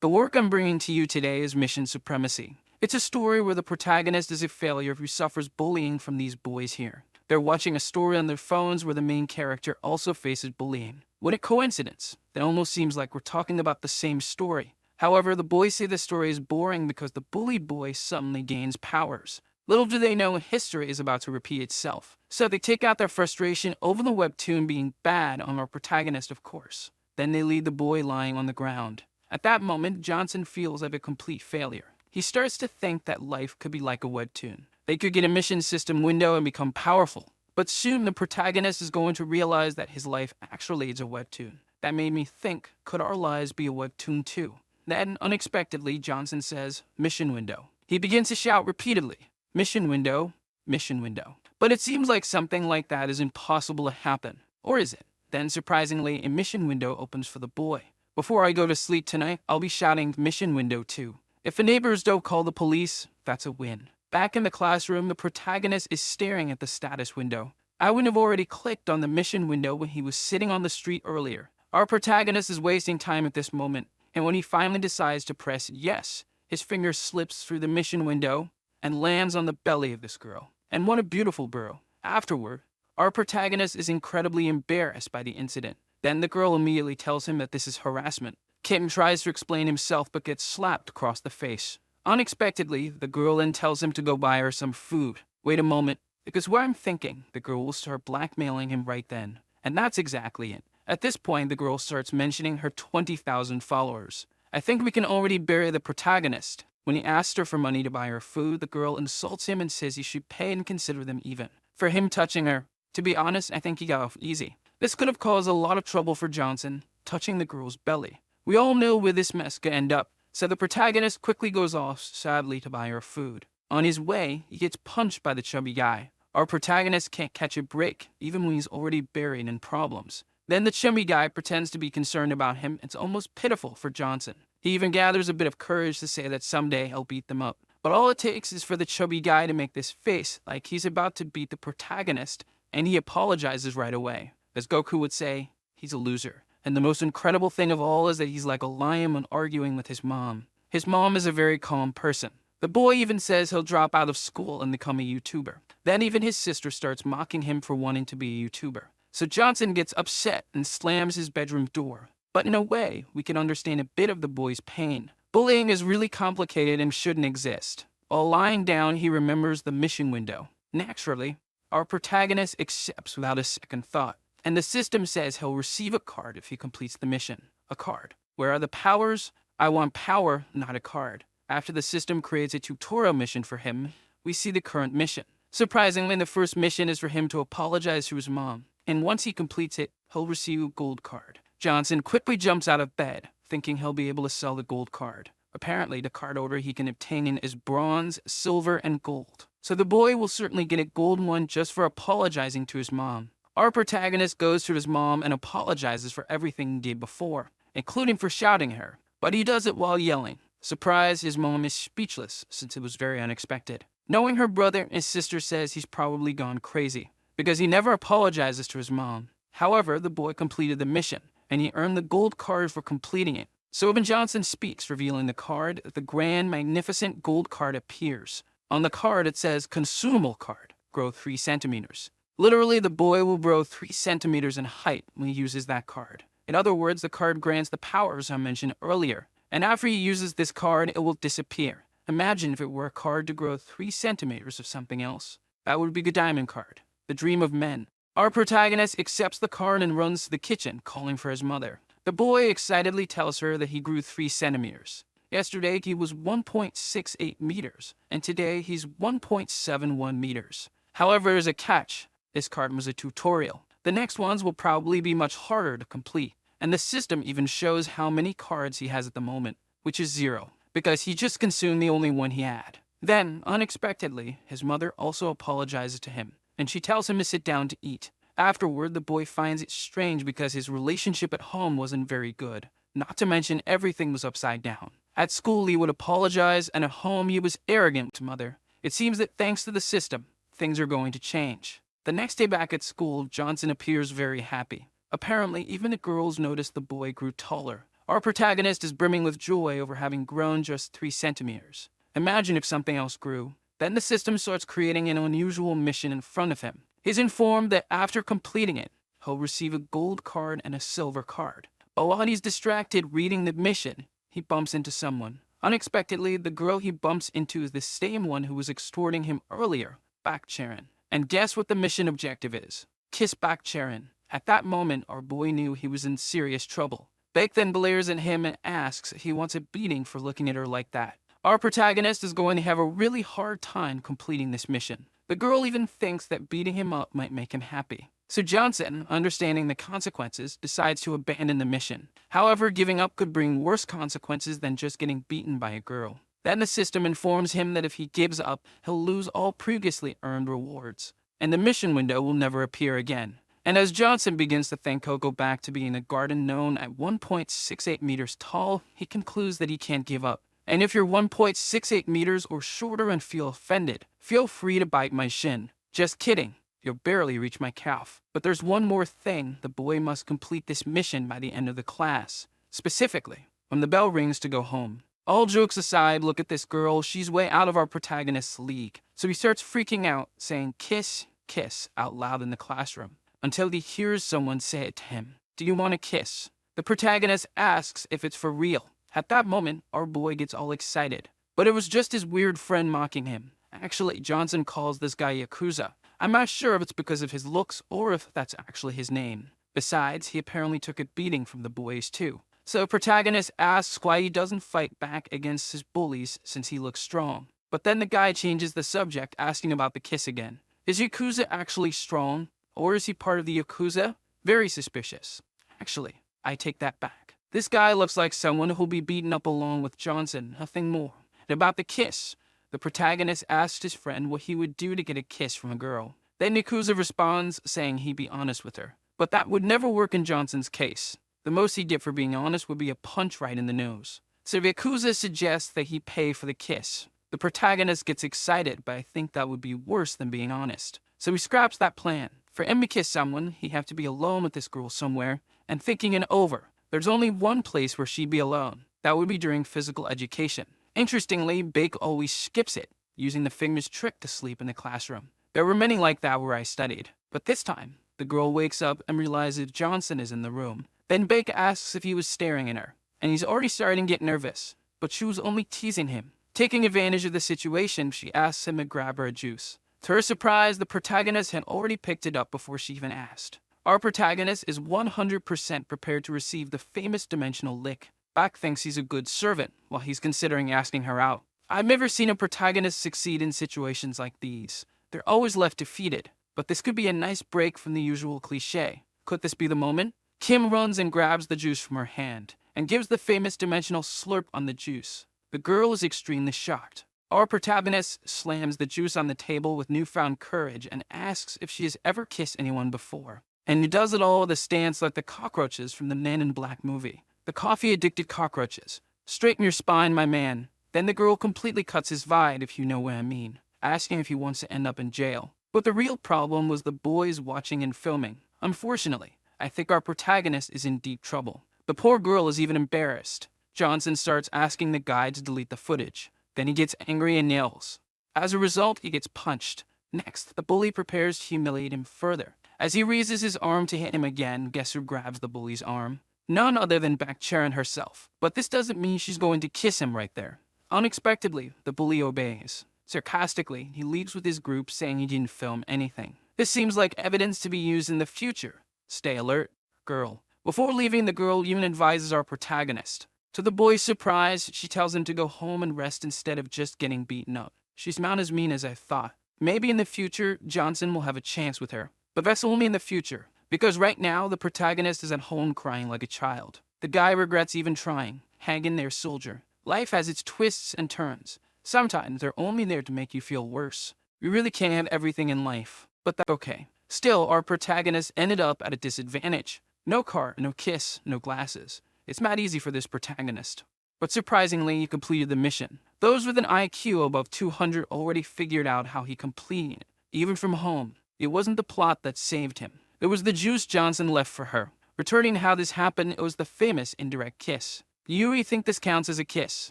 The work I'm bringing to you today is Mission Supremacy. It's a story where the protagonist is a failure who suffers bullying from these boys here. They're watching a story on their phones where the main character also faces bullying. What a coincidence! It almost seems like we're talking about the same story. However, the boys say the story is boring because the bullied boy suddenly gains powers. Little do they know history is about to repeat itself. So they take out their frustration over the webtoon being bad on our protagonist, of course. Then they leave the boy lying on the ground. At that moment, Johnson feels like a complete failure. He starts to think that life could be like a webtoon. They could get a mission system window and become powerful. But soon the protagonist is going to realize that his life actually is a webtoon. That made me think, could our lives be a webtoon too? Then, unexpectedly, Johnson says, mission window. He begins to shout repeatedly, mission window, mission window. But it seems like something like that is impossible to happen. Or is it? Then, surprisingly, a mission window opens for the boy. Before I go to sleep tonight, I'll be shouting mission window too. If the neighbors don't call the police, that's a win. Back in the classroom, the protagonist is staring at the status window. I would have already clicked on the mission window when he was sitting on the street earlier. Our protagonist is wasting time at this moment, and when he finally decides to press yes, his finger slips through the mission window and lands on the belly of this girl. And what a beautiful girl. Afterward, our protagonist is incredibly embarrassed by the incident. Then the girl immediately tells him that this is harassment. Kim tries to explain himself but gets slapped across the face. Unexpectedly, the girl then tells him to go buy her some food. Wait a moment, because what I'm thinking, the girl will start blackmailing him right then. And that's exactly it. At this point, the girl starts mentioning her 20,000 followers. I think we can already bury the protagonist. When he asks her for money to buy her food, the girl insults him and says he should pay and consider them even. For him touching her, to be honest, I think he got off easy. This could have caused a lot of trouble for Johnson, touching the girl's belly. We all know where this mess could end up, so the protagonist quickly goes off, sadly, to buy her food. On his way, he gets punched by the chubby guy. Our protagonist can't catch a break, even when he's already buried in problems. Then the chubby guy pretends to be concerned about him. It's almost pitiful for Johnson. He even gathers a bit of courage to say that someday he'll beat them up. But all it takes is for the chubby guy to make this face like he's about to beat the protagonist, and he apologizes right away. As Goku would say, he's a loser. And the most incredible thing of all is that he's like a lion when arguing with his mom. His mom is a very calm person. The boy even says he'll drop out of school and become a YouTuber. Then even his sister starts mocking him for wanting to be a YouTuber. So Johnson gets upset and slams his bedroom door. But in a way, we can understand a bit of the boy's pain. Bullying is really complicated and shouldn't exist. While lying down, he remembers the mission window. Naturally, our protagonist accepts without a second thought. And the system says he'll receive a card if he completes the mission. A card. Where are the powers? I want power, not a card. After the system creates a tutorial mission for him, we see the current mission. Surprisingly, the first mission is for him to apologize to his mom. And once he completes it, he'll receive a gold card. Johnson quickly jumps out of bed, thinking he'll be able to sell the gold card. Apparently, the card order he can obtain is bronze, silver, and gold. So the boy will certainly get a gold one just for apologizing to his mom. Our protagonist goes to his mom and apologizes for everything he did before, including for shouting at her. But he does it while yelling. Surprised, his mom is speechless since it was very unexpected. Knowing her brother, his sister says he's probably gone crazy because he never apologizes to his mom. However, the boy completed the mission, and he earned the gold card for completing it. So when Johnson speaks, revealing the card, the grand, magnificent gold card appears. On the card, it says, consumable card, grow 3 centimeters. Literally, the boy will grow 3 centimeters in height when he uses that card. In other words, the card grants the powers I mentioned earlier. And after he uses this card, it will disappear. Imagine if it were a card to grow 3 centimeters of something else. That would be a diamond card, the dream of men. Our protagonist accepts the card and runs to the kitchen, calling for his mother. The boy excitedly tells her that he grew 3 centimeters. Yesterday, he was 1.68 meters, and today he's 1.71 meters. However, there's a catch. This card was a tutorial. The next ones will probably be much harder to complete. And the system even shows how many cards he has at the moment, which is 0, because he just consumed the only one he had. Then, unexpectedly, his mother also apologizes to him, and she tells him to sit down to eat. Afterward, the boy finds it strange because his relationship at home wasn't very good. Not to mention everything was upside down. At school, he would apologize, and at home, he was arrogant to mother. It seems that thanks to the system, things are going to change. The next day back at school, Johnson appears very happy. Apparently, even the girls noticed the boy grew taller. Our protagonist is brimming with joy over having grown just 3 centimeters. Imagine if something else grew. Then the system starts creating an unusual mission in front of him. He's informed that after completing it, he'll receive a gold card and a silver card. But while he's distracted reading the mission, he bumps into someone. Unexpectedly, the girl he bumps into is the same one who was extorting him earlier, Bakcharan. And guess what the mission objective is? Kiss Bakcharan. At that moment, our boy knew he was in serious trouble. Bake then blares at him and asks if he wants a beating for looking at her like that. Our protagonist is going to have a really hard time completing this mission. The girl even thinks that beating him up might make him happy. So Johnson, understanding the consequences, decides to abandon the mission. However, giving up could bring worse consequences than just getting beaten by a girl. Then the system informs him that if he gives up, he'll lose all previously earned rewards, and the mission window will never appear again. And as Johnson begins to think he'll go back to being a garden gnome at 1.68 meters tall, he concludes that he can't give up. And if you're 1.68 meters or shorter and feel offended, feel free to bite my shin. Just kidding. You'll barely reach my calf. But there's one more thing. The boy must complete this mission by the end of the class. Specifically, when the bell rings to go home. All jokes aside, look at this girl. She's way out of our protagonist's league. So he starts freaking out, saying kiss, kiss out loud in the classroom, until he hears someone say it to him. Do you want a kiss? The protagonist asks if it's for real. At that moment, our boy gets all excited. But it was just his weird friend mocking him. Actually, Johnson calls this guy Yakuza. I'm not sure if it's because of his looks or if that's actually his name. Besides, he apparently took a beating from the boys too. So the protagonist asks why he doesn't fight back against his bullies since he looks strong. But then the guy changes the subject, asking about the kiss again. Is Yakuza actually strong? Or is he part of the Yakuza? Very suspicious. Actually, I take that back. This guy looks like someone who'll be beaten up along with Johnson, nothing more. And about the kiss, the protagonist asked his friend what he would do to get a kiss from a girl. Then Yakuza responds, saying he'd be honest with her. But that would never work in Johnson's case. The most he'd get for being honest would be a punch right in the nose. So Yakuza suggests that he pay for the kiss. The protagonist gets excited, but I think that would be worse than being honest. So he scraps that plan. For him to kiss someone, he'd have to be alone with this girl somewhere, and thinking it over. There's only one place where she'd be alone. That would be during physical education. Interestingly, Bake always skips it, using the famous trick to sleep in the classroom. There were many like that where I studied. But this time, the girl wakes up and realizes Johnson is in the room. Then Bake asks if he was staring at her, and he's already starting to get nervous. But she was only teasing him. Taking advantage of the situation, she asks him to grab her a juice. To her surprise, the protagonist had already picked it up before she even asked. Our protagonist is 100% prepared to receive the famous dimensional lick. Bak thinks he's a good servant while he's considering asking her out. I've never seen a protagonist succeed in situations like these. They're always left defeated, but this could be a nice break from the usual cliche. Could this be the moment? Kim runs and grabs the juice from her hand and gives the famous dimensional slurp on the juice. The girl is extremely shocked. Our protagonist slams the juice on the table with newfound courage and asks if she has ever kissed anyone before. And he does it all with a stance like the cockroaches from the Man in Black movie. The coffee-addicted cockroaches. Straighten your spine, my man. Then the girl completely cuts his vibe, if you know what I mean, asking if he wants to end up in jail. But the real problem was the boys watching and filming. Unfortunately, I think our protagonist is in deep trouble. The poor girl is even embarrassed. Johnson starts asking the guy to delete the footage. Then he gets angry and yells. As a result, he gets punched. Next, the bully prepares to humiliate him further. As he raises his arm to hit him again, guess who grabs the bully's arm? None other than Bakcharan herself. But this doesn't mean she's going to kiss him right there. Unexpectedly, the bully obeys. Sarcastically, he leaves with his group saying he didn't film anything. This seems like evidence to be used in the future. Stay alert, girl. Before leaving, the girl even advises our protagonist. To the boy's surprise, she tells him to go home and rest instead of just getting beaten up. She's not as mean as I thought. Maybe in the future, Johnson will have a chance with her. But that's only in the future, because right now, the protagonist is at home crying like a child. The guy regrets even trying. Hang in there, soldier. Life has its twists and turns. Sometimes they're only there to make you feel worse. We really can't have everything in life, but that's okay. Still, our protagonist ended up at a disadvantage. No car, no kiss, no glasses. It's not easy for this protagonist. But surprisingly, he completed the mission. Those with an IQ above 200 already figured out how he completed it, even from home. It wasn't the plot that saved him. It was the juice Johnson left for her. Returning how this happened, it was the famous indirect kiss. Do you really think this counts as a kiss?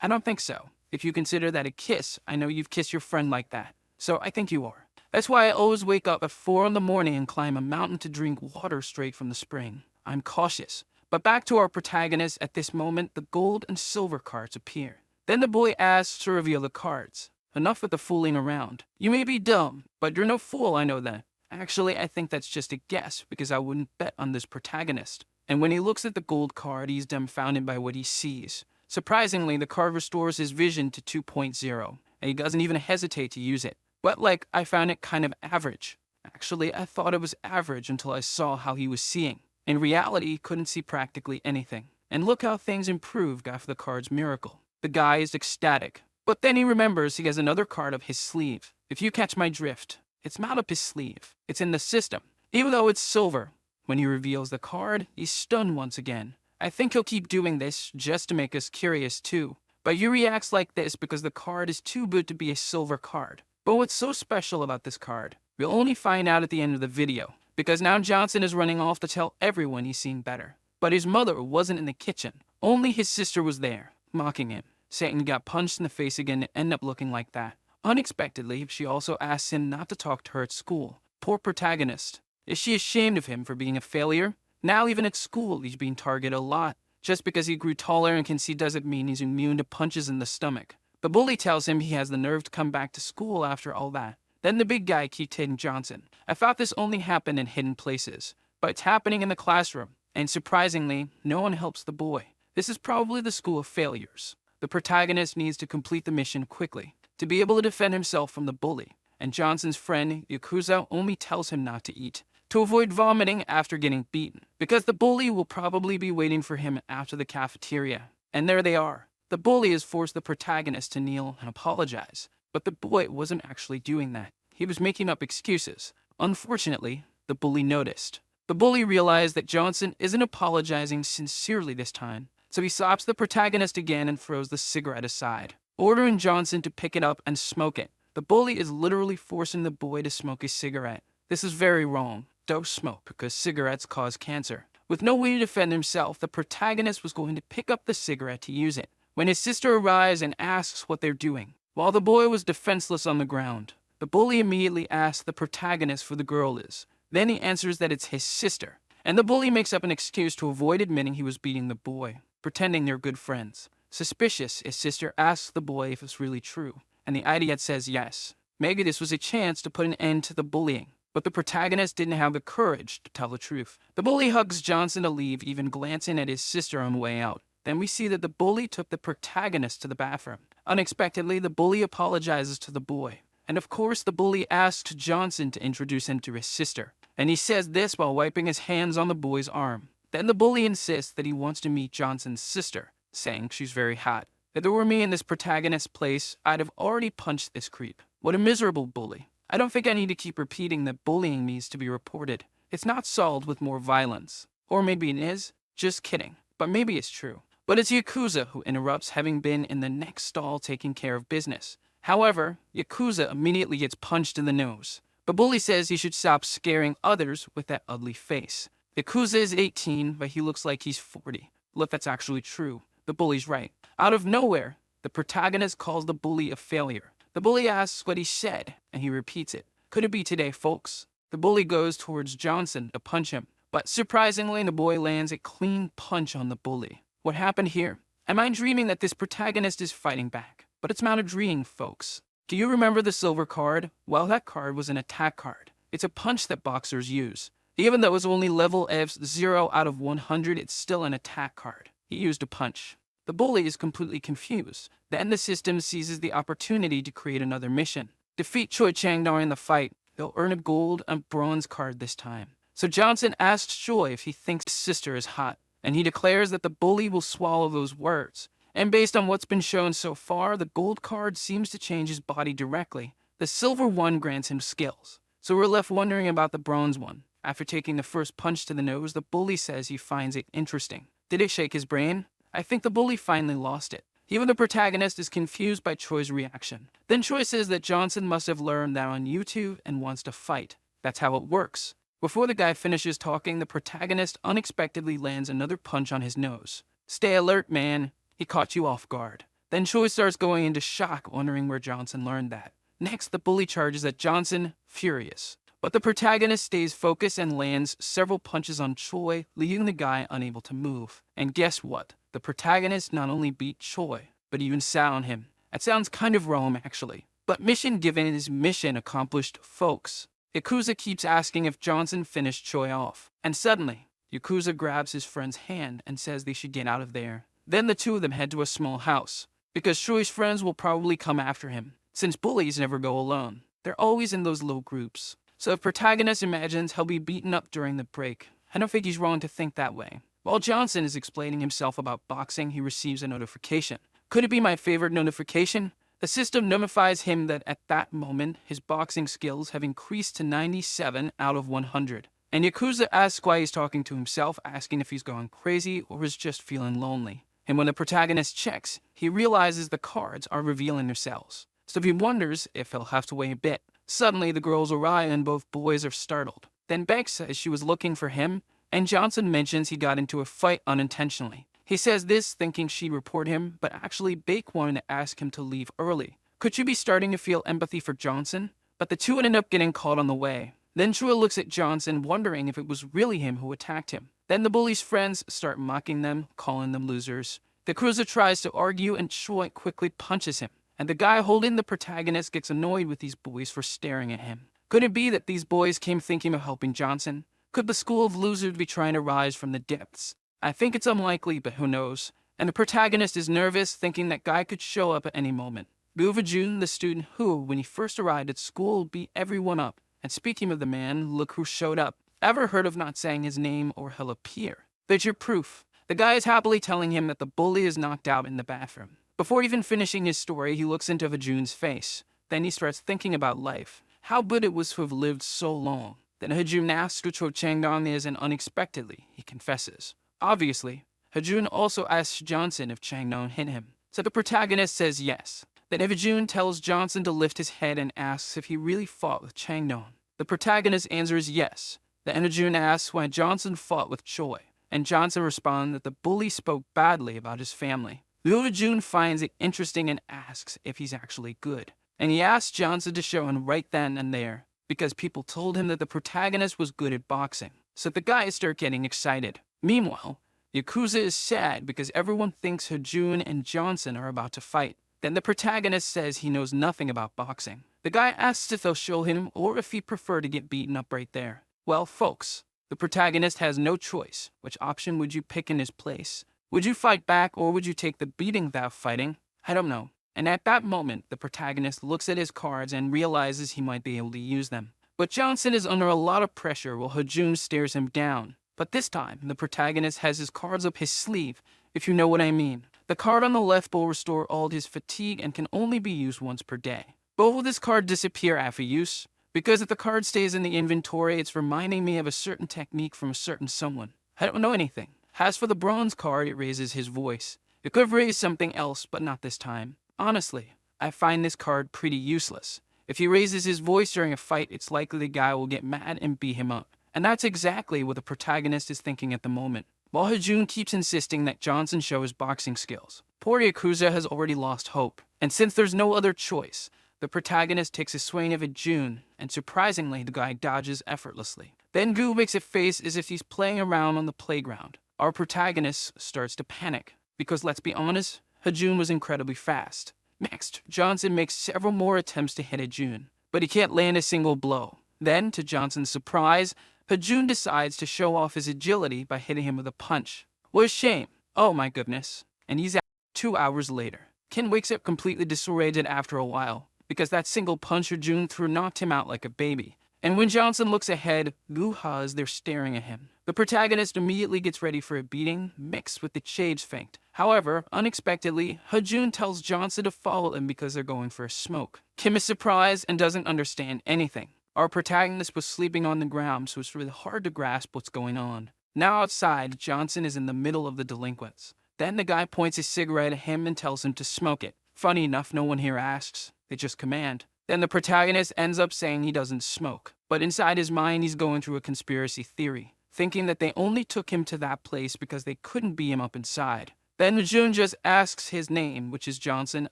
I don't think so. If you consider that a kiss, I know you've kissed your friend like that. So I think you are. That's why I always wake up at 4 in the morning and climb a mountain to drink water straight from the spring. I'm cautious. But back to our protagonist. At this moment, the gold and silver cards appear. Then the boy asks to reveal the cards. Enough with the fooling around. You may be dumb, but you're no fool, I know that. Actually, I think that's just a guess, because I wouldn't bet on this protagonist. And when he looks at the gold card, he's dumbfounded by what he sees. Surprisingly, the card restores his vision to 2.0, and he doesn't even hesitate to use it. But I found it kind of average. Actually, I thought it was average until I saw how he was seeing. In reality, he couldn't see practically anything. And look how things improved after the card's miracle. The guy is ecstatic. But then he remembers he has another card up his sleeve. If you catch my drift, it's not up his sleeve. It's in the system. Even though it's silver. When he reveals the card, he's stunned once again. I think he'll keep doing this just to make us curious too. But he reacts like this because the card is too good to be a silver card. But what's so special about this card? We'll only find out at the end of the video. Because now Johnson is running off to tell everyone he's seen better. But his mother wasn't in the kitchen. Only his sister was there, mocking him. Saying he got punched in the face again and ended up looking like that. Unexpectedly, she also asks him not to talk to her at school. Poor protagonist. Is she ashamed of him for being a failure? Now even at school, he's being targeted a lot. Just because he grew taller and can see doesn't mean he's immune to punches in the stomach. The bully tells him he has the nerve to come back to school after all that. Then the big guy keeps hitting Johnson. I thought this only happened in hidden places. But it's happening in the classroom. And surprisingly, no one helps the boy. This is probably the school of failures. The protagonist needs to complete the mission quickly to be able to defend himself from the bully, and Johnson's friend, Yakuza, only tells him not to eat, to avoid vomiting after getting beaten, because the bully will probably be waiting for him after the cafeteria. And there they are. The bully has forced the protagonist to kneel and apologize, but the boy wasn't actually doing that. He was making up excuses. Unfortunately, the bully noticed. The bully realized that Johnson isn't apologizing sincerely this time, so he slaps the protagonist again and throws the cigarette aside, ordering Johnson to pick it up and smoke it. The bully is literally forcing the boy to smoke a cigarette. This is very wrong. Don't smoke because cigarettes cause cancer. With no way to defend himself, the protagonist was going to pick up the cigarette to use it, when his sister arrives and asks what they're doing. While the boy was defenseless on the ground, the bully immediately asks the protagonist who the girl is. Then he answers that it's his sister, and the bully makes up an excuse to avoid admitting he was beating the boy, pretending they're good friends. Suspicious, his sister asks the boy if it's really true, and the idiot says yes. Maybe this was a chance to put an end to the bullying, but the protagonist didn't have the courage to tell the truth. The bully hugs Johnson to leave, even glancing at his sister on the way out. Then we see that the bully took the protagonist to the bathroom. Unexpectedly, the bully apologizes to the boy. And of course, the bully asks Johnson to introduce him to his sister, and he says this while wiping his hands on the boy's arm. Then the bully insists that he wants to meet Johnson's sister, saying she's very hot. If there were me in this protagonist's place, I'd have already punched this creep. What a miserable bully. I don't think I need to keep repeating that bullying needs to be reported. It's not solved with more violence. Or maybe it is. Just kidding. But maybe it's true. But it's Yakuza who interrupts, having been in the next stall taking care of business. However, Yakuza immediately gets punched in the nose. The bully says he should stop scaring others with that ugly face. Yakuza is 18, but he looks like he's 40. Well, if that's actually true, the bully's right. Out of nowhere, the protagonist calls the bully a failure. The bully asks what he said, and he repeats it. Could it be today, folks? The bully goes towards Johnson to punch him, but surprisingly, the boy lands a clean punch on the bully. What happened here? Am I dreaming that this protagonist is fighting back? But it's not a dream, folks. Do you remember the silver card? Well, that card was an attack card. It's a punch that boxers use. Even though it's only level F's 0 out of 100, it's still an attack card. He used a punch. The bully is completely confused. Then the system seizes the opportunity to create another mission. Defeat Choi Chang-dar in the fight. They'll earn a gold and bronze card this time. So Johnson asks Choi if he thinks his sister is hot, and he declares that the bully will swallow those words. And based on what's been shown so far, the gold card seems to change his body directly. The silver one grants him skills. So we're left wondering about the bronze one. After taking the first punch to the nose, the bully says he finds it interesting. Did it shake his brain? I think the bully finally lost it. Even the protagonist is confused by Choi's reaction. Then Choi says that Johnson must have learned that on YouTube and wants to fight. That's how it works. Before the guy finishes talking, the protagonist unexpectedly lands another punch on his nose. Stay alert, man. He caught you off guard. Then Choi starts going into shock, wondering where Johnson learned that. Next, the bully charges at Johnson, furious. But the protagonist stays focused and lands several punches on Choi, leaving the guy unable to move. And guess what? The protagonist not only beat Choi, but even sat on him. That sounds kind of Rome, actually. But mission given is mission accomplished, folks. Yakuza keeps asking if Johnson finished Choi off. And suddenly, Yakuza grabs his friend's hand and says they should get out of there. Then the two of them head to a small house, because Choi's friends will probably come after him, since bullies never go alone. They're always in those little groups. So if protagonist imagines he'll be beaten up during the break, I don't think he's wrong to think that way. While Johnson is explaining himself about boxing, he receives a notification. Could it be my favorite notification? The system notifies him that at that moment, his boxing skills have increased to 97 out of 100. And Yakuza asks why he's talking to himself, asking if he's gone crazy or is just feeling lonely. And when the protagonist checks, he realizes the cards are revealing themselves. So he wonders if he'll have to wait a bit. Suddenly, the girls arrive and both boys are startled. Then Beck says she was looking for him, and Johnson mentions he got into a fight unintentionally. He says this thinking she'd report him, but actually Beck wanted to ask him to leave early. Could she be starting to feel empathy for Johnson? But the two ended up getting caught on the way. Then Chua looks at Johnson, wondering if it was really him who attacked him. Then the bully's friends start mocking them, calling them losers. The cruiser tries to argue and Chua quickly punches him. And the guy holding the protagonist gets annoyed with these boys for staring at him. Could it be that these boys came thinking of helping Johnson? Could the school of losers be trying to rise from the depths? I think it's unlikely, but who knows? And the protagonist is nervous, thinking that guy could show up at any moment. Guva Jun, the student who, when he first arrived at school, beat everyone up. And speaking of the man, look who showed up. Ever heard of not saying his name or he'll appear? There's your proof. The guy is happily telling him that the bully is knocked out in the bathroom. Before even finishing his story, he looks into Hajun's face. Then he starts thinking about life. How good it was to have lived so long. Then Hajun asks who Cho Changdong is, and unexpectedly, he confesses. Obviously, Hajun also asks Johnson if Changdong hit him. So the protagonist says yes. Then Hajun tells Johnson to lift his head and asks if he really fought with Changdong. The protagonist answers yes. Then Hajun asks why Johnson fought with Choi. And Johnson responds that the bully spoke badly about his family. Liu Jun finds it interesting and asks if he's actually good. And he asks Johnson to show him right then and there, because people told him that the protagonist was good at boxing. So the guys start getting excited. Meanwhile, Yakuza is sad because everyone thinks Hajun and Johnson are about to fight. Then the protagonist says he knows nothing about boxing. The guy asks if they'll show him or if he'd prefer to get beaten up right there. Well, folks, the protagonist has no choice. Which option would you pick in his place? Would you fight back or would you take the beating without fighting? I don't know. And at that moment, the protagonist looks at his cards and realizes he might be able to use them. But Johnson is under a lot of pressure while Hajun stares him down. But this time, the protagonist has his cards up his sleeve, if you know what I mean. The card on the left will restore all his fatigue and can only be used once per day. But will this card disappear after use? Because if the card stays in the inventory, it's reminding me of a certain technique from a certain someone. I don't know anything. As for the bronze card, it raises his voice. It could have raised something else, but not this time. Honestly, I find this card pretty useless. If he raises his voice during a fight, it's likely the guy will get mad and beat him up. And that's exactly what the protagonist is thinking at the moment. While Hajun keeps insisting that Johnson show his boxing skills, poor Yakuza has already lost hope. And since there's no other choice, the protagonist takes a swing of Hajun, and surprisingly, the guy dodges effortlessly. Then Gu makes a face as if he's playing around on the playground. Our protagonist starts to panic, because let's be honest, Hajun was incredibly fast. Next, Johnson makes several more attempts to hit Hajun, but he can't land a single blow. Then, to Johnson's surprise, Hajun decides to show off his agility by hitting him with a punch. What a shame. Oh my goodness. And he's out 2 hours later. Ken wakes up completely disoriented after a while, because that single punch Hajun threw knocked him out like a baby. And when Johnson looks ahead, Guha is there staring at him. The protagonist immediately gets ready for a beating, mixed with the shades feint. However, unexpectedly, Hajun tells Johnson to follow him because they're going for a smoke. Kim is surprised and doesn't understand anything. Our protagonist was sleeping on the ground, so it's really hard to grasp what's going on. Now outside, Johnson is in the middle of the delinquents. Then the guy points his cigarette at him and tells him to smoke it. Funny enough, no one here asks. They just command. Then the protagonist ends up saying he doesn't smoke. But inside his mind, he's going through a conspiracy theory. thinking that they only took him to that place because they couldn't beat him up inside. Then Jun just asks his name, which is Johnson,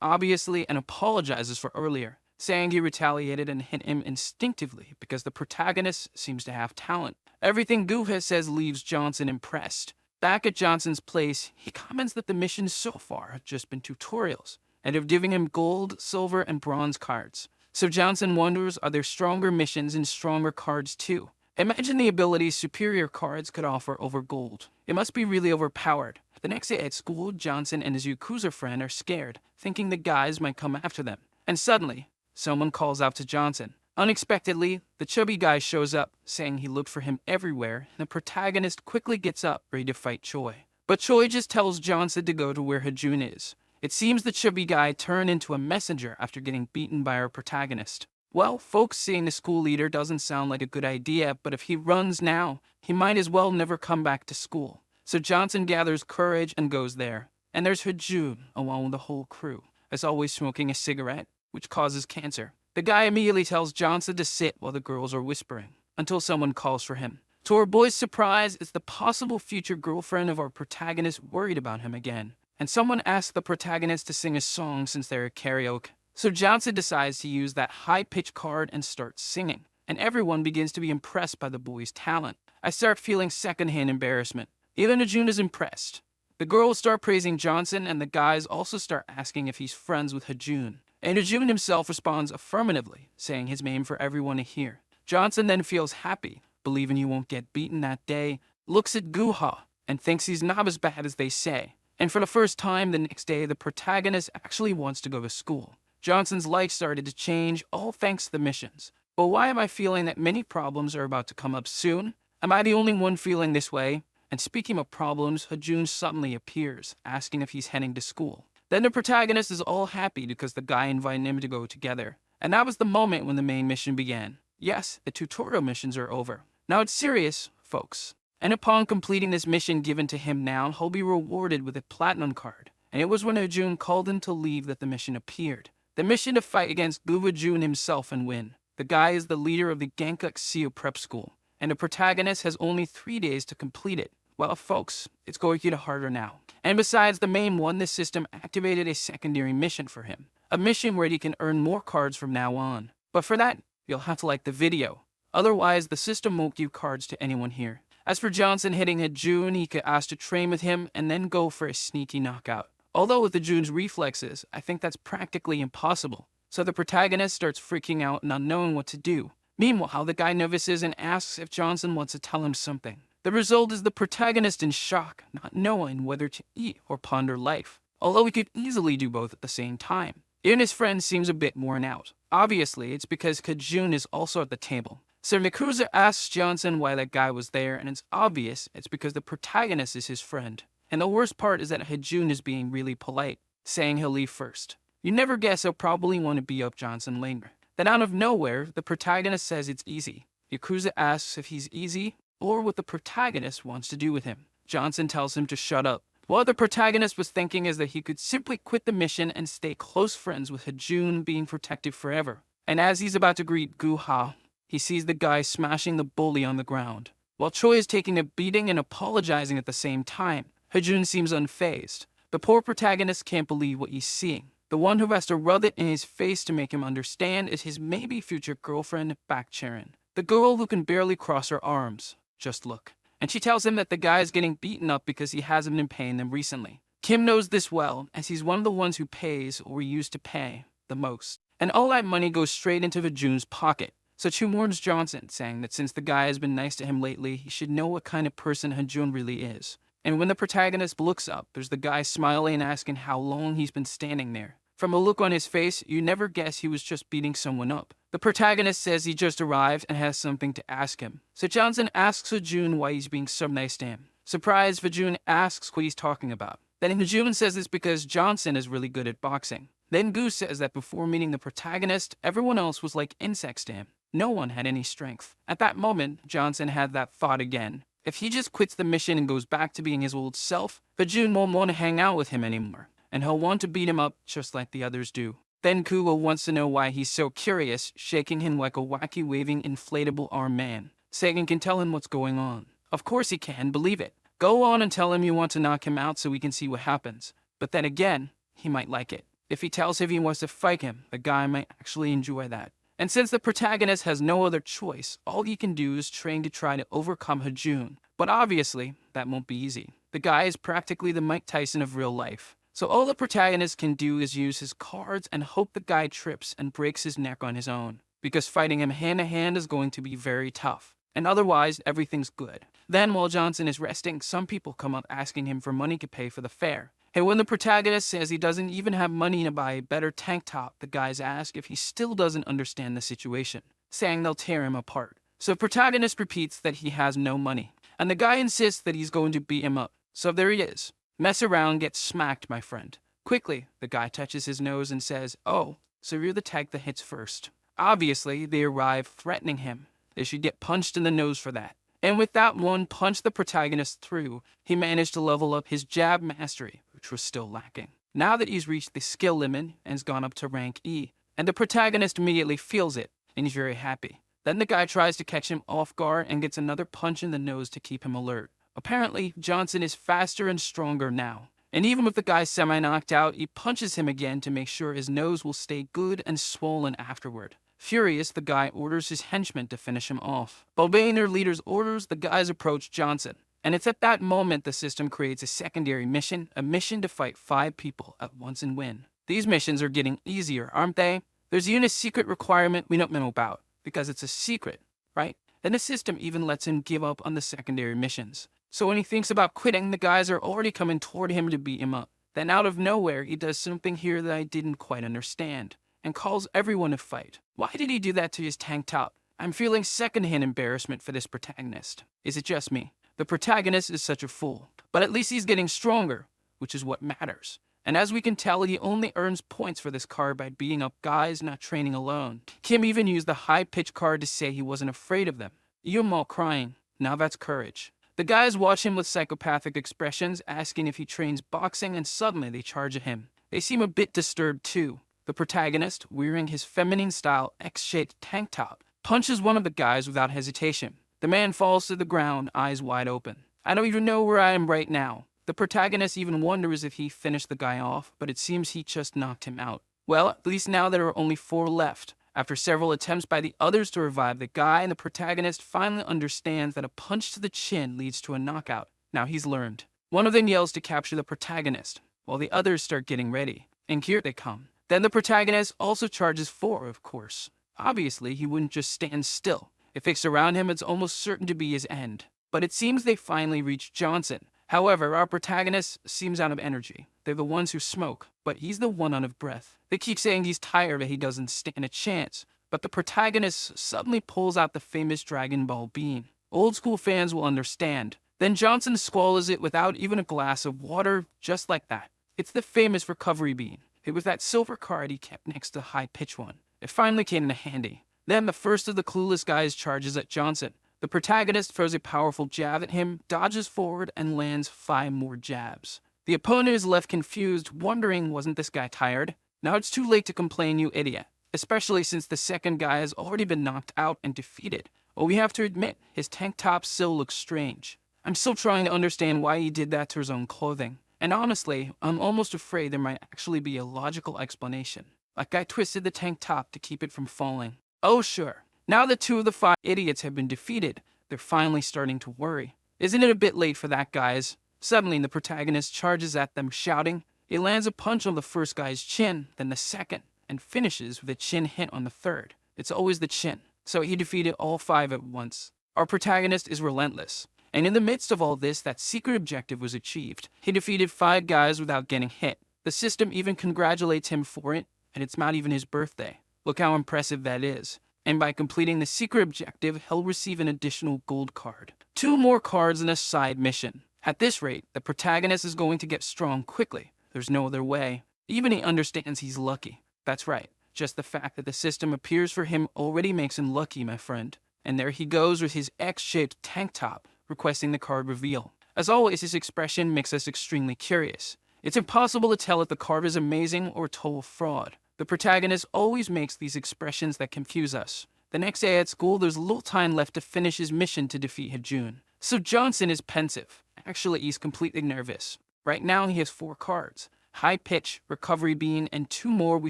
obviously, and apologizes for earlier, saying he retaliated and hit him instinctively because the protagonist seems to have talent. Everything Guha says leaves Johnson impressed. Back at Johnson's place, he comments that the missions so far have just been tutorials, and of giving him gold, silver, and bronze cards. So Johnson wonders, are there stronger missions and stronger cards too? Imagine the abilities superior cards could offer over gold. It must be really overpowered. The next day at school, Johnson and his Yakuza friend are scared, thinking the guys might come after them. And suddenly, someone calls out to Johnson. Unexpectedly, the chubby guy shows up, saying he looked for him everywhere, and the protagonist quickly gets up, ready to fight Choi. But Choi just tells Johnson to go to where Hajun is. It seems the chubby guy turned into a messenger after getting beaten by our protagonist. Well, folks, seeing the school leader doesn't sound like a good idea, but if he runs now, he might as well never come back to school. So Johnson gathers courage and goes there. And there's Hajun, along with the whole crew, as always smoking a cigarette, which causes cancer. The guy immediately tells Johnson to sit while the girls are whispering, until someone calls for him. To our boy's surprise, it's the possible future girlfriend of our protagonist worried about him again. And someone asks the protagonist to sing a song since they're at karaoke. So Johnson decides to use that high-pitched card and starts singing. And everyone begins to be impressed by the boy's talent. I start feeling secondhand embarrassment. Even Hajun is impressed. The girls start praising Johnson, and the guys also start asking if he's friends with Hajun. And Hajun himself responds affirmatively, saying his name for everyone to hear. Johnson then feels happy, believing he won't get beaten that day, looks at Guha, and thinks he's not as bad as they say. And for the first time the next day, the protagonist actually wants to go to school. Johnson's life started to change, all thanks to the missions. But why am I feeling that many problems are about to come up soon? Am I the only one feeling this way? And speaking of problems, Hajun suddenly appears, asking if he's heading to school. Then the protagonist is all happy because the guy invited him to go together. And that was the moment when the main mission began. Yes, the tutorial missions are over. Now it's serious, folks. And upon completing this mission given to him now, he'll be rewarded with a platinum card. And it was when Hajun called him to leave that the mission appeared. The mission to fight against Gu Jun himself and win. The guy is the leader of the Gankuk Seo Prep School. And the protagonist has only 3 days to complete it. Well, folks, it's going to get harder now. And besides the main one, this system activated a secondary mission for him. A mission where he can earn more cards from now on. But for that, you'll have to like the video. Otherwise, the system won't give cards to anyone here. As for Johnson hitting Hajun, he could ask to train with him and then go for a sneaky knockout. Although with Hajun's reflexes, I think that's practically impossible. So the protagonist starts freaking out, not knowing what to do. Meanwhile, the guy notices and asks if Johnson wants to tell him something. The result is the protagonist in shock, not knowing whether to eat or ponder life. Although he could easily do both at the same time. Even his friend seems a bit worn out. Obviously, it's because Hajun is also at the table. So Yakuza asks Johnson why that guy was there, and it's obvious it's because the protagonist is his friend. And the worst part is that Hajun is being really polite, saying he'll leave first. You never guess he'll probably want to beat up Johnson later. Then out of nowhere, the protagonist says it's easy. Yakuza asks if he's easy, or what the protagonist wants to do with him. Johnson tells him to shut up. What the protagonist was thinking is that he could simply quit the mission and stay close friends with Hajun, being protected forever. And as he's about to greet Guha, he sees the guy smashing the bully on the ground. While Choi is taking a beating and apologizing at the same time, Hajun seems unfazed. The poor protagonist can't believe what he's seeing. The one who has to rub it in his face to make him understand is his maybe future girlfriend, Bakcharan. The girl who can barely cross her arms. Just look. And she tells him that the guy is getting beaten up because he hasn't been paying them recently. Kim knows this well, as he's one of the ones who pays, or used to pay, the most. And all that money goes straight into Hajun's pocket. So she warns Johnson, saying that since the guy has been nice to him lately, he should know what kind of person Hajun really is. And when the protagonist looks up, there's the guy smiling and asking how long he's been standing there. From a look on his face, you never guess he was just beating someone up. The protagonist says he just arrived and has something to ask him. So Johnson asks Hajun why he's being so nice to him. Surprised, Hajun asks what he's talking about. Then Hajun says it's because Johnson is really good at boxing. Then Gu says that before meeting the protagonist, everyone else was like insects to him. No one had any strength. At that moment, Johnson had that thought again. If he just quits the mission and goes back to being his old self, Hajun won't want to hang out with him anymore. And he'll want to beat him up just like the others do. Then Kuo wants to know why he's so curious, shaking him like a wacky waving inflatable arm man. Sagan can tell him what's going on. Of course he can, believe it. Go on and tell him you want to knock him out so we can see what happens. But then again, he might like it. If he tells him he wants to fight him, the guy might actually enjoy that. And since the protagonist has no other choice, all he can do is train to try to overcome Hajun. But obviously, that won't be easy. The guy is practically the Mike Tyson of real life. So all the protagonist can do is use his cards and hope the guy trips and breaks his neck on his own. Because fighting him hand to hand is going to be very tough. And otherwise, everything's good. Then, while Johnson is resting, some people come up asking him for money to pay for the fare. And when the protagonist says he doesn't even have money to buy a better tank top, the guys ask if he still doesn't understand the situation, saying they'll tear him apart. So the protagonist repeats that he has no money, and the guy insists that he's going to beat him up. So there he is. Mess around, get smacked, my friend. Quickly, the guy touches his nose and says, "Oh, so you're the type that hits first." Obviously, they arrive threatening him. They should get punched in the nose for that. And with that one punch the protagonist threw, he managed to level up his jab mastery, which was still lacking. Now that he's reached the skill limit and has gone up to rank E, and the protagonist immediately feels it, and he's very happy. Then the guy tries to catch him off guard and gets another punch in the nose to keep him alert. Apparently, Johnson is faster and stronger now. And even with the guy semi-knocked out, he punches him again to make sure his nose will stay good and swollen afterward. Furious, the guy orders his henchmen to finish him off. Obeying their leader's orders, the guys approach Johnson. And it's at that moment the system creates a secondary mission, a mission to fight 5 people at once and win. These missions are getting easier, aren't they? There's even a secret requirement we don't know about, because it's a secret, right? Then the system even lets him give up on the secondary missions. So when he thinks about quitting, the guys are already coming toward him to beat him up. Then out of nowhere, he does something here that I didn't quite understand, and calls everyone to fight. Why did he do that to his tank top? I'm feeling secondhand embarrassment for this protagonist. Is it just me? The protagonist is such a fool. But at least he's getting stronger, which is what matters. And as we can tell, he only earns points for this card by beating up guys, not training alone. Kim even used the high-pitched card to say he wasn't afraid of them. You're all crying. Now that's courage. The guys watch him with psychopathic expressions, asking if he trains boxing, and suddenly they charge at him. They seem a bit disturbed too. The protagonist, wearing his feminine-style X-shaped tank top, punches one of the guys without hesitation. The man falls to the ground, eyes wide open. I don't even know where I am right now. The protagonist even wonders if he finished the guy off, but it seems he just knocked him out. Well, at least now there are only 4 left. After several attempts by the others to revive the guy, and the protagonist finally understands that a punch to the chin leads to a knockout. Now he's learned. One of them yells to capture the protagonist, while the others start getting ready. And here they come. Then the protagonist also charges 4, of course. Obviously, he wouldn't just stand still. If they surround him, it's almost certain to be his end. But it seems they finally reach Johnson. However, our protagonist seems out of energy. They're the ones who smoke, but he's the one out of breath. They keep saying he's tired and he doesn't stand a chance. But the protagonist suddenly pulls out the famous Dragon Ball bean. Old school fans will understand. Then Johnson swallows it without even a glass of water, just like that. It's the famous recovery bean. It was that silver card he kept next to the high-pitched one. It finally came in handy. Then the first of the clueless guys charges at Johnson. The protagonist throws a powerful jab at him, dodges forward, and lands 5 more jabs. The opponent is left confused, wondering, wasn't this guy tired? Now it's too late to complain, you idiot. Especially since the second guy has already been knocked out and defeated. Well, we have to admit, his tank top still looks strange. I'm still trying to understand why he did that to his own clothing. And honestly, I'm almost afraid there might actually be a logical explanation. Like I twisted the tank top to keep it from falling. Oh sure, now that 2 of the 5 idiots have been defeated, they're finally starting to worry. Isn't it a bit late for that, guys? Suddenly, the protagonist charges at them, shouting. He lands a punch on the first guy's chin, then the second, and finishes with a chin hit on the third. It's always the chin, so he defeated all 5 at once. Our protagonist is relentless. And in the midst of all this, that secret objective was achieved. He defeated 5 guys without getting hit. The system even congratulates him for it, and it's not even his birthday. Look how impressive that is. And by completing the secret objective, he'll receive an additional gold card. 2 more cards in a side mission. At this rate, the protagonist is going to get strong quickly. There's no other way. Even he understands he's lucky. That's right. Just the fact that the system appears for him already makes him lucky, my friend. And there he goes with his X-shaped tank top, requesting the card reveal. As always, his expression makes us extremely curious. It's impossible to tell if the card is amazing or total fraud. The protagonist always makes these expressions that confuse us. The next day at school, there's little time left to finish his mission to defeat Hajun. So Johnson is pensive. Actually, he's completely nervous. Right now, he has 4 cards: high pitch, recovery bean, and 2 more we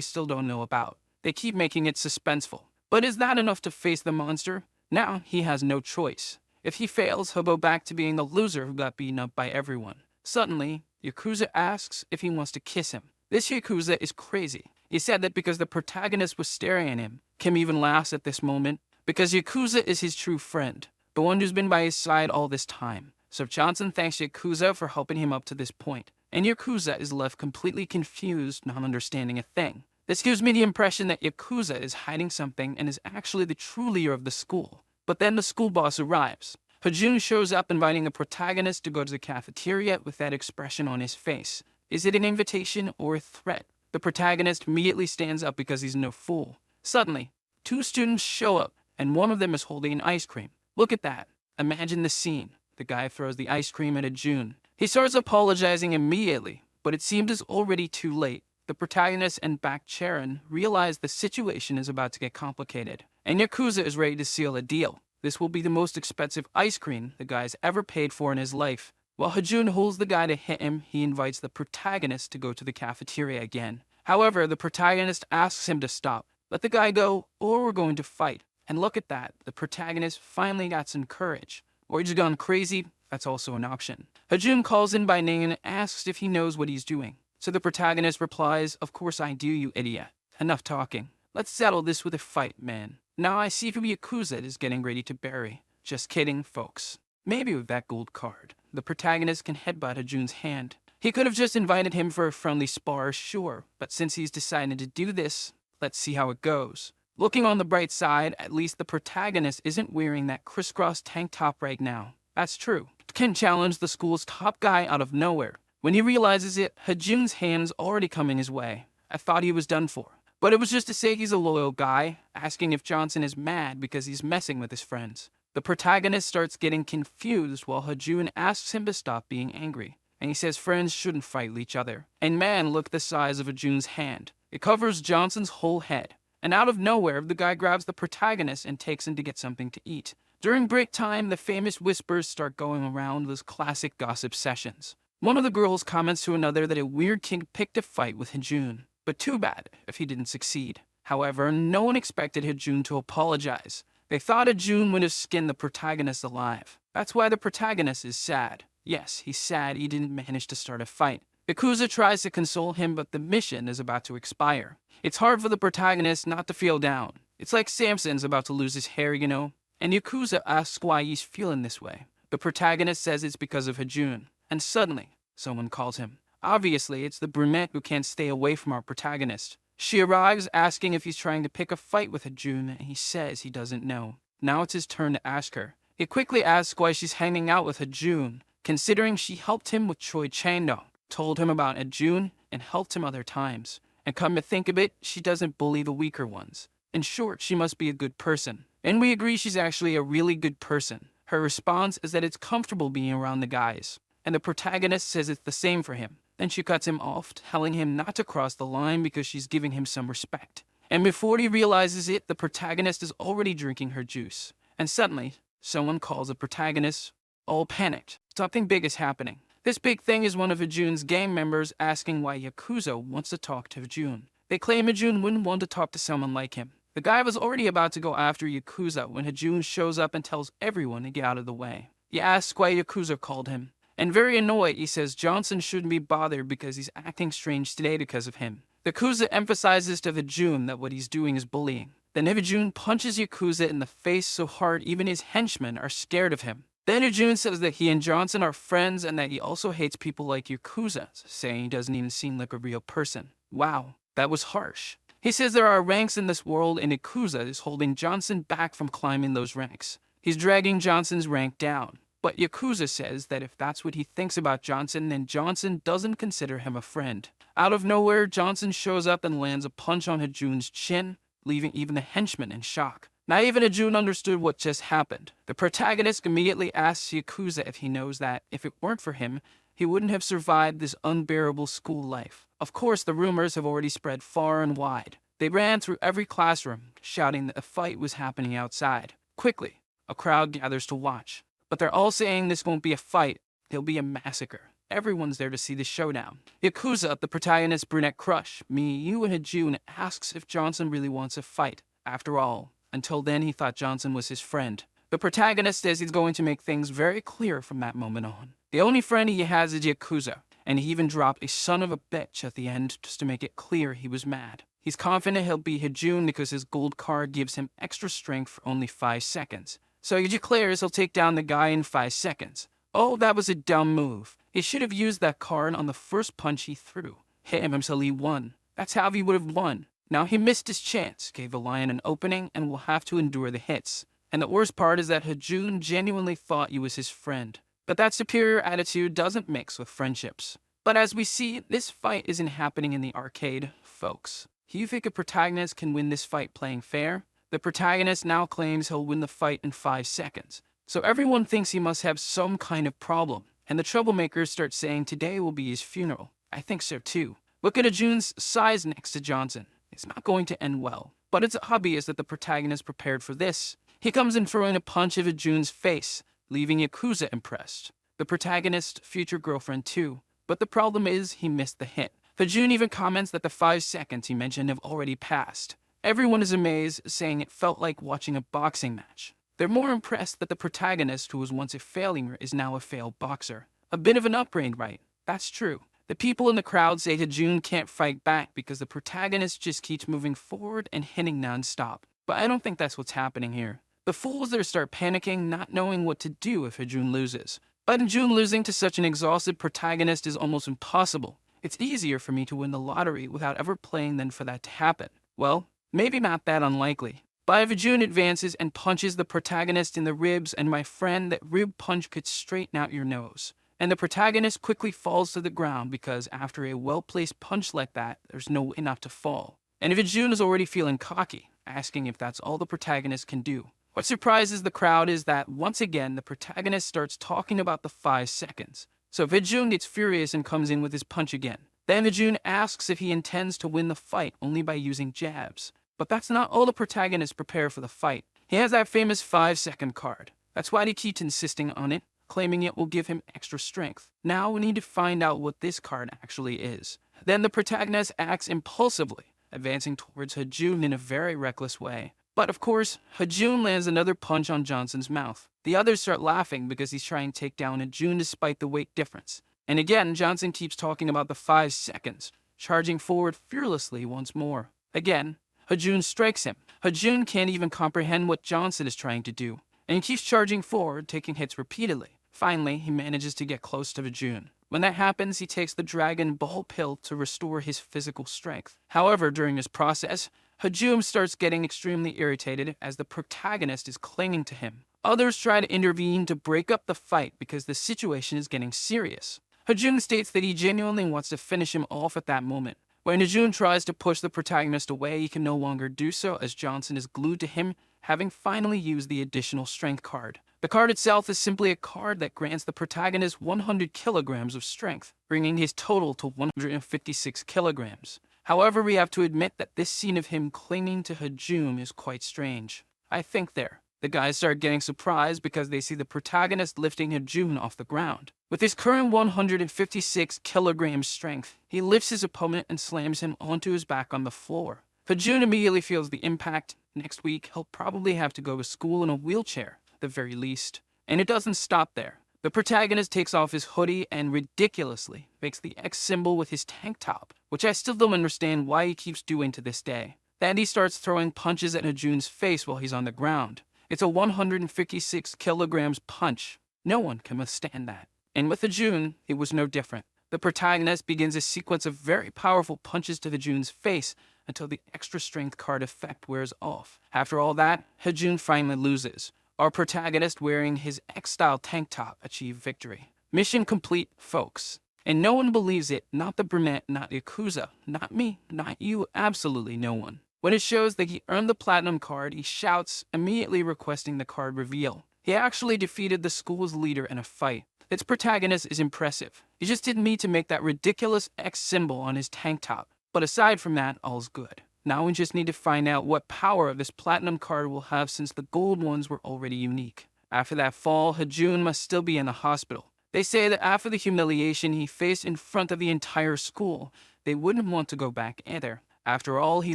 still don't know about. They keep making it suspenseful. But is that enough to face the monster? Now, he has no choice. If he fails, he'll go back to being the loser who got beaten up by everyone. Suddenly, Yakuza asks if he wants to kiss him. This Yakuza is crazy. He said that because the protagonist was staring at him. Kim even laughs at this moment, because Yakuza is his true friend, the one who's been by his side all this time. So Johnson thanks Yakuza for helping him up to this point, and Yakuza is left completely confused, not understanding a thing. This gives me the impression that Yakuza is hiding something and is actually the true leader of the school. But then the school boss arrives. Hajun shows up inviting the protagonist to go to the cafeteria with that expression on his face. Is it an invitation or a threat? The protagonist immediately stands up because he's no fool. Suddenly, 2 students show up, and one of them is holding an ice cream. Look at that. Imagine the scene. The guy throws the ice cream at Hajun. He starts apologizing immediately, but it seems it's already too late. The protagonist and Bakcharan realize the situation is about to get complicated, and Yakuza is ready to seal a deal. This will be the most expensive ice cream the guy's ever paid for in his life. While Hajun holds the guy to hit him, he invites the protagonist to go to the cafeteria again. However, the protagonist asks him to stop. Let the guy go, or we're going to fight. And look at that, the protagonist finally got some courage. Or he's gone crazy, that's also an option. Hajun calls in by name and asks if he knows what he's doing. So the protagonist replies, "Of course I do, you idiot. Enough talking. Let's settle this with a fight, man. Now I see who Yakuza is getting ready to bury." Just kidding, folks. Maybe with that gold card, the protagonist can headbutt Hajun's hand. He could have just invited him for a friendly spar, sure, but since he's decided to do this, let's see how it goes. Looking on the bright side, at least the protagonist isn't wearing that crisscross tank top right now. That's true. Can challenge the school's top guy out of nowhere. When he realizes it, Hajun's hand's already coming his way. I thought he was done for. But it was just to say he's a loyal guy, asking if Johnson is mad because he's messing with his friends. The protagonist starts getting confused while Hajun asks him to stop being angry. And he says friends shouldn't fight each other. And man, look at the size of Hajun's hand. It covers Johnson's whole head. And out of nowhere, the guy grabs the protagonist and takes him to get something to eat. During break time, the famous whispers start going around those classic gossip sessions. One of the girls comments to another that a weird kid picked a fight with Hajun, but too bad if he didn't succeed. However, no one expected Hajun to apologize. They thought Hajun would have skinned the protagonist alive. That's why the protagonist is sad. Yes, he's sad he didn't manage to start a fight. Yakuza tries to console him, but the mission is about to expire. It's hard for the protagonist not to feel down. It's like Samson's about to lose his hair, you know? And Yakuza asks why he's feeling this way. The protagonist says it's because of Hajun. And suddenly, someone calls him. Obviously, it's the brunette who can't stay away from our protagonist. She arrives asking if he's trying to pick a fight with Hajun, and he says he doesn't know. Now it's his turn to ask her. He quickly asks why she's hanging out with Hajun, considering she helped him with Choi Chang-do, told him about Hajun, and helped him other times. And come to think of it, she doesn't bully the weaker ones. In short, she must be a good person. And we agree she's actually a really good person. Her response is that it's comfortable being around the guys. And the protagonist says it's the same for him. Then she cuts him off, telling him not to cross the line because she's giving him some respect. And before he realizes it, the protagonist is already drinking her juice. And suddenly, someone calls the protagonist, all panicked. Something big is happening. This big thing is one of Hajun's gang members asking why Yakuza wants to talk to Hajun. They claim Hajun wouldn't want to talk to someone like him. The guy was already about to go after Yakuza when Hajun shows up and tells everyone to get out of the way. He asks why Yakuza called him. And very annoyed, he says Johnson shouldn't be bothered because he's acting strange today because of him. Yakuza emphasizes to Hajun that what he's doing is bullying. Then Hajun punches Yakuza in the face so hard even his henchmen are scared of him. Then Hajun says that he and Johnson are friends and that he also hates people like Yakuza, saying he doesn't even seem like a real person. Wow, that was harsh. He says there are ranks in this world and Yakuza is holding Johnson back from climbing those ranks. He's dragging Johnson's rank down. But Yakuza says that if that's what he thinks about Johnson, then Johnson doesn't consider him a friend. Out of nowhere, Johnson shows up and lands a punch on Hajun's chin, leaving even the henchman in shock. Not even Hajun understood what just happened. The protagonist immediately asks Yakuza if he knows that, if it weren't for him, he wouldn't have survived this unbearable school life. Of course, the rumors have already spread far and wide. They ran through every classroom, shouting that a fight was happening outside. Quickly, a crowd gathers to watch. But they're all saying this won't be a fight, it'll be a massacre. Everyone's there to see the showdown. Yakuza, the protagonist's brunette crush, Miyu and Hajun, asks if Johnson really wants a fight. After all, until then he thought Johnson was his friend. The protagonist says he's going to make things very clear from that moment on. The only friend he has is Yakuza, and he even dropped a son of a bitch at the end just to make it clear he was mad. He's confident he'll beat Hajun because his gold card gives him extra strength for only 5 seconds. So he declares he'll take down the guy in 5 seconds. Oh, that was a dumb move. He should have used that card on the first punch he threw. Hit him until he won. That's how he would have won. Now he missed his chance, gave the lion an opening, and will have to endure the hits. And the worst part is that Hajun genuinely thought he was his friend. But that superior attitude doesn't mix with friendships. But as we see, this fight isn't happening in the arcade, folks. You think a protagonist can win this fight playing fair? The protagonist now claims he'll win the fight in 5 seconds. So everyone thinks he must have some kind of problem. And the troublemakers start saying today will be his funeral. I think so too. Look at Hajun's size next to Johnson. It's not going to end well. But it's obvious that the protagonist prepared for this. He comes in throwing a punch at Hajun's face, leaving Yakuza impressed. The protagonist's future girlfriend too. But the problem is he missed the hit. Hajun even comments that the 5 seconds he mentioned have already passed. Everyone is amazed, saying it felt like watching a boxing match. They're more impressed that the protagonist, who was once a failure, is now a failed boxer. A bit of an upgrade, right? That's true. The people in the crowd say Hajun can't fight back because the protagonist just keeps moving forward and hitting non-stop. But I don't think that's what's happening here. The fools there start panicking, not knowing what to do if Hajun loses. But Hajun losing to such an exhausted protagonist is almost impossible. It's easier for me to win the lottery without ever playing than for that to happen. Well, maybe not that unlikely. But if Hajun advances and punches the protagonist in the ribs, and my friend, that rib punch could straighten out your nose. And the protagonist quickly falls to the ground because after a well-placed punch like that, there's no way not to fall. And if Hajun is already feeling cocky, asking if that's all the protagonist can do. What surprises the crowd is that, once again, the protagonist starts talking about the 5 seconds. So if Hajun gets furious and comes in with his punch again. Then Hajun asks if he intends to win the fight only by using jabs. But that's not all the protagonists prepare for the fight. He has that famous 5-second card. That's why he keeps insisting on it, claiming it will give him extra strength. Now we need to find out what this card actually is. Then the protagonist acts impulsively, advancing towards Hajun in a very reckless way. But of course, Hajun lands another punch on Johnson's mouth. The others start laughing because he's trying to take down Hajun despite the weight difference. And again, Johnson keeps talking about the 5 seconds, charging forward fearlessly once more. Again, Hajun strikes him. Hajun can't even comprehend what Johnson is trying to do, and he keeps charging forward, taking hits repeatedly. Finally, he manages to get close to Hajun. When that happens, he takes the Dragon Ball pill to restore his physical strength. However, during this process, Hajun starts getting extremely irritated as the protagonist is clinging to him. Others try to intervene to break up the fight because the situation is getting serious. Hajun states that he genuinely wants to finish him off at that moment. When Hajun tries to push the protagonist away, he can no longer do so as Johnson is glued to him, having finally used the additional strength card. The card itself is simply a card that grants the protagonist 100 kilograms of strength, bringing his total to 156 kilograms. However, we have to admit that this scene of him clinging to Hajun is quite strange. I think the guys start getting surprised because they see the protagonist lifting Hajun off the ground. With his current 156 kilogram strength, he lifts his opponent and slams him onto his back on the floor. Hajun immediately feels the impact. Next week, he'll probably have to go to school in a wheelchair, at the very least. And it doesn't stop there. The protagonist takes off his hoodie and ridiculously makes the X symbol with his tank top, which I still don't understand why he keeps doing to this day. Then he starts throwing punches at Hajun's face while he's on the ground. It's a 156 kilograms punch. No one can withstand that. And with Hajun, it was no different. The protagonist begins a sequence of very powerful punches to Hajun's face until the extra strength card effect wears off. After all that, Hajun finally loses. Our protagonist, wearing his X-style tank top, achieved victory. Mission complete, folks. And no one believes it, not the brunette, not Yakuza, not me, not you, absolutely no one. When it shows that he earned the platinum card, he shouts, immediately requesting the card reveal. He actually defeated the school's leader in a fight. Its protagonist is impressive. He just didn't need to make that ridiculous X symbol on his tank top. But aside from that, all's good. Now we just need to find out what power this platinum card will have since the gold ones were already unique. After that fall, Hajun must still be in the hospital. They say that after the humiliation he faced in front of the entire school, they wouldn't want to go back either. After all, he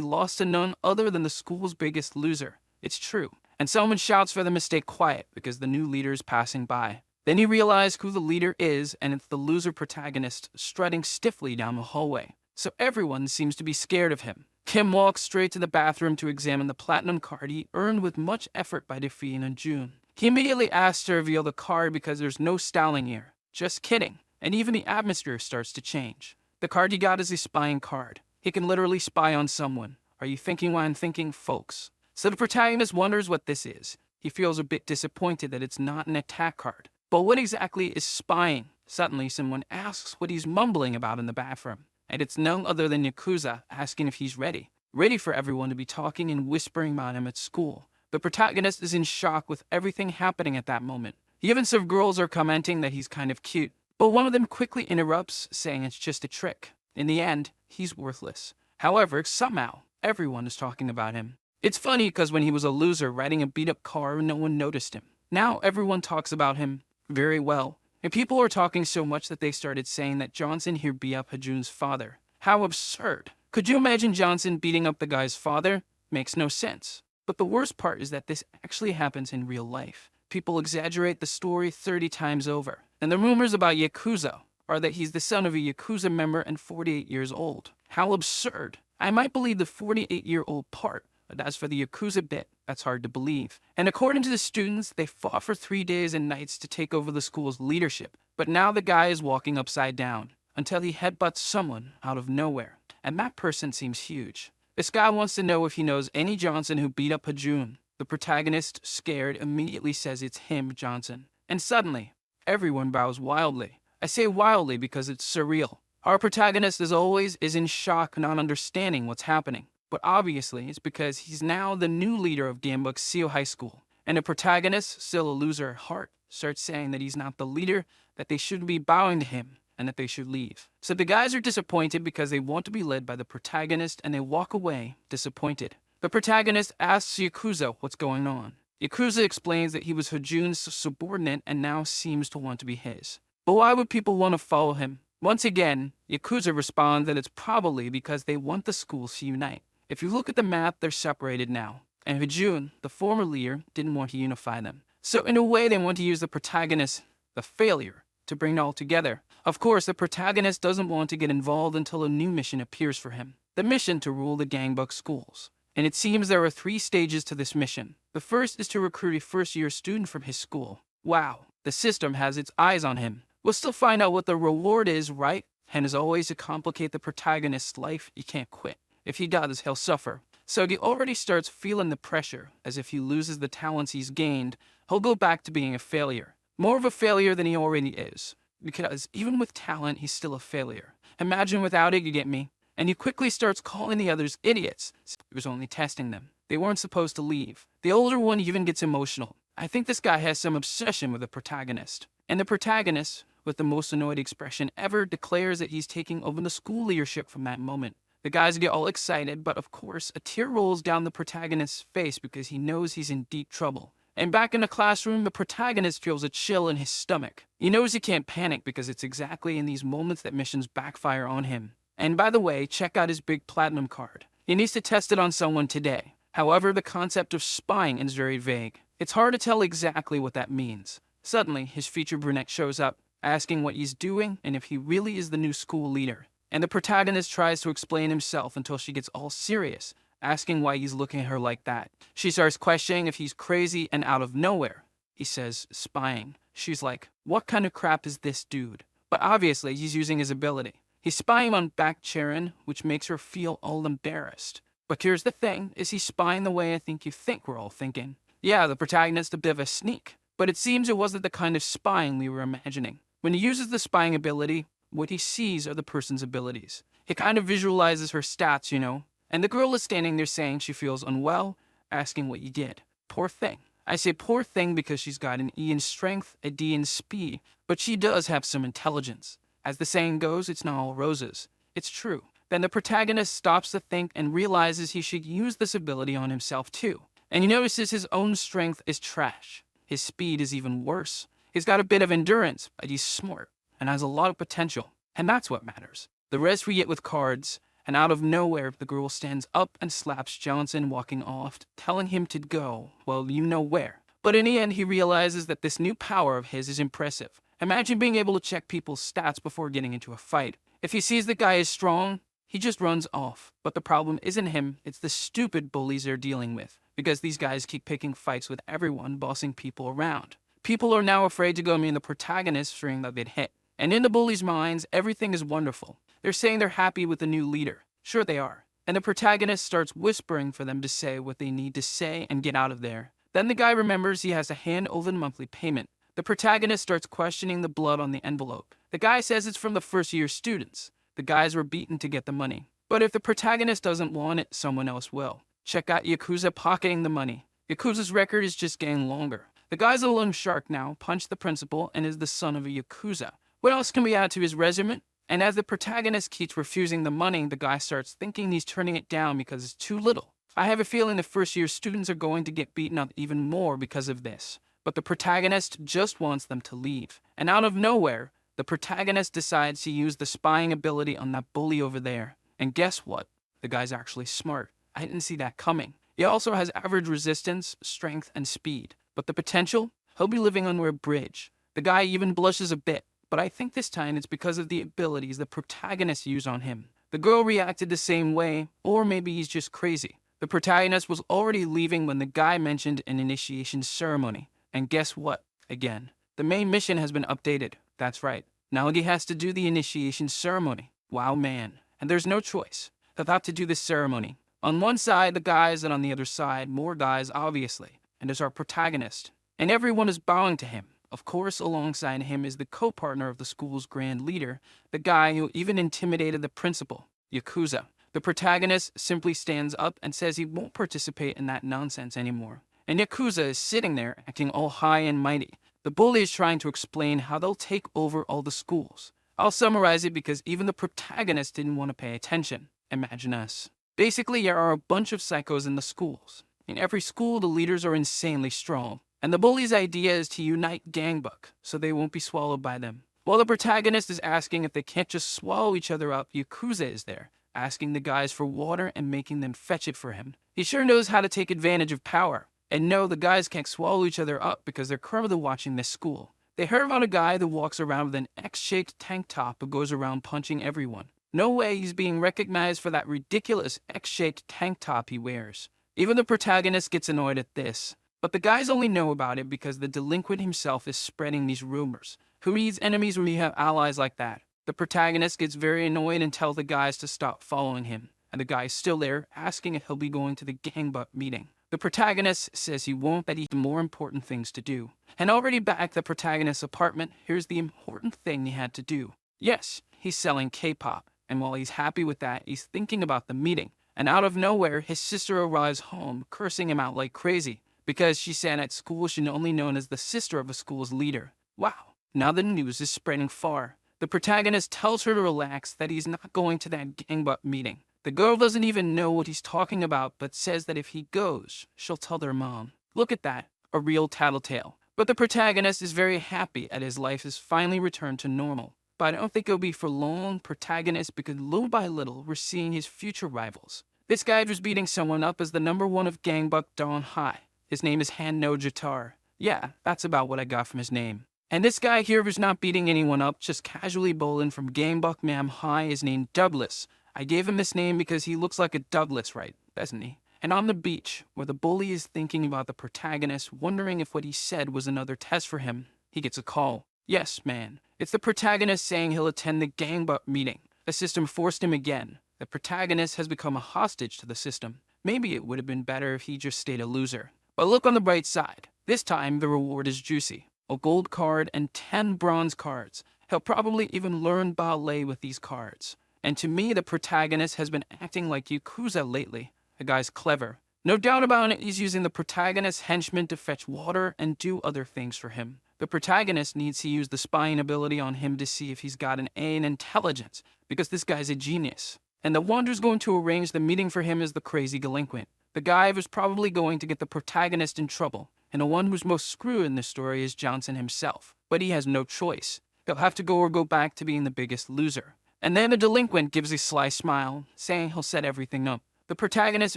lost to none other than the school's biggest loser. It's true. And someone shouts for them to stay quiet because the new leader is passing by. Then he realizes who the leader is, and it's the loser protagonist strutting stiffly down the hallway. So everyone seems to be scared of him. Kim walks straight to the bathroom to examine the platinum card he earned with much effort by defeating Jun. He immediately asks to reveal the card because there's no styling here. Just kidding. And even the atmosphere starts to change. The card he got is a spying card. He can literally spy on someone. Are you thinking what I'm thinking, folks? So the protagonist wonders what this is. He feels a bit disappointed that it's not an attack card. But what exactly is spying? Suddenly, someone asks what he's mumbling about in the bathroom. And it's none other than Yakuza asking if he's ready. Ready for everyone to be talking and whispering about him at school. The protagonist is in shock with everything happening at that moment. Even some girls are commenting that he's kind of cute. But one of them quickly interrupts, saying it's just a trick. In the end, he's worthless. However, somehow, everyone is talking about him. It's funny because when he was a loser riding a beat-up car, no one noticed him. Now everyone talks about him very well. And people are talking so much that they started saying that Johnson here beat up Hajun's father. How absurd. Could you imagine Johnson beating up the guy's father? Makes no sense. But the worst part is that this actually happens in real life. People exaggerate the story 30 times over. And the rumors about Yakuza are that he's the son of a Yakuza member and 48 years old. How absurd. I might believe the 48-year-old part, but as for the Yakuza bit, that's hard to believe. And according to the students, they fought for 3 days and nights to take over the school's leadership. But now the guy is walking upside down until he headbutts someone out of nowhere. And that person seems huge. This guy wants to know if he knows any Johnson who beat up Hajun. The protagonist, scared, immediately says it's him, Johnson. And suddenly, everyone bows wildly. I say wildly because it's surreal. Our protagonist, as always, is in shock, not understanding what's happening. But obviously, it's because he's now the new leader of Ganbuk-seo High School. And the protagonist, still a loser at heart, starts saying that he's not the leader, that they shouldn't be bowing to him, and that they should leave. So the guys are disappointed because they want to be led by the protagonist, and they walk away disappointed. The protagonist asks Yakuza what's going on. Yakuza explains that he was Hajun's subordinate and now seems to want to be his. But why would people want to follow him? Once again, Yakuza responds that it's probably because they want the schools to unite. If you look at the map, they're separated now. And Hajun, the former leader, didn't want to unify them. So in a way, they want to use the protagonist, the failure, to bring it all together. Of course, the protagonist doesn't want to get involved until a new mission appears for him. The mission to rule the Gangbuk schools. And it seems there are 3 stages to this mission. The first is to recruit a first-year student from his school. Wow, the system has its eyes on him. We'll still find out what the reward is, right? And as always, to complicate the protagonist's life, you can't quit. If he does, he'll suffer. So he already starts feeling the pressure, as if he loses the talents he's gained, he'll go back to being a failure. More of a failure than he already is. Because even with talent, he's still a failure. Imagine without it, you get me? And he quickly starts calling the others idiots. He was only testing them. They weren't supposed to leave. The older one even gets emotional. I think this guy has some obsession with the protagonist. And the protagonist, with the most annoyed expression ever, declares that he's taking over the school leadership from that moment. The guys get all excited, but of course, a tear rolls down the protagonist's face because he knows he's in deep trouble. And back in the classroom, the protagonist feels a chill in his stomach. He knows he can't panic because it's exactly in these moments that missions backfire on him. And by the way, check out his big platinum card. He needs to test it on someone today. However, the concept of spying is very vague. It's hard to tell exactly what that means. Suddenly, his featured brunette shows up, asking what he's doing and if he really is the new school leader. And the protagonist tries to explain himself until she gets all serious, asking why he's looking at her like that. She starts questioning if he's crazy, and out of nowhere, he says, spying. She's like, what kind of crap is this dude? But obviously, he's using his ability. He's spying on Baek Charon, which makes her feel all embarrassed. But here's the thing, is he spying the way I think you think we're all thinking? Yeah, the protagonist a bit of a sneak. But it seems it wasn't the kind of spying we were imagining. When he uses the spying ability, what he sees are the person's abilities. He kind of visualizes her stats, you know. And the girl is standing there saying she feels unwell, asking what you did. Poor thing. I say poor thing because she's got an E in strength, a D in speed, but she does have some intelligence. As the saying goes, it's not all roses. It's true. Then the protagonist stops to think and realizes he should use this ability on himself too. And he notices his own strength is trash. His speed is even worse. He's got a bit of endurance, but he's smart and has a lot of potential. And that's what matters. The rest we get with cards, and out of nowhere, the girl stands up and slaps Johnson, walking off, telling him to go, well, you know where. But in the end, he realizes that this new power of his is impressive. Imagine being able to check people's stats before getting into a fight. If he sees the guy is strong, he just runs off. But the problem isn't him, it's the stupid bullies they're dealing with. Because these guys keep picking fights with everyone, bossing people around. People are now afraid to go meet the protagonist, fearing that they'd hit. And in the bullies' minds, everything is wonderful. They're saying they're happy with the new leader. Sure they are. And the protagonist starts whispering for them to say what they need to say and get out of there. Then the guy remembers he has to hand over the monthly payment. The protagonist starts questioning the blood on the envelope. The guy says it's from the first-year students. The guys were beaten to get the money. But if the protagonist doesn't want it, someone else will. Check out Yakuza pocketing the money. Yakuza's record is just getting longer. The guy's a loan shark now, punched the principal, and is the son of a Yakuza. What else can we add to his resume? And as the protagonist keeps refusing the money, the guy starts thinking he's turning it down because it's too little. I have a feeling the first-year students are going to get beaten up even more because of this. But the protagonist just wants them to leave. And out of nowhere, the protagonist decides to use the spying ability on that bully over there. And guess what? The guy's actually smart. I didn't see that coming. He also has average resistance, strength, and speed. But the potential? He'll be living under a bridge. The guy even blushes a bit. But I think this time it's because of the abilities the protagonist used on him. The girl reacted the same way, or maybe he's just crazy. The protagonist was already leaving when the guy mentioned an initiation ceremony. And guess what? Again, the main mission has been updated. That's right. Now he has to do the initiation ceremony. Wow, man. And there's no choice. He'll have to do this ceremony. On one side, the guys, and on the other side, more guys, obviously. And there's our protagonist. And everyone is bowing to him. Of course, alongside him is the co-partner of the school's grand leader, the guy who even intimidated the principal, Yakuza. The protagonist simply stands up and says he won't participate in that nonsense anymore. And Yakuza is sitting there, acting all high and mighty. The bully is trying to explain how they'll take over all the schools. I'll summarize it because even the protagonist didn't want to pay attention. Imagine us. Basically, there are a bunch of psychos in the schools. In every school, the leaders are insanely strong. And the bully's idea is to unite Gangbuk, so they won't be swallowed by them. While the protagonist is asking if they can't just swallow each other up, Yakuza is there, asking the guys for water and making them fetch it for him. He sure knows how to take advantage of power. And no, the guys can't swallow each other up because they're currently watching this school. They heard about a guy that walks around with an X-shaped tank top who goes around punching everyone. No way he's being recognized for that ridiculous X-shaped tank top he wears. Even the protagonist gets annoyed at this. But the guys only know about it because the delinquent himself is spreading these rumors. Who needs enemies when you have allies like that? The protagonist gets very annoyed and tells the guys to stop following him. And the guy's still there, asking if he'll be going to the Gangbuk meeting. The protagonist says he won't, that he has more important things to do. And already back at the protagonist's apartment, here's the important thing he had to do. Yes, he's selling K-pop. And while he's happy with that, he's thinking about the meeting. And out of nowhere, his sister arrives home, cursing him out like crazy. Because she said at school she's only known as the sister of a school's leader. Wow, now the news is spreading far. The protagonist tells her to relax, that he's not going to that Gangbuk meeting. The girl doesn't even know what he's talking about, but says that if he goes, she'll tell their mom. Look at that, a real tattletale. But the protagonist is very happy that his life has finally returned to normal. But I don't think it'll be for long, protagonist, because little by little, we're seeing his future rivals. This guy was beating someone up as the #1 of Gangbuk Dawn High. His name is Hanno Jatar. Yeah, that's about what I got from his name. And this guy here who's not beating anyone up, just casually bowling from Gangbuk Mam High, is named Douglas. I gave him this name because he looks like a Douglas, right? Doesn't he? And on the beach, where the bully is thinking about the protagonist, wondering if what he said was another test for him, he gets a call. Yes, man. It's the protagonist saying he'll attend the Gangbuk meeting. The system forced him again. The protagonist has become a hostage to the system. Maybe it would have been better if he just stayed a loser. But look on the bright side. This time, the reward is juicy. A gold card and 10 bronze cards. He'll probably even learn ballet with these cards. And to me, the protagonist has been acting like Yakuza lately. The guy's clever. No doubt about it, he's using the protagonist's henchmen to fetch water and do other things for him. The protagonist needs to use the spying ability on him to see if he's got an A in intelligence, because this guy's a genius. And the one who's going to arrange the meeting for him is the crazy delinquent. The guy who's probably going to get the protagonist in trouble. and the one who's most screwed in this story is Johnson himself. But he has no choice. He'll have to go back to being the biggest loser. And then the delinquent gives a sly smile, saying he'll set everything up. The protagonist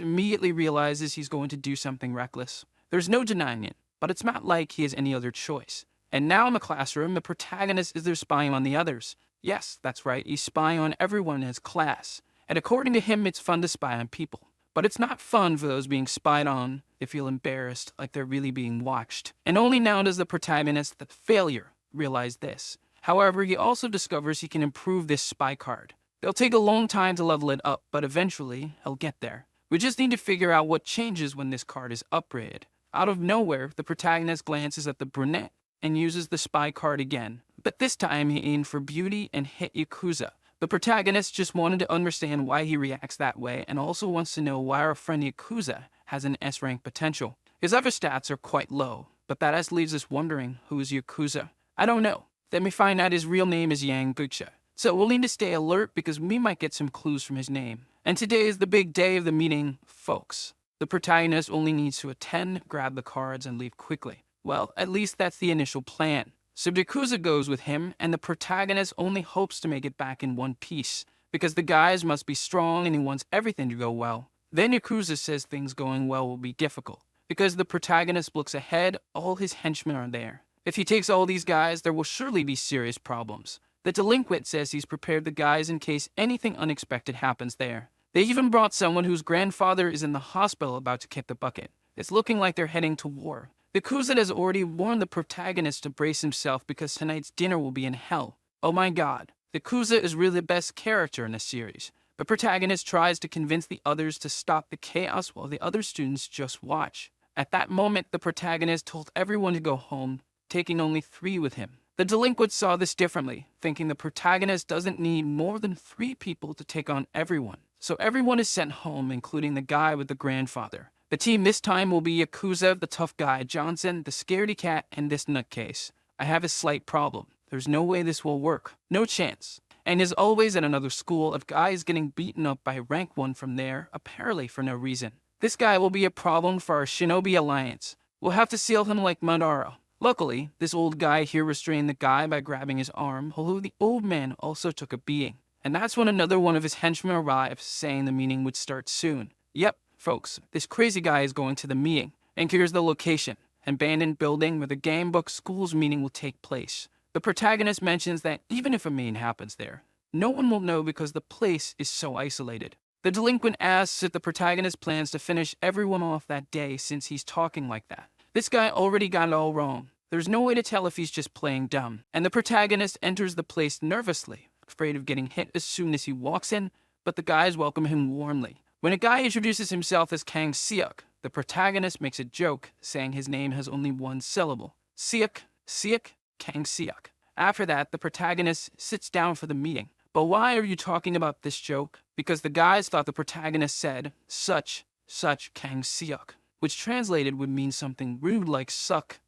immediately realizes he's going to do something reckless. There's no denying it, but it's not like he has any other choice. And now in the classroom, the protagonist is there spying on the others. Yes, that's right, he's spying on everyone in his class. And according to him, it's fun to spy on people. But it's not fun for those being spied on. They feel embarrassed, like they're really being watched. And only now does the protagonist, the failure, realize this. However, he also discovers he can improve this spy card. It'll take a long time to level it up, but eventually, he'll get there. We just need to figure out what changes when this card is upgraded. Out of nowhere, the protagonist glances at the brunette and uses the spy card again. But this time, he aimed for beauty and hit Yakuza. The protagonist just wanted to understand why he reacts that way and also wants to know why our friend Yakuza has an S-rank potential. His other stats are quite low, but that just leaves us wondering who is Yakuza. I don't know. Then we find out his real name is Yang Gucha. So we'll need to stay alert because we might get some clues from his name. And today is the big day of the meeting, folks. The protagonist only needs to attend, grab the cards, and leave quickly. Well, at least that's the initial plan. So Yakuza goes with him, and the protagonist only hopes to make it back in one piece, because the guys must be strong and he wants everything to go well. Then Yakuza says things going well will be difficult, because the protagonist looks ahead, all his henchmen are there. If he takes all these guys, there will surely be serious problems. The delinquent says he's prepared the guys in case anything unexpected happens there. They even brought someone whose grandfather is in the hospital about to kick the bucket. It's looking like they're heading to war. Yakuza has already warned the protagonist to brace himself because tonight's dinner will be in hell. Oh my god, Yakuza is really the best character in the series. The protagonist tries to convince the others to stop the chaos while the other students just watch. At that moment, the protagonist told everyone to go home, taking only 3 with him. The delinquent saw this differently, thinking the protagonist doesn't need more than 3 people to take on everyone. So everyone is sent home, including the guy with the grandfather. The team this time will be Yakuza, the tough guy, Johnson, the scaredy cat, and this nutcase. I have a slight problem. There's no way this will work. No chance. And as always at another school, a guy is getting beaten up by rank 1 from there, apparently for no reason. This guy will be a problem for our Shinobi Alliance. We'll have to seal him like Madara. Luckily, this old guy here restrained the guy by grabbing his arm, although the old man also took a beating. And that's when another one of his henchmen arrives, saying the meeting would start soon. Yep, folks, this crazy guy is going to the meeting. And here's the location, an abandoned building where the Gamebook School's meeting will take place. The protagonist mentions that even if a meeting happens there, no one will know because the place is so isolated. The delinquent asks if the protagonist plans to finish everyone off that day since he's talking like that. This guy already got it all wrong. There's no way to tell if he's just playing dumb. And the protagonist enters the place nervously, afraid of getting hit as soon as he walks in, but the guys welcome him warmly. When a guy introduces himself as Kang Seok, the protagonist makes a joke, saying his name has only 1 syllable. Seok, Kang Seok. After that, the protagonist sits down for the meeting. But why are you talking about this joke? Because the guys thought the protagonist said, such Kang Seok, which translated would mean something rude like suck,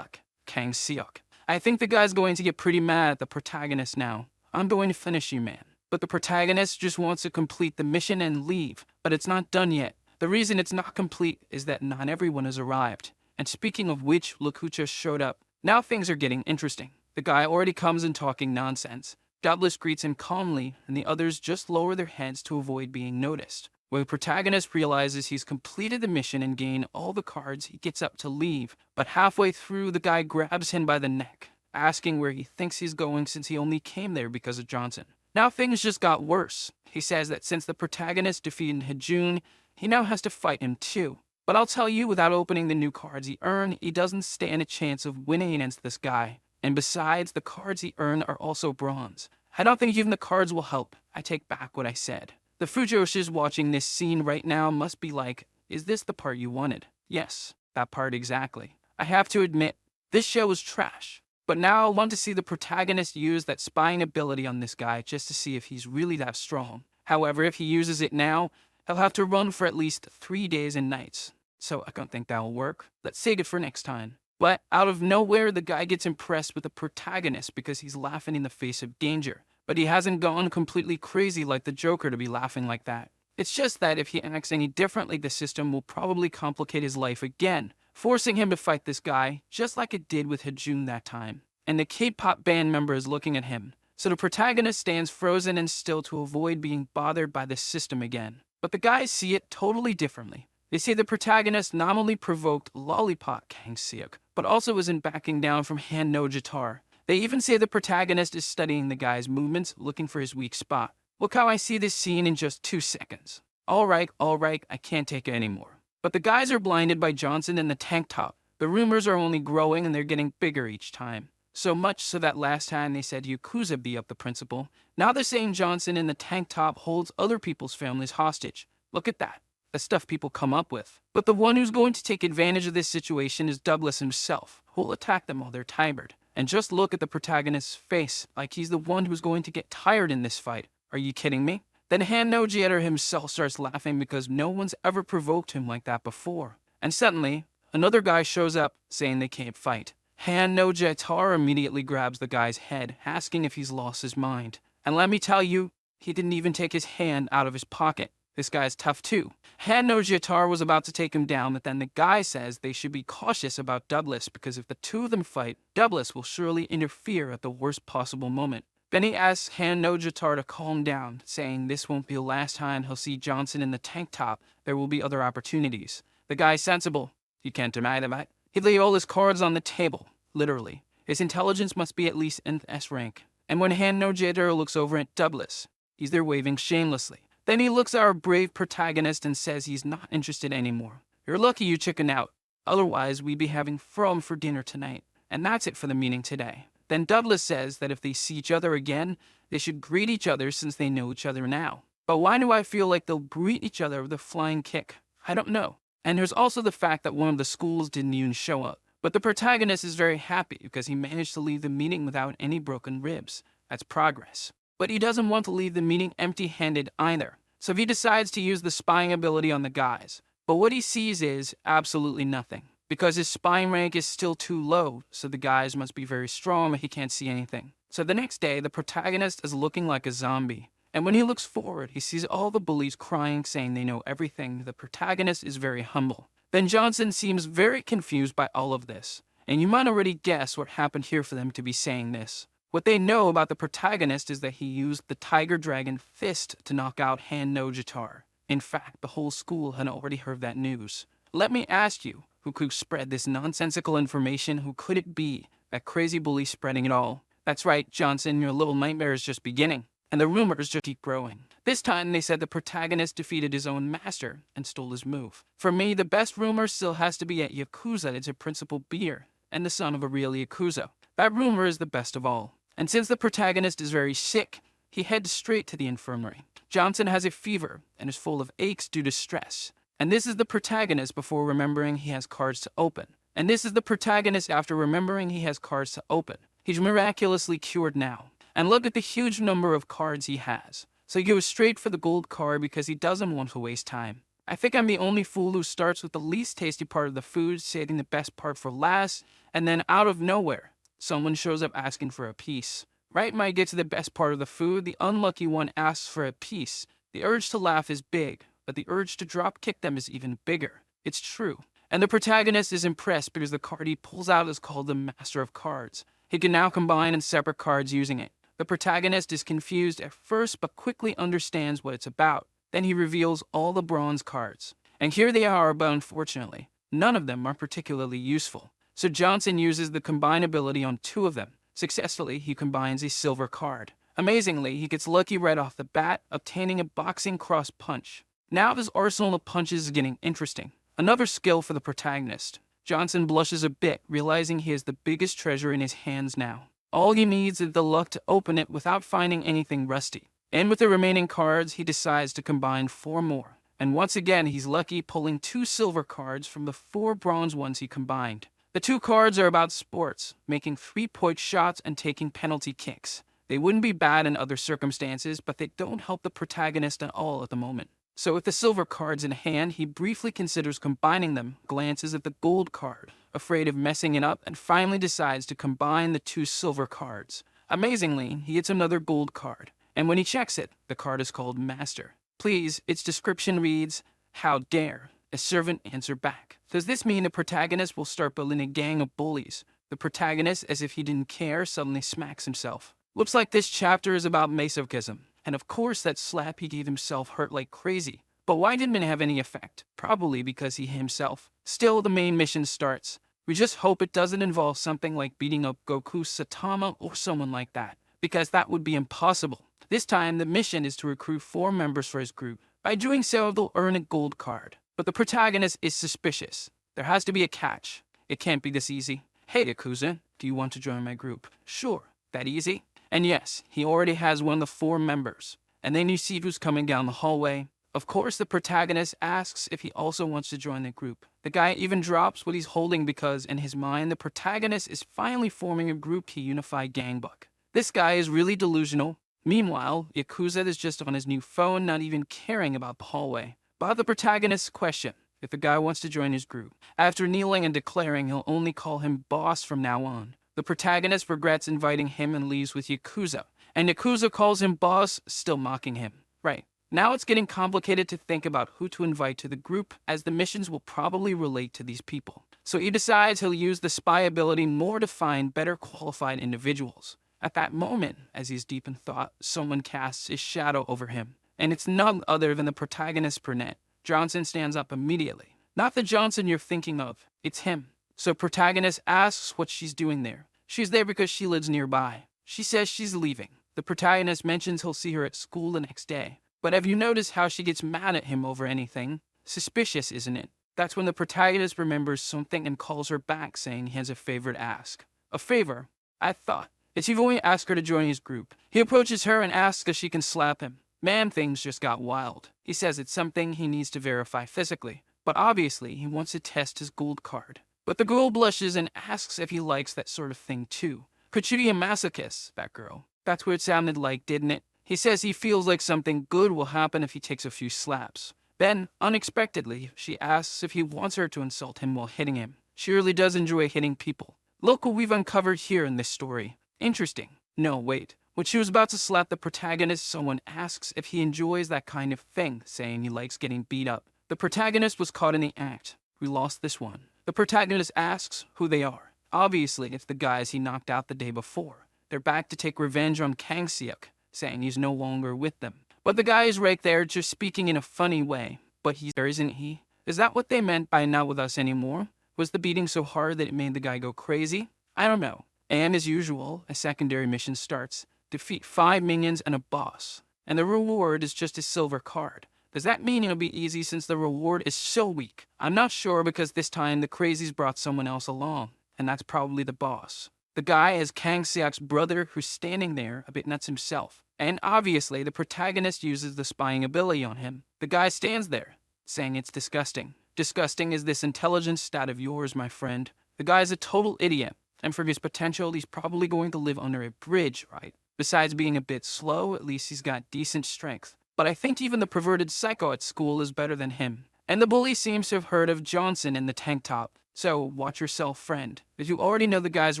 Kang Seok. I think the guy's going to get pretty mad at the protagonist now. I'm going to finish you, man. But the protagonist just wants to complete the mission and leave, but it's not done yet. The reason it's not complete is that not everyone has arrived. And speaking of which, look who just showed up. Now things are getting interesting. The guy already comes in talking nonsense. Douglas greets him calmly, and the others just lower their heads to avoid being noticed. When the protagonist realizes he's completed the mission and gained all the cards, he gets up to leave. But halfway through, the guy grabs him by the neck, asking where he thinks he's going since he only came there because of Johnson. Now things just got worse. He says that since the protagonist defeated Hajun, he now has to fight him too. But I'll tell you, without opening the new cards he earned, he doesn't stand a chance of winning against this guy. And besides, the cards he earned are also bronze. I don't think even the cards will help. I take back what I said. The Fujoshis watching this scene right now must be like, is this the part you wanted? Yes, that part exactly. I have to admit, this show is trash. But now I want to see the protagonist use that spying ability on this guy just to see if he's really that strong. However, if he uses it now, he'll have to run for at least 3 days and nights. So I don't think that'll work. Let's save it for next time. But out of nowhere, the guy gets impressed with the protagonist because he's laughing in the face of danger. But he hasn't gone completely crazy like the Joker to be laughing like that. It's just that if he acts any differently, the system will probably complicate his life again. forcing him to fight this guy, just like it did with Hajun that time. And the K-pop band member is looking at him, so the protagonist stands frozen and still to avoid being bothered by the system again. But the guys see it totally differently. They say the protagonist not only provoked Lollipop Kang Seok, but also isn't backing down from Han No Jatar. They even say the protagonist is studying the guy's movements, looking for his weak spot. Look how I see this scene in just 2 seconds. Alright, I can't take it anymore. But the guys are blinded by Johnson in the tank top. The rumors are only growing and they're getting bigger each time. So much so that last time they said Yakuza beat up the principal. Now they're saying Johnson in the tank top holds other people's families hostage. Look at that. The stuff people come up with. But the one who's going to take advantage of this situation is Douglas himself, who'll attack them while they're tired. And just look at the protagonist's face, like he's the one who's going to get tired in this fight. Are you kidding me? Then Han No Jatar himself starts laughing because no one's ever provoked him like that before. And suddenly, another guy shows up saying they can't fight. Han No Jatar immediately grabs the guy's head, asking if he's lost his mind. And let me tell you, he didn't even take his hand out of his pocket. This guy's tough too. Han No Jatar was about to take him down, but then the guy says they should be cautious about Douglas because if the two of them fight, Douglas will surely interfere at the worst possible moment. Then he asks Han No Jatar to calm down, saying this won't be the last time he'll see Johnson in the tank top. There will be other opportunities. The guy's sensible. You can't deny that. He'd lay all his cards on the table, literally. His intelligence must be at least in S rank. And when Han No Jatar looks over at Douglas, he's there waving shamelessly. Then he looks at our brave protagonist and says he's not interested anymore. You're lucky you chickened out. Otherwise, we'd be having pho for dinner tonight. And that's it for the meeting today. Then Douglas says that if they see each other again, they should greet each other since they know each other now. But why do I feel like they'll greet each other with a flying kick? I don't know. And there's also the fact that one of the schools didn't even show up. But the protagonist is very happy because he managed to leave the meeting without any broken ribs. That's progress. But he doesn't want to leave the meeting empty-handed either. So he decides to use the spying ability on the guys. But what he sees is absolutely nothing. Because his spying rank is still too low, so the guys must be very strong but he can't see anything. So the next day, the protagonist is looking like a zombie. And when he looks forward, he sees all the bullies crying, saying they know everything. The protagonist is very humble. Then Johnson seems very confused by all of this. And you might already guess what happened here for them to be saying this. What they know about the protagonist is that he used the Tiger Dragon Fist to knock out Han No Jatar. In fact, the whole school had already heard that news. Let me ask you, who could spread this nonsensical information? Who could it be? That crazy bully spreading it all. That's right, Johnson, your little nightmare is just beginning. And the rumors just keep growing. This time, they said the protagonist defeated his own master and stole his move. For me, the best rumor still has to be at Yakuza is a Principal Beer and the son of a real Yakuza. That rumor is the best of all. And since the protagonist is very sick, he heads straight to the infirmary. Johnson has a fever and is full of aches due to stress. And this is the protagonist before remembering he has cards to open. And this is the protagonist after remembering he has cards to open. He's miraculously cured now. And look at the huge number of cards he has. So he goes straight for the gold card because he doesn't want to waste time. I think I'm the only fool who starts with the least tasty part of the food, saving the best part for last, and then out of nowhere, someone shows up asking for a piece. Right when I get to the best part of the food, the unlucky one asks for a piece. The urge to laugh is big, but the urge to drop kick them is even bigger. It's true. And the protagonist is impressed because the card he pulls out is called the Master of Cards. He can now combine and separate cards using it. The protagonist is confused at first but quickly understands what it's about. Then he reveals all the bronze cards. And here they are, but unfortunately, none of them are particularly useful. So Johnson uses the combine ability on 2 of them. Successfully, he combines a silver card. Amazingly, he gets lucky right off the bat, obtaining a boxing cross punch. Now his arsenal of punches is getting interesting. Another skill for the protagonist. Johnson blushes a bit, realizing he has the biggest treasure in his hands now. All he needs is the luck to open it without finding anything rusty. And with the remaining cards, he decides to combine 4 more. And once again, he's lucky, pulling 2 silver cards from the 4 bronze ones he combined. The 2 cards are about sports, making 3-point shots and taking penalty kicks. They wouldn't be bad in other circumstances, but they don't help the protagonist at all at the moment. So with the silver cards in hand, he briefly considers combining them, glances at the gold card, afraid of messing it up, and finally decides to combine the 2 silver cards. Amazingly, he gets another gold card, and when he checks it, the card is called Master. Please, its description reads, "How dare A servant answered back. Does this mean the protagonist will start bullying a gang of bullies? The protagonist, as if he didn't care, suddenly smacks himself. Looks like this chapter is about masochism. And of course that slap he gave himself hurt like crazy. But why didn't it have any effect? Probably because he himself. Still, the main mission starts. We just hope it doesn't involve something like beating up Goku, Saitama, or someone like that, because that would be impossible. This time, the mission is to recruit 4 members for his group. By doing so, they'll earn a gold card. But the protagonist is suspicious. There has to be a catch. It can't be this easy. Hey, Yakuza, do you want to join my group? Sure. That easy? And yes, he already has one of the 4 members. And then you see who's coming down the hallway. Of course, the protagonist asks if he also wants to join the group. The guy even drops what he's holding because, in his mind, the protagonist is finally forming a group to unify Gangbuk. This guy is really delusional. Meanwhile, Yakuza is just on his new phone, not even caring about the hallway. But the protagonist's question, if the guy wants to join his group. After kneeling and declaring he'll only call him boss from now on. The protagonist regrets inviting him and leaves with Yakuza. And Yakuza calls him boss, still mocking him. Right. Now it's getting complicated to think about who to invite to the group, as the missions will probably relate to these people. So he decides he'll use the spy ability more to find better qualified individuals. At that moment, as he's deep in thought, someone casts his shadow over him. And it's none other than the protagonist's brunette. Johnson stands up immediately. Not the Johnson you're thinking of, it's him. So protagonist asks what she's doing there. She's there because she lives nearby. She says she's leaving. The protagonist mentions he'll see her at school the next day. But have you noticed how she gets mad at him over anything? Suspicious, isn't it? That's when the protagonist remembers something and calls her back, saying he has a favor to ask. A favor? I thought. It's even when he asks her to join his group. He approaches her and asks if she can slap him. Man, things just got wild. He says it's something he needs to verify physically. But obviously, he wants to test his gold card. But the girl blushes and asks if he likes that sort of thing too. Could she be a masochist, that girl? That's what it sounded like, didn't it? He says he feels like something good will happen if he takes a few slaps. Then, unexpectedly, she asks if he wants her to insult him while hitting him. She really does enjoy hitting people. Look what we've uncovered here in this story. Interesting. No, wait. When she was about to slap the protagonist, someone asks if he enjoys that kind of thing, saying he likes getting beat up. The protagonist was caught in the act. We lost this one. The protagonist asks who they are. Obviously, it's the guys he knocked out the day before. They're back to take revenge on Kang Seok, saying he's no longer with them. But the guy is right there, just speaking in a funny way. But he's there, isn't he? Is that what they meant by not with us anymore? Was the beating so hard that it made the guy go crazy? I don't know. And as usual, a secondary mission starts. Defeat 5 minions and a boss. And the reward is just a silver card. Does that mean it'll be easy since the reward is so weak? I'm not sure because this time the crazies brought someone else along. And that's probably the boss. The guy is Kang Seok's brother who's standing there, a bit nuts himself. And obviously, the protagonist uses the spying ability on him. The guy stands there, saying it's disgusting. Disgusting is this intelligence stat of yours, my friend. The guy's a total idiot. And for his potential, he's probably going to live under a bridge, right? Besides being a bit slow, at least he's got decent strength. But I think even the perverted psycho at school is better than him. And the bully seems to have heard of Johnson in the tank top. So watch yourself, friend. If you already know the guy's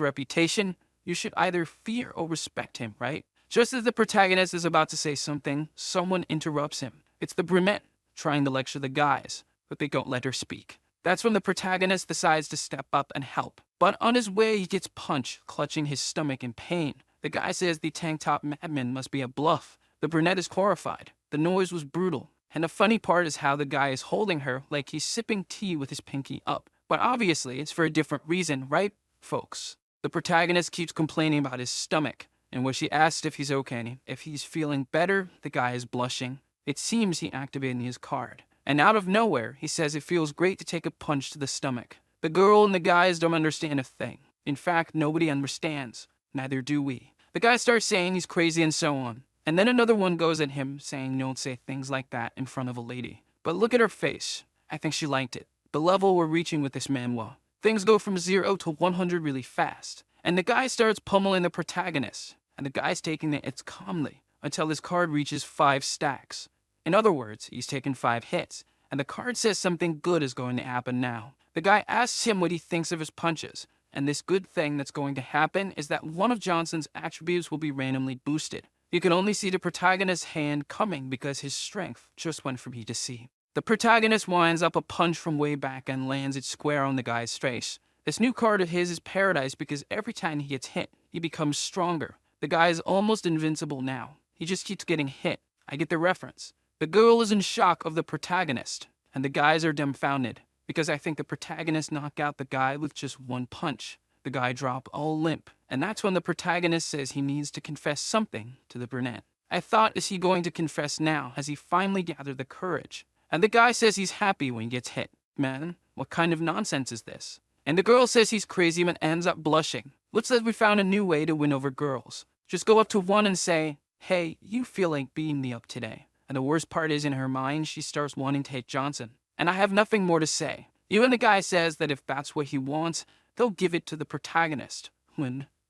reputation, you should either fear or respect him, right? Just as the protagonist is about to say something, someone interrupts him. It's the brunette, trying to lecture the guys, but they don't let her speak. That's when the protagonist decides to step up and help. But on his way, he gets punched, clutching his stomach in pain. The guy says the tank top madman must be a bluff. The brunette is horrified. The noise was brutal. And the funny part is how the guy is holding her like he's sipping tea with his pinky up. But obviously, it's for a different reason, right, folks? The protagonist keeps complaining about his stomach, and when she asks if he's okay, if he's feeling better, the guy is blushing. It seems he activated his card. And out of nowhere, he says it feels great to take a punch to the stomach. The girl and the guys don't understand a thing. In fact, nobody understands. Neither do we. The guy starts saying he's crazy and so on. And then another one goes at him, saying don't say things like that in front of a lady. But look at her face. I think she liked it. The level we're reaching with this manhwa. Things go from 0 to 100 really fast. And the guy starts pummeling the protagonist. And the guy's taking it calmly until his card reaches 5 stacks. In other words, he's taken 5 hits. And the card says something good is going to happen now. The guy asks him what he thinks of his punches. And this good thing that's going to happen is that one of Johnson's attributes will be randomly boosted. You can only see the protagonist's hand coming because his strength just went from B to C. The protagonist winds up a punch from way back and lands it square on the guy's face. This new card of his is Paradise because every time he gets hit, he becomes stronger. The guy is almost invincible now. He just keeps getting hit. I get the reference. The girl is in shock of the protagonist, and the guys are dumbfounded because I think the protagonist knocked out the guy with just one punch. The guy dropped all limp, and that's when the protagonist says he needs to confess something to the brunette. I thought, is he going to confess now? Has he finally gathered the courage? And the guy says he's happy when he gets hit. Man, what kind of nonsense is this? And the girl says he's crazy and ends up blushing. Looks like we found a new way to win over girls. Just go up to one and say, hey, you feel like beating me up today. And the worst part is in her mind, she starts wanting to hit Johnson. And I have nothing more to say. Even the guy says that if that's what he wants, they'll give it to the protagonist.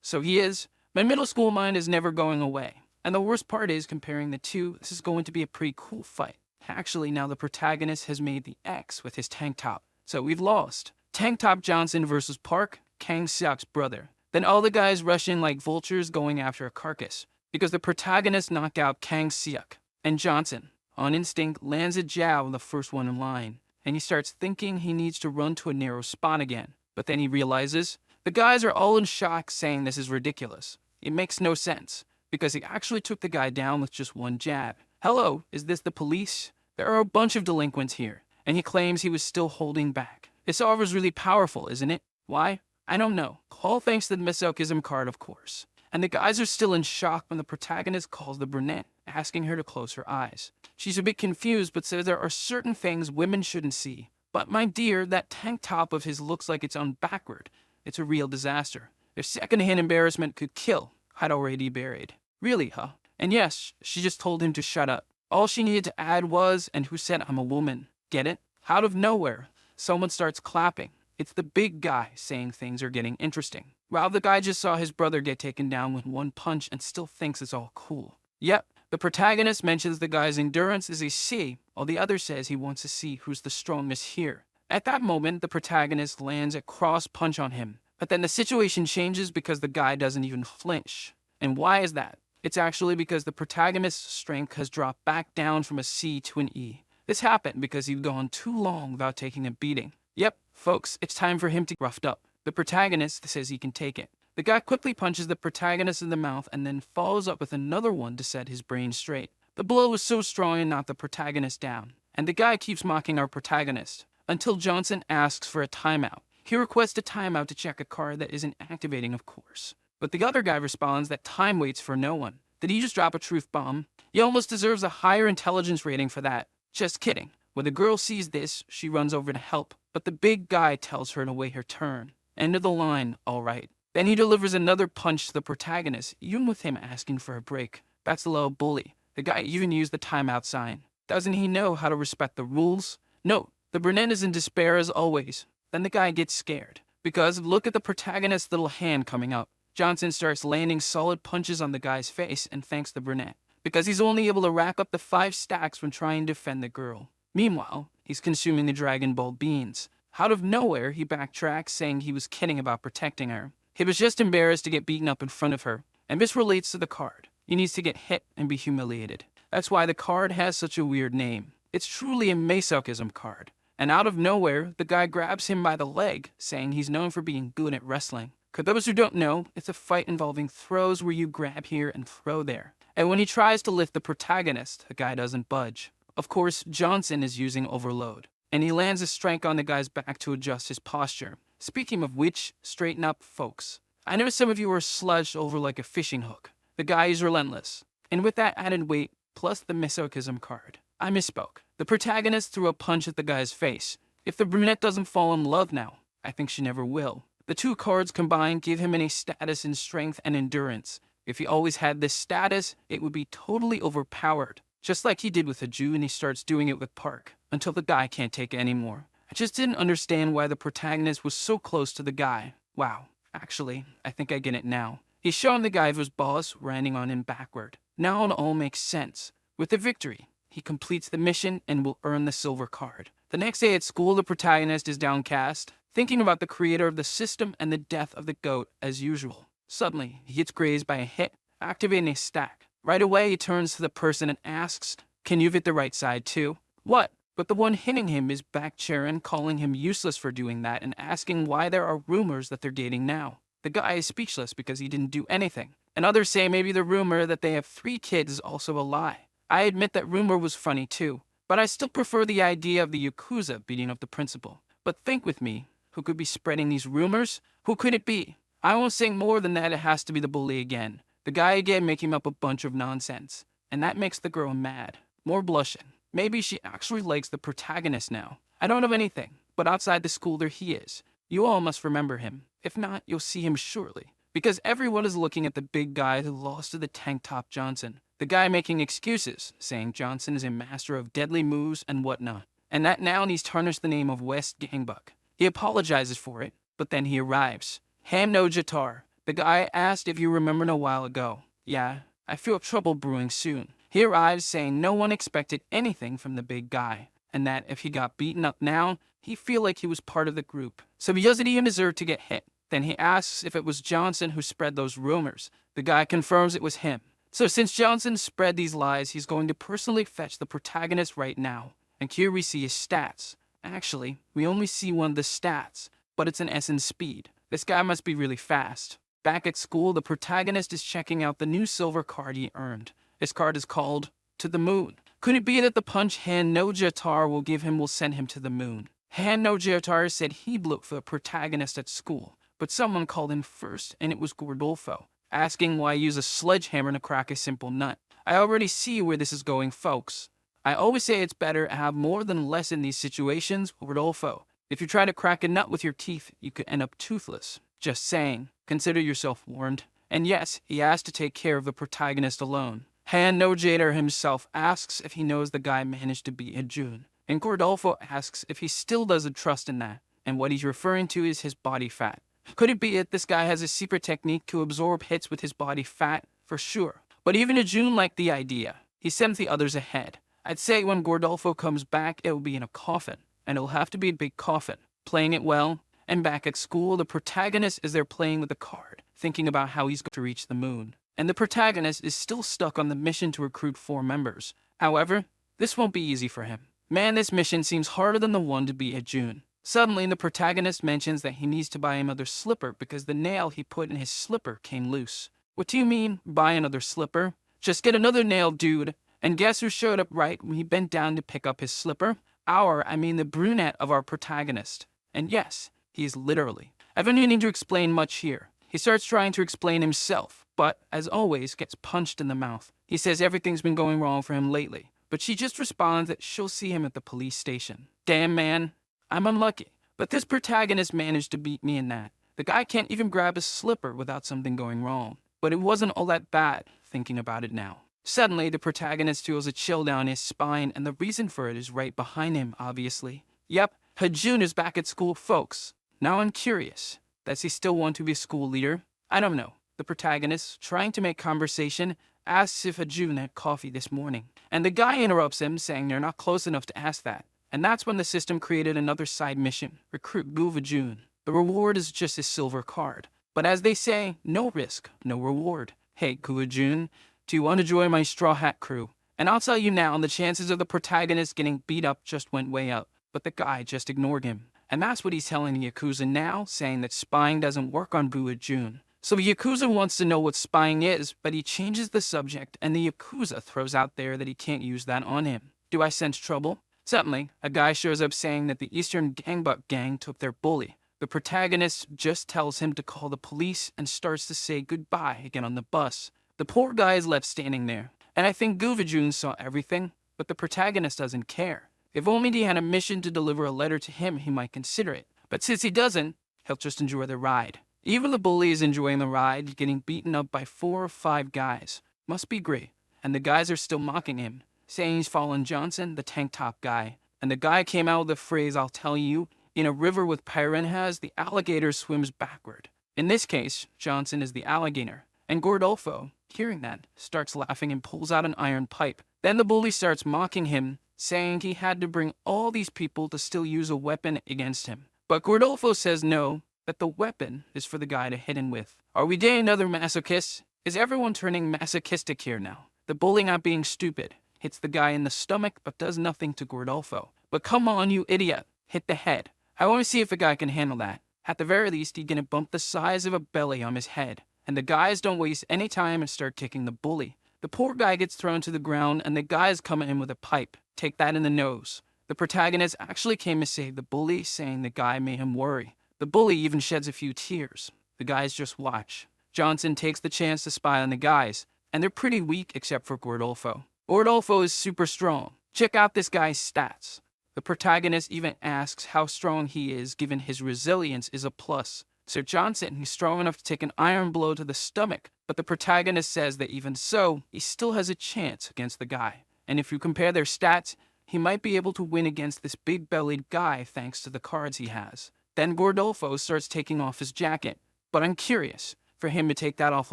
So he is. My middle school mind is never going away. And the worst part is, comparing the two, this is going to be a pretty cool fight. Actually, now the protagonist has made the X with his tank top. So we've lost. Tank Top Johnson versus Park, Kang Seok's brother. Then all the guys rush in like vultures going after a carcass. Because the protagonist knocked out Kang Seok. And Johnson, on instinct, lands a jab on the first one in line. And he starts thinking he needs to run to a narrow spot again. But then he realizes the guys are all in shock saying this is ridiculous. It makes no sense. Because he actually took the guy down with just one jab. Hello, is this the police? There are a bunch of delinquents here. And he claims he was still holding back. This offer is really powerful, isn't it? Why? I don't know. All thanks to the masochism card, of course. And the guys are still in shock when the protagonist calls the brunette, asking her to close her eyes. She's a bit confused, but says there are certain things women shouldn't see. But my dear, that tank top of his looks like it's on backward. It's a real disaster. If secondhand embarrassment could kill, I'd already buried. Really, huh? And yes, she just told him to shut up. All she needed to add was, and who said I'm a woman. Get it? Out of nowhere, someone starts clapping. It's the big guy saying things are getting interesting. Wow, the guy just saw his brother get taken down with one punch and still thinks it's all cool. Yep, the protagonist mentions the guy's endurance is a C, while the other says he wants to see who's the strongest here. At that moment, the protagonist lands a cross punch on him. But then the situation changes because the guy doesn't even flinch. And why is that? It's actually because the protagonist's strength has dropped back down from a C to an E. This happened because he'd gone too long without taking a beating. Yep, folks, it's time for him to get roughed up. The protagonist says he can take it. The guy quickly punches the protagonist in the mouth and then follows up with another one to set his brain straight. The blow was so strong and knocked the protagonist down. And the guy keeps mocking our protagonist until Johnson asks for a timeout. He requests a timeout to check a card that isn't activating, of course. But the other guy responds that time waits for no one. Did he just drop a truth bomb? He almost deserves a higher intelligence rating for that. Just kidding. When the girl sees this, she runs over to help. But the big guy tells her to wait her turn. End of the line, all right. Then he delivers another punch to the protagonist, even with him asking for a break. That's a little bully. The guy even used the timeout sign. Doesn't he know how to respect the rules? No, the brunette is in despair as always. Then the guy gets scared. Because look at the protagonist's little hand coming up. Johnson starts landing solid punches on the guy's face and thanks the brunette. Because he's only able to rack up the 5 stacks when trying to defend the girl. Meanwhile, he's consuming the Dragon Ball beans. Out of nowhere, he backtracks, saying he was kidding about protecting her. He was just embarrassed to get beaten up in front of her. And this relates to the card. He needs to get hit and be humiliated. That's why the card has such a weird name. It's truly a masochism card. And out of nowhere, the guy grabs him by the leg, saying he's known for being good at wrestling. For those who don't know, it's a fight involving throws where you grab here and throw there. And when he tries to lift the protagonist, the guy doesn't budge. Of course, Johnson is using overload. And he lands a strike on the guy's back to adjust his posture. Speaking of which, straighten up, folks. I know some of you are sludged over like a fishing hook. The guy is relentless. And with that added weight, plus the masochism card, I misspoke. The protagonist threw a punch at the guy's face. If the brunette doesn't fall in love now, I think she never will. The two cards combined give him a status in strength and endurance. If he always had this status, it would be totally overpowered. Just like he did with a Jew and he starts doing it with Park, until the guy can't take it anymore. I just didn't understand why the protagonist was so close to the guy. Wow, actually, I think I get it now. He's showing the guy his boss, landing on him backward. Now it all makes sense. With the victory, he completes the mission and will earn the silver card. The next day at school, the protagonist is downcast, thinking about the creator of the system and the death of the goat as usual. Suddenly, he gets grazed by a hit, activating a stack. Right away, he turns to the person and asks, "Can you hit the right side too?" "What?" But the one hitting him is back cheering, calling him useless for doing that and asking why there are rumors that they're dating now. The guy is speechless because he didn't do anything. And others say maybe the rumor that they have 3 kids is also a lie. I admit that rumor was funny too, but I still prefer the idea of the Yakuza beating up the principal. But think with me, who could be spreading these rumors? Who could it be? I won't say more than that. It has to be the bully again. The guy again making up a bunch of nonsense. And that makes the girl mad. More blushing. Maybe she actually likes the protagonist now. I don't know anything, but outside the school there he is. You all must remember him. If not, you'll see him shortly. Because everyone is looking at the big guy who lost to the tank top Johnson. The guy making excuses, saying Johnson is a master of deadly moves and whatnot. And that now he's tarnished the name of West Gangbuk. He apologizes for it, but then he arrives. Ham no Jatar. The guy asked if you remembered a while ago. Yeah, I feel trouble brewing soon. He arrives saying no one expected anything from the big guy, and that if he got beaten up now, he'd feel like he was part of the group. So he doesn't even deserve to get hit. Then he asks if it was Johnson who spread those rumors. The guy confirms it was him. So since Johnson spread these lies, he's going to personally fetch the protagonist right now. And here we see his stats. Actually, we only see one of the stats, but it's an S in speed. This guy must be really fast. Back at school, the protagonist is checking out the new silver card he earned. His card is called To the Moon. Could it be that the punch Han no Jatar will give him will send him to the moon? Han no Jatar said he'd look for the protagonist at school, but someone called in first, and it was Gordolfo, asking why use a sledgehammer to crack a simple nut. I already see where this is going, folks. I always say it's better to have more than less in these situations, Rodolfo. If you try to crack a nut with your teeth, you could end up toothless. Just saying. Consider yourself warned. And yes, he asked to take care of the protagonist alone. Han no Jader himself asks if he knows the guy managed to beat Hajun. And Gordolfo asks if he still doesn't trust in that. And what he's referring to is his body fat. Could it be it this guy has a secret technique to absorb hits with his body fat? For sure. But even Hajun liked the idea. He sent the others ahead. I'd say when Gordolfo comes back, it will be in a coffin. And it'll have to be a big coffin. Playing it well. And back at school, the protagonist is there playing with the card, thinking about how he's going to reach the moon. And the protagonist is still stuck on the mission to recruit 4 members. However, this won't be easy for him. Man, this mission seems harder than the one to beat at June. Suddenly, the protagonist mentions that he needs to buy another slipper because the nail he put in his slipper came loose. What do you mean, buy another slipper? Just get another nail, dude. And guess who showed up right when he bent down to pick up his slipper? The brunette of our protagonist. And yes, he is literally. I don't need to explain much here. He starts trying to explain himself, but, as always, gets punched in the mouth. He says everything's been going wrong for him lately, but she just responds that she'll see him at the police station. Damn, man. I'm unlucky, but this protagonist managed to beat me in that. The guy can't even grab his slipper without something going wrong. But it wasn't all that bad, thinking about it now. Suddenly, the protagonist feels a chill down his spine, and the reason for it is right behind him, obviously. Yep, Hajun is back at school, folks. Now I'm curious. Does he still want to be a school leader? I don't know. The protagonist, trying to make conversation, asks if Hajun had coffee this morning. And the guy interrupts him, saying they're not close enough to ask that. And that's when the system created another side mission, recruit Gu Hajun. The reward is just a silver card. But as they say, no risk, no reward. Hey, Gu Hajun, do you want to join my Straw Hat crew? And I'll tell you now, the chances of the protagonist getting beat up just went way up. But the guy just ignored him. And that's what he's telling the Yakuza now, saying that spying doesn't work on Gu Hajun. So the Yakuza wants to know what spying is, but he changes the subject, and the Yakuza throws out there that he can't use that on him. Do I sense trouble? Suddenly, a guy shows up saying that the Eastern Gangbuk gang took their bully. The protagonist just tells him to call the police and starts to say goodbye again on the bus. The poor guy is left standing there, and I think Gu Hajun saw everything, but the protagonist doesn't care. If only he had a mission to deliver a letter to him, he might consider it. But since he doesn't, he'll just enjoy the ride. Even the bully is enjoying the ride, getting beaten up by 4 or 5 guys. Must be great. And the guys are still mocking him, saying he's fallen Johnson, the tank top guy. And the guy came out with the phrase, I'll tell you, in a river with piranhas, the alligator swims backward. In this case, Johnson is the alligator. And Gordolfo, hearing that, starts laughing and pulls out an iron pipe. Then the bully starts mocking him, saying he had to bring all these people to still use a weapon against him. But Gordolfo says no, that the weapon is for the guy to hit him with. Are we dating another masochist? Is everyone turning masochistic here now? The bully not being stupid hits the guy in the stomach but does nothing to Gordolfo. But come on, you idiot. Hit the head. I want to see if a guy can handle that. At the very least, he's gonna bump the size of a belly on his head. And the guys don't waste any time and start kicking the bully. The poor guy gets thrown to the ground and the guys come at him with a pipe. Take that in the nose. The protagonist actually came to save the bully, saying the guy made him worry. The bully even sheds a few tears. The guys just watch. Johnson takes the chance to spy on the guys, and they're pretty weak except for Gordolfo. Gordolfo is super strong. Check out this guy's stats. The protagonist even asks how strong he is, given his resilience is a plus. So Johnson, he's strong enough to take an iron blow to the stomach, but the protagonist says that even so, he still has a chance against the guy. And if you compare their stats, he might be able to win against this big-bellied guy thanks to the cards he has. Then Gordolfo starts taking off his jacket. But I'm curious, for him to take that off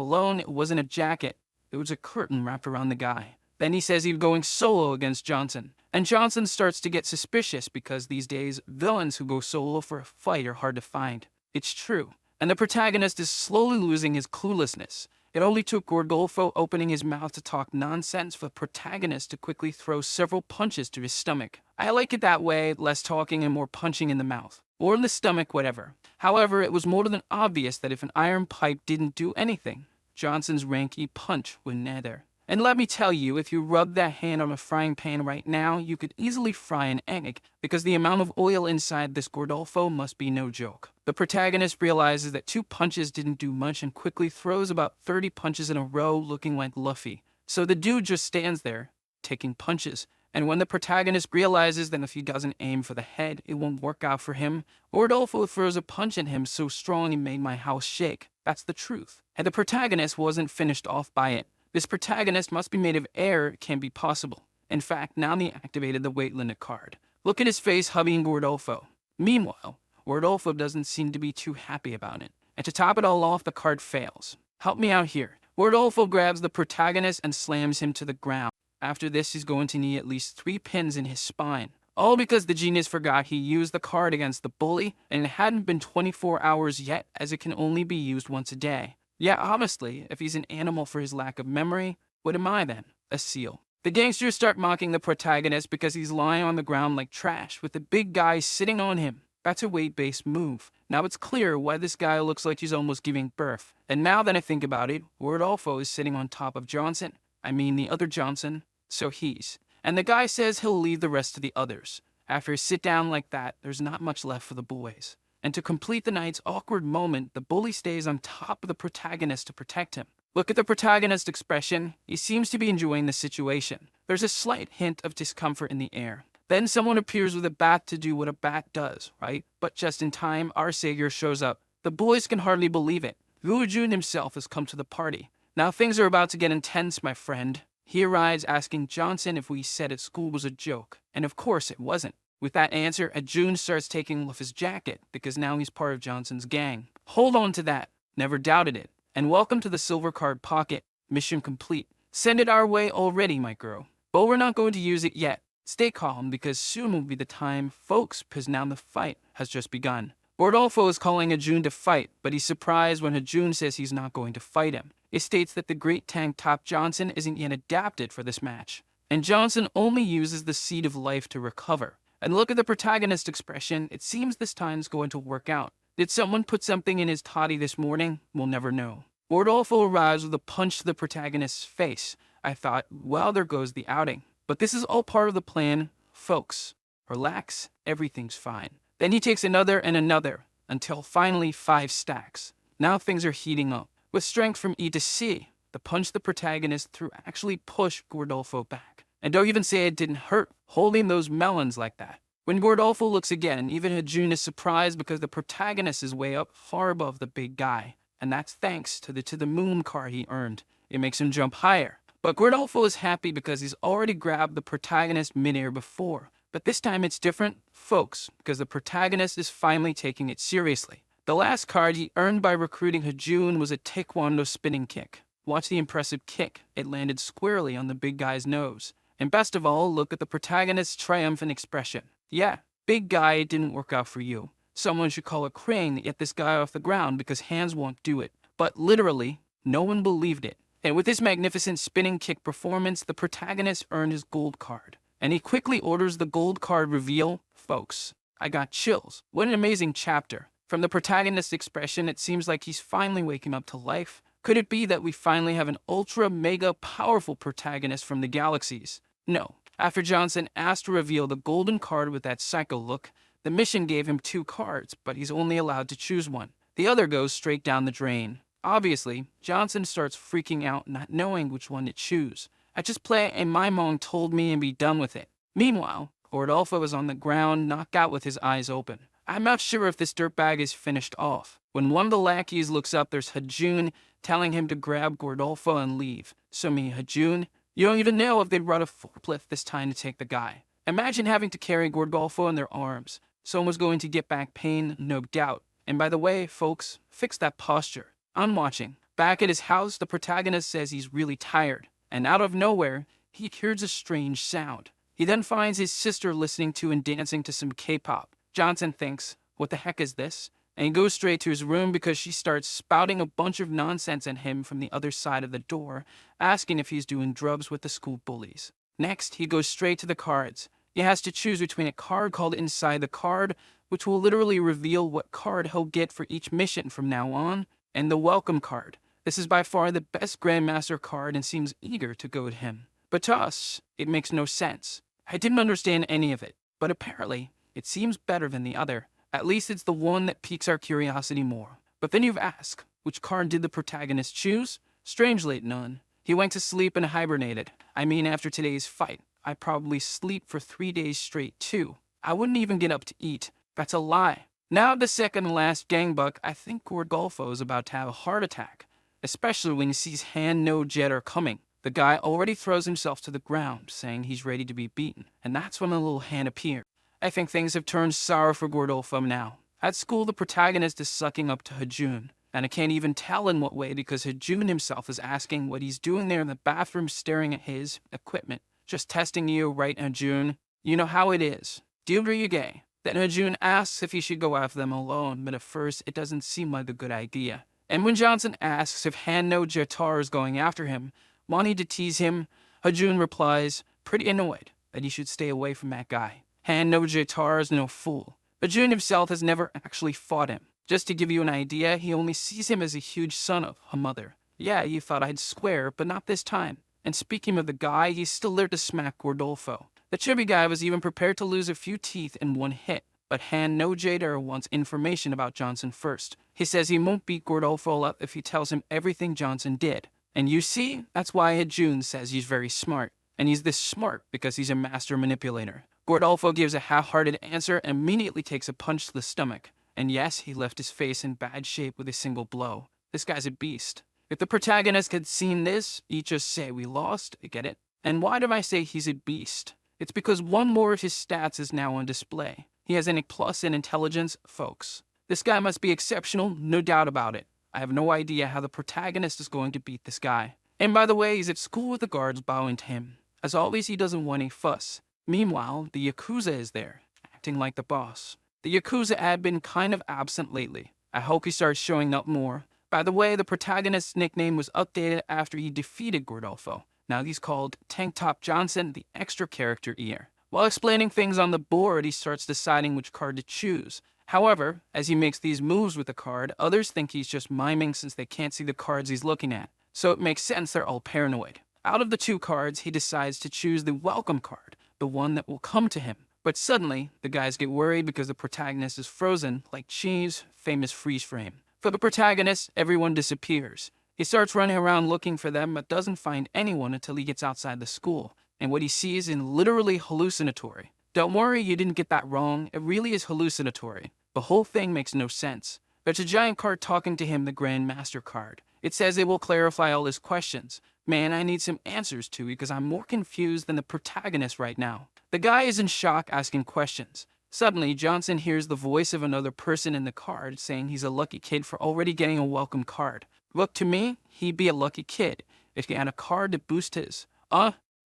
alone, it wasn't a jacket. It was a curtain wrapped around the guy. Then he says he's going solo against Johnson. And Johnson starts to get suspicious because these days, villains who go solo for a fight are hard to find. It's true. And the protagonist is slowly losing his cluelessness. It only took Gordolfo opening his mouth to talk nonsense for the protagonist to quickly throw several punches to his stomach. I like it that way, less talking and more punching in the mouth. Or in the stomach, whatever. However, it was more than obvious that if an iron pipe didn't do anything, Johnson's ranky punch would nether. And let me tell you, if you rub that hand on a frying pan right now, you could easily fry an egg, because the amount of oil inside this Gordolfo must be no joke. The protagonist realizes that 2 punches didn't do much and quickly throws about 30 punches in a row looking like Luffy. So the dude just stands there, taking punches. And when the protagonist realizes that if he doesn't aim for the head, it won't work out for him, Gordolfo throws a punch at him so strong he made my house shake. That's the truth. And the protagonist wasn't finished off by it. This protagonist must be made of air, it can't be possible. In fact, now they activated the weight limit card. Look at his face hugging Gordolfo. Meanwhile, Gordolfo doesn't seem to be too happy about it. And to top it all off, the card fails. Help me out here. Gordolfo grabs the protagonist and slams him to the ground. After this, he's going to need at least 3 pins in his spine. All because the genius forgot he used the card against the bully, and it hadn't been 24 hours yet, as it can only be used once a day. Yeah, honestly, if he's an animal for his lack of memory, what am I then? A seal. The gangsters start mocking the protagonist because he's lying on the ground like trash with the big guy sitting on him. That's a weight-based move. Now it's clear why this guy looks like he's almost giving birth. And now that I think about it, Gordolfo is sitting on top of Johnson. I mean the other Johnson. So he's. And the guy says he'll leave the rest to the others. After a sit down like that, there's not much left for the boys. And to complete the night's awkward moment, the bully stays on top of the protagonist to protect him. Look at the protagonist's expression. He seems to be enjoying the situation. There's a slight hint of discomfort in the air. Then someone appears with a bat to do what a bat does, right? But just in time, our savior shows up. The boys can hardly believe it. Wu Jun himself has come to the party. Now things are about to get intense, my friend. He arrives asking Johnson if what he said at school was a joke. And of course it wasn't. With that answer, Jun starts taking off his jacket, because now he's part of Johnson's gang. Hold on to that. Never doubted it. And welcome to the silver card pocket. Mission complete. Send it our way already, my girl. But we're not going to use it yet. Stay calm, because soon will be the time, folks, because now the fight has just begun. Gordolfo is calling Jun to fight, but he's surprised when Jun says he's not going to fight him. It states that the great tank top Johnson isn't yet adapted for this match. And Johnson only uses the seed of life to recover. And look at the protagonist's expression. It seems this time's going to work out. Did someone put something in his toddy this morning? We'll never know. Gordolfo arrives with a punch to the protagonist's face. I thought, well, there goes the outing. But this is all part of the plan. Folks, relax, everything's fine. Then he takes another and another, until finally 5 stacks. Now things are heating up. With strength from E to C, the punch the protagonist threw actually pushed Gordolfo back. And don't even say it didn't hurt, holding those melons like that. When Gordolfo looks again, even Jun is surprised because the protagonist is way up, far above the big guy. And that's thanks to the moon card he earned. It makes him jump higher. But Gordolfo is happy because he's already grabbed the protagonist midair before. But this time it's different, folks, because the protagonist is finally taking it seriously. The last card he earned by recruiting Jun was a taekwondo spinning kick. Watch the impressive kick. It landed squarely on the big guy's nose. And best of all, look at the protagonist's triumphant expression. Yeah, big guy, it didn't work out for you. Someone should call a crane to get this guy off the ground because hands won't do it. But literally, no one believed it. And with this magnificent spinning kick performance, the protagonist earned his gold card. and he quickly orders the gold card reveal. Folks, I got chills. What an amazing chapter. From the protagonist's expression, it seems like he's finally waking up to life. Could it be that we finally have an ultra mega powerful protagonist from the galaxies? No. After Johnson asked to reveal the golden card with that psycho look, the mission gave him 2 cards, but he's only allowed to choose one. The other goes straight down the drain. Obviously, Johnson starts freaking out, not knowing which one to choose. I just play a my mom told me and be done with it. Meanwhile, Gordolfo is on the ground, knocked out with his eyes open. I'm not sure if this dirtbag is finished off. When one of the lackeys looks up, there's Hajun telling him to grab Gordolfo and leave. So me, Hajun, you don't even know if they'd run a forklift this time to take the guy. Imagine having to carry Gordolfo in their arms. Someone's going to get back pain, no doubt. And by the way, folks, fix that posture. I'm watching. Back at his house, the protagonist says he's really tired. And out of nowhere, he hears a strange sound. He then finds his sister listening to and dancing to some K-pop. Johnson thinks, what the heck is this? And he goes straight to his room because she starts spouting a bunch of nonsense at him from the other side of the door, asking if he's doing drugs with the school bullies. Next, he goes straight to the cards. He has to choose between a card called Inside the Card, which will literally reveal what card he'll get for each mission from now on, and the Welcome card. This is by far the best Grandmaster card and seems eager to go to him. But to us, it makes no sense. I didn't understand any of it, but apparently, it seems better than the other. At least it's the one that piques our curiosity more. But then you've asked, which card did the protagonist choose? Strangely, none. He went to sleep and hibernated. I mean, after today's fight, I probably sleep for 3 days straight too. I wouldn't even get up to eat. That's a lie. Now the second and last gangbuck, I think Gordolfo is about to have a heart attack. Especially when he sees Han no Jetter coming. The guy already throws himself to the ground, saying he's ready to be beaten. And that's when the little hand appears. I think things have turned sour for Gordolfo now. At school, the protagonist is sucking up to Hajun. And I can't even tell in what way because Hajun himself is asking what he's doing there in the bathroom staring at his equipment. Just testing you, right, Hajun? You know how it is. Deal you gay. Then Hajun asks if he should go after them alone, but at first it doesn't seem like a good idea. And when Johnson asks if Han no Jetar is going after him, wanting to tease him, Hajun replies, pretty annoyed, that he should stay away from that guy. Han no Jetar is no fool. Hajun himself has never actually fought him. Just to give you an idea, he only sees him as a huge son of a mother. Yeah, you thought I'd swear, but not this time. And speaking of the guy, he's still there to smack Gordolfo. The chubby guy was even prepared to lose a few teeth in one hit. But Han no Jader wants information about Johnson first. He says he won't beat Gordolfo up if he tells him everything Johnson did. And you see, that's why Hajun says he's very smart. And he's this smart because he's a master manipulator. Gordolfo gives a half-hearted answer and immediately takes a punch to the stomach. And yes, he left his face in bad shape with a single blow. This guy's a beast. If the protagonist had seen this, he'd just say we lost, get it? And why do I say he's a beast? It's because one more of his stats is now on display. He has an A+ in intelligence, folks. This guy must be exceptional, no doubt about it. I have no idea how the protagonist is going to beat this guy. And by the way, he's at school with the guards bowing to him. As always, he doesn't want any fuss. Meanwhile, the Yakuza is there, acting like the boss. The Yakuza had been kind of absent lately. I hope he starts showing up more. By the way, the protagonist's nickname was updated after he defeated Gordolfo. Now he's called Tank Top Johnson, the extra character ear. While explaining things on the board, he starts deciding which card to choose. However, as he makes these moves with the card, others think he's just miming since they can't see the cards he's looking at. So it makes sense they're all paranoid. Out of the 2 cards, he decides to choose the Welcome card, the one that will come to him. But suddenly, the guys get worried because the protagonist is frozen, like Cheese, famous freeze frame. For the protagonist, everyone disappears. He starts running around looking for them, but doesn't find anyone until he gets outside the school. And what he sees is literally hallucinatory. Don't worry, you didn't get that wrong. It really is hallucinatory. The whole thing makes no sense. There's a giant card talking to him, the Grandmaster card. It says it will clarify all his questions. Man, I need some answers to because I'm more confused than the protagonist right now. The guy is in shock asking questions. Suddenly, Johnson hears the voice of another person in the card saying he's a lucky kid for already getting a welcome card. Look, to me, he'd be a lucky kid if he had a card to boost his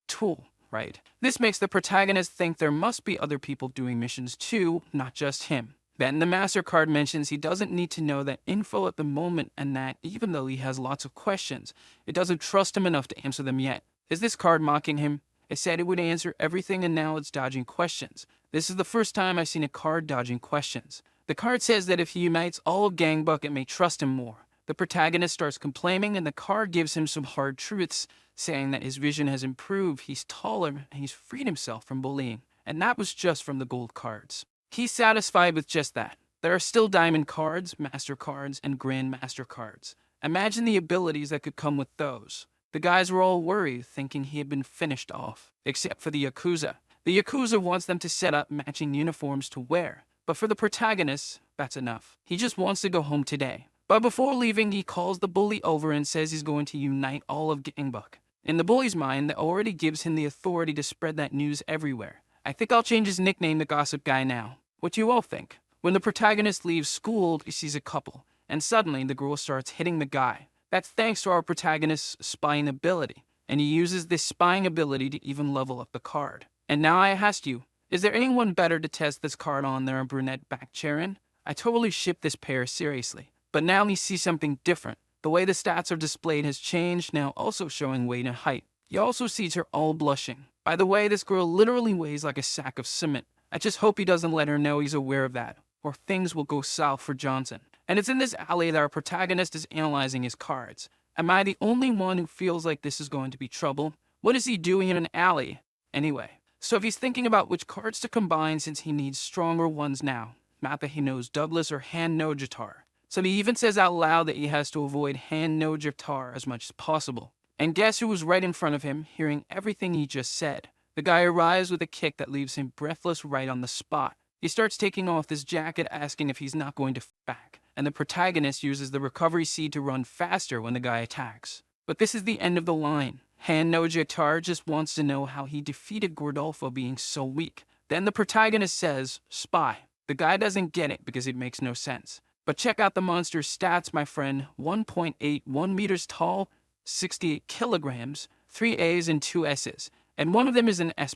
tool, right? This makes the protagonist think there must be other people doing missions too, not just him. Then the Master card mentions he doesn't need to know that info at the moment and that, even though he has lots of questions, it doesn't trust him enough to answer them yet. Is this card mocking him? It said it would answer everything and now it's dodging questions. This is the first time I've seen a card dodging questions. The card says that if he unites all of Gangbuk, it may trust him more. The protagonist starts complaining and the card gives him some hard truths, saying that his vision has improved, he's taller, and he's freed himself from bullying. And that was just from the gold cards. He's satisfied with just that. There are still diamond cards, master cards, and grandmaster cards. Imagine the abilities that could come with those. The guys were all worried, thinking he had been finished off, except for the Yakuza. The Yakuza wants them to set up matching uniforms to wear. But for the protagonist, that's enough. He just wants to go home today. But before leaving, he calls the bully over and says he's going to unite all of Gangbuk. In the bully's mind, that already gives him the authority to spread that news everywhere. I think I'll change his nickname to Gossip Guy now. What do you all think? When the protagonist leaves school, he sees a couple, and suddenly the girl starts hitting the guy. That's thanks to our protagonist's spying ability, and he uses this spying ability to even level up the card. And now I ask you, is there anyone better to test this card on than a brunette back Charon? I totally ship this pair seriously. But now we see something different. The way the stats are displayed has changed, now also showing weight and height. You also see her all blushing. By the way, this girl literally weighs like a sack of cement. I just hope he doesn't let her know he's aware of that, or things will go south for Johnson. And it's in this alley that our protagonist is analyzing his cards. Am I the only one who feels like this is going to be trouble? What is he doing in an alley? Anyway, so if he's thinking about which cards to combine since he needs stronger ones now, not that he knows Douglas or Han no Jatar. So he even says out loud that he has to avoid Han no Jatar as much as possible. And guess who was right in front of him, hearing everything he just said? The guy arrives with a kick that leaves him breathless right on the spot. He starts taking off his jacket, asking if he's not going to back, and the protagonist uses the recovery seed to run faster when the guy attacks. But this is the end of the line. Han no Jatar just wants to know how he defeated Gordolfo being so weak. Then the protagonist says, spy. The guy doesn't get it because it makes no sense. But check out the monster's stats, my friend. 1.8, 1 meters tall, 68 kilograms, 3 A's and 2 S's. And one of them is an S+.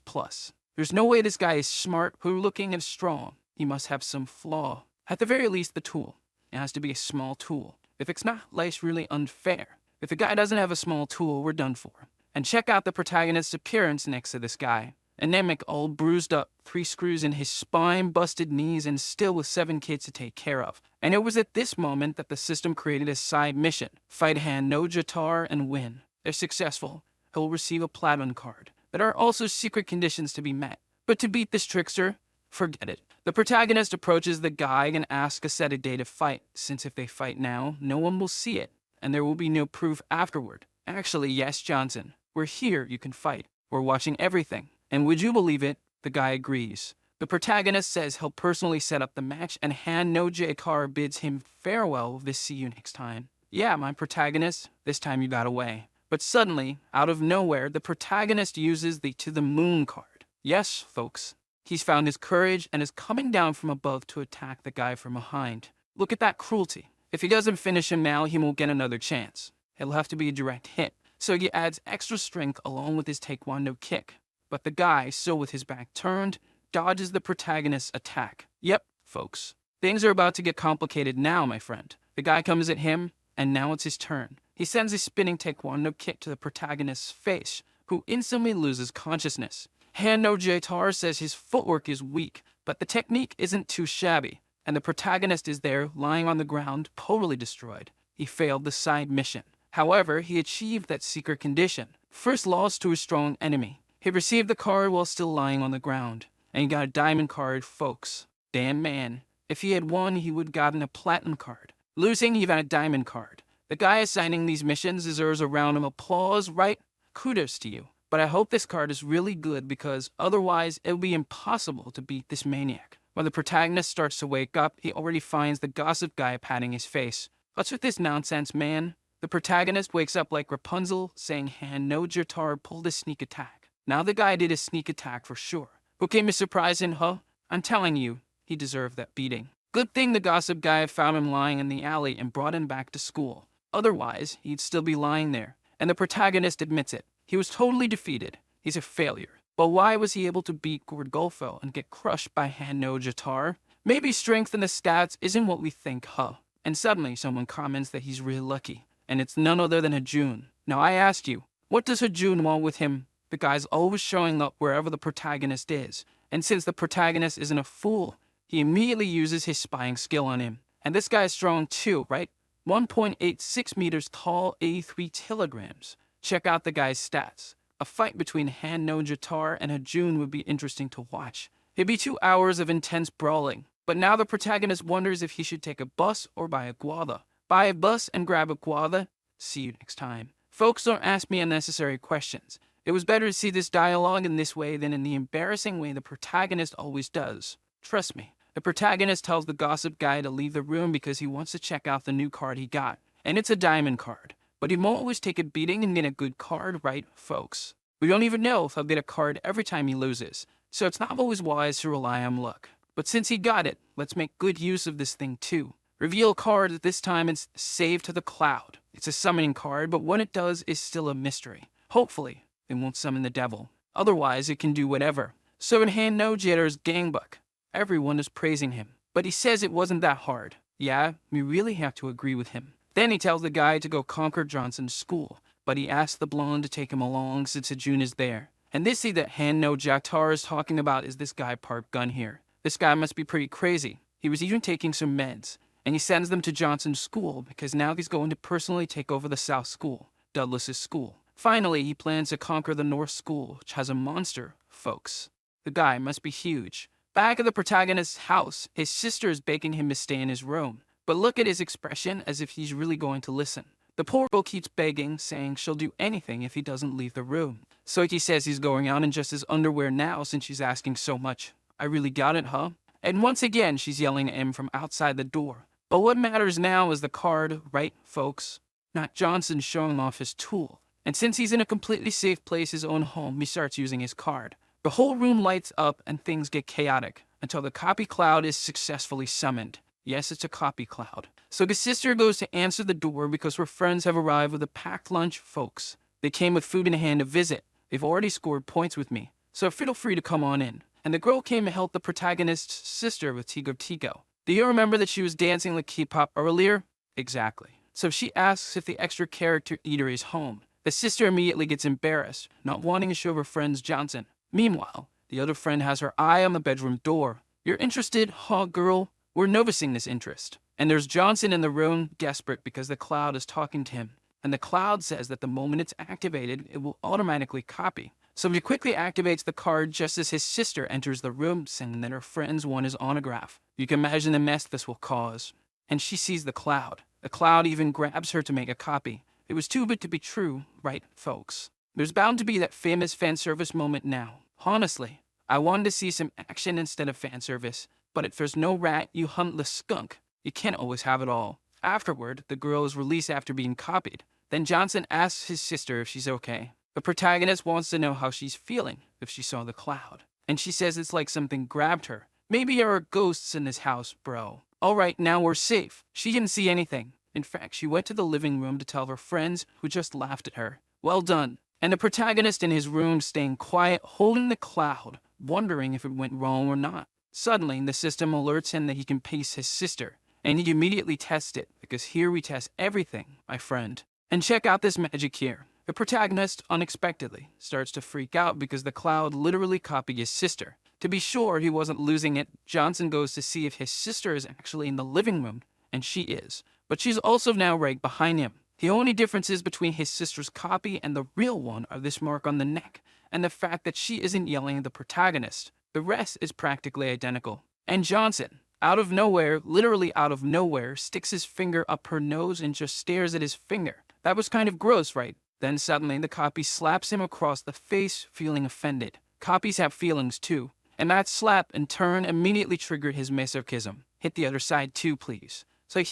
There's no way this guy is smart, good-looking, and strong. He must have some flaw. At the very least, the tool. It has to be a small tool. If it's not, life's really unfair. If the guy doesn't have a small tool, we're done for. And check out the protagonist's appearance next to this guy. Anemic, all bruised up, 3 screws in his spine, busted knees, and still with 7 kids to take care of. And it was at this moment that the system created a side mission. Fight Han no Jatar and win. If successful, he'll receive a platinum card. There are also secret conditions to be met. But to beat this trickster, forget it. The protagonist approaches the guy and asks a set a day to fight, since if they fight now, no one will see it, and there will be no proof afterward. Actually, yes, Johnson. We're here, you can fight. We're watching everything. And would you believe it? The guy agrees. The protagonist says he'll personally set up the match, and Han no Jatar bids him farewell with see you next time. Yeah, my protagonist, this time you got away. But suddenly, out of nowhere, the protagonist uses the to the moon card. Yes, folks, he's found his courage and is coming down from above to attack the guy from behind. Look at that cruelty. If he doesn't finish him now, he won't get another chance. It'll have to be a direct hit. So he adds extra strength along with his taekwondo kick. But the guy, still with his back turned, dodges the protagonist's attack. Yep, folks. Things are about to get complicated now, my friend. The guy comes at him, and now it's his turn. He sends a spinning taekwondo kick to the protagonist's face, who instantly loses consciousness. Han no Jatar says his footwork is weak, but the technique isn't too shabby, and the protagonist is there, lying on the ground, totally destroyed. He failed the side mission. However, he achieved that secret condition. First loss to a strong enemy. He received the card while still lying on the ground, and he got a diamond card, folks. Damn man. If he had won, he would have gotten a platinum card. Losing, he got a diamond card. The guy assigning these missions deserves a round of applause, right? Kudos to you. But I hope this card is really good because otherwise it will be impossible to beat this maniac. When the protagonist starts to wake up, he already finds the gossip guy patting his face. What's with this nonsense, man? The protagonist wakes up like Rapunzel, saying Han no Jatar pulled a sneak attack. Now the guy did a sneak attack for sure. Who came as surprise in, huh? I'm telling you, he deserved that beating. Good thing the gossip guy found him lying in the alley and brought him back to school. Otherwise, he'd still be lying there. And the protagonist admits it. He was totally defeated. He's a failure. But why was he able to beat Gordolfo and get crushed by Han no Jatar? Maybe strength in the stats isn't what we think, huh? And suddenly someone comments that he's really lucky. And it's none other than Hajun. Now I asked you, what does Hajun want with him? The guy's always showing up wherever the protagonist is. And since the protagonist isn't a fool, he immediately uses his spying skill on him. And this guy's strong too, right? 1.86 meters tall, 83 kilograms. Check out the guy's stats. A fight between Han-no Jatar and Hajun would be interesting to watch. It'd be 2 hours of intense brawling. But now the protagonist wonders if he should take a bus or buy a guava. Buy a bus and grab a guava. See you next time. Folks, don't ask me unnecessary questions. It was better to see this dialogue in this way than in the embarrassing way the protagonist always does. Trust me, the protagonist tells the gossip guy to leave the room because he wants to check out the new card he got. And it's a diamond card. But he won't always take a beating and get a good card, right, folks? We don't even know if he'll get a card every time he loses. So it's not always wise to rely on luck. But since he got it, let's make good use of this thing too. Reveal card, this time it's Save to the Cloud. It's a summoning card, but what it does is still a mystery. Hopefully, it won't summon the devil. Otherwise, it can do whatever. So in Han-no Jitter's gangbook, everyone is praising him. But he says it wasn't that hard. Yeah, we really have to agree with him. Then he tells the guy to go conquer Johnson's school, but he asks the blonde to take him along since Hajun is there. And this scene that Han-no Jatar is talking about is this guy Park Gun here. This guy must be pretty crazy. He was even taking some meds. And he sends them to Johnson's school because now he's going to personally take over the South School, Douglas's school. Finally, he plans to conquer the North School, which has a monster, folks. The guy must be huge. Back at the protagonist's house, his sister is begging him to stay in his room. But look at his expression as if he's really going to listen. The poor girl keeps begging, saying she'll do anything if he doesn't leave the room. So he says he's going out in just his underwear now since she's asking so much. I really got it, huh? And once again, she's yelling at him from outside the door. But what matters now is the card, right, folks? Not Johnson showing off his tool. And since he's in a completely safe place, his own home, he starts using his card. The whole room lights up and things get chaotic until the copy cloud is successfully summoned. Yes, it's a copy cloud. So his sister goes to answer the door because her friends have arrived with a packed lunch, folks. They came with food in hand to visit. They've already scored points with me, so feel free to come on in. And the girl came to help the protagonist's sister with Tigo Tigo. Do you remember that she was dancing like K-pop earlier? Exactly. So she asks if the extra character eater is home. The sister immediately gets embarrassed, not wanting to show her friends Johnson. Meanwhile, the other friend has her eye on the bedroom door. You're interested, huh, girl? We're noticing this interest. And there's Johnson in the room, desperate because the cloud is talking to him. And the cloud says that the moment it's activated, it will automatically copy. So he quickly activates the card just as his sister enters the room, saying that her friends want his autograph. You can imagine the mess this will cause. And she sees the cloud. The cloud even grabs her to make a copy. It was too good to be true, right, folks? There's bound to be that famous fan service moment now. Honestly, I wanted to see some action instead of fan service. But if there's no rat, you hunt the skunk. You can't always have it all. Afterward, the girl is released after being copied. Then Johnson asks his sister if she's okay. The protagonist wants to know how she's feeling if she saw the cloud. And she says it's like something grabbed her. Maybe there are ghosts in this house, bro. Alright, now we're safe. She didn't see anything. In fact, she went to the living room to tell her friends who just laughed at her. Well done. And the protagonist in his room staying quiet, holding the cloud, wondering if it went wrong or not. Suddenly, the system alerts him that he can pace his sister. And he immediately tests it, because here we test everything, my friend. And check out this magic here. The protagonist, unexpectedly, starts to freak out because the cloud literally copied his sister. To be sure he wasn't losing it, Johnson goes to see if his sister is actually in the living room, and she is. But she's also now right behind him. The only differences between his sister's copy and the real one are this mark on the neck, and the fact that she isn't yelling at the protagonist. The rest is practically identical. And Johnson, out of nowhere, literally out of nowhere, sticks his finger up her nose and just stares at his finger. That was kind of gross, right? Then suddenly the copy slaps him across the face, feeling offended. Copies have feelings too. And that slap in turn immediately triggered his masochism. Hit the other side too, please. So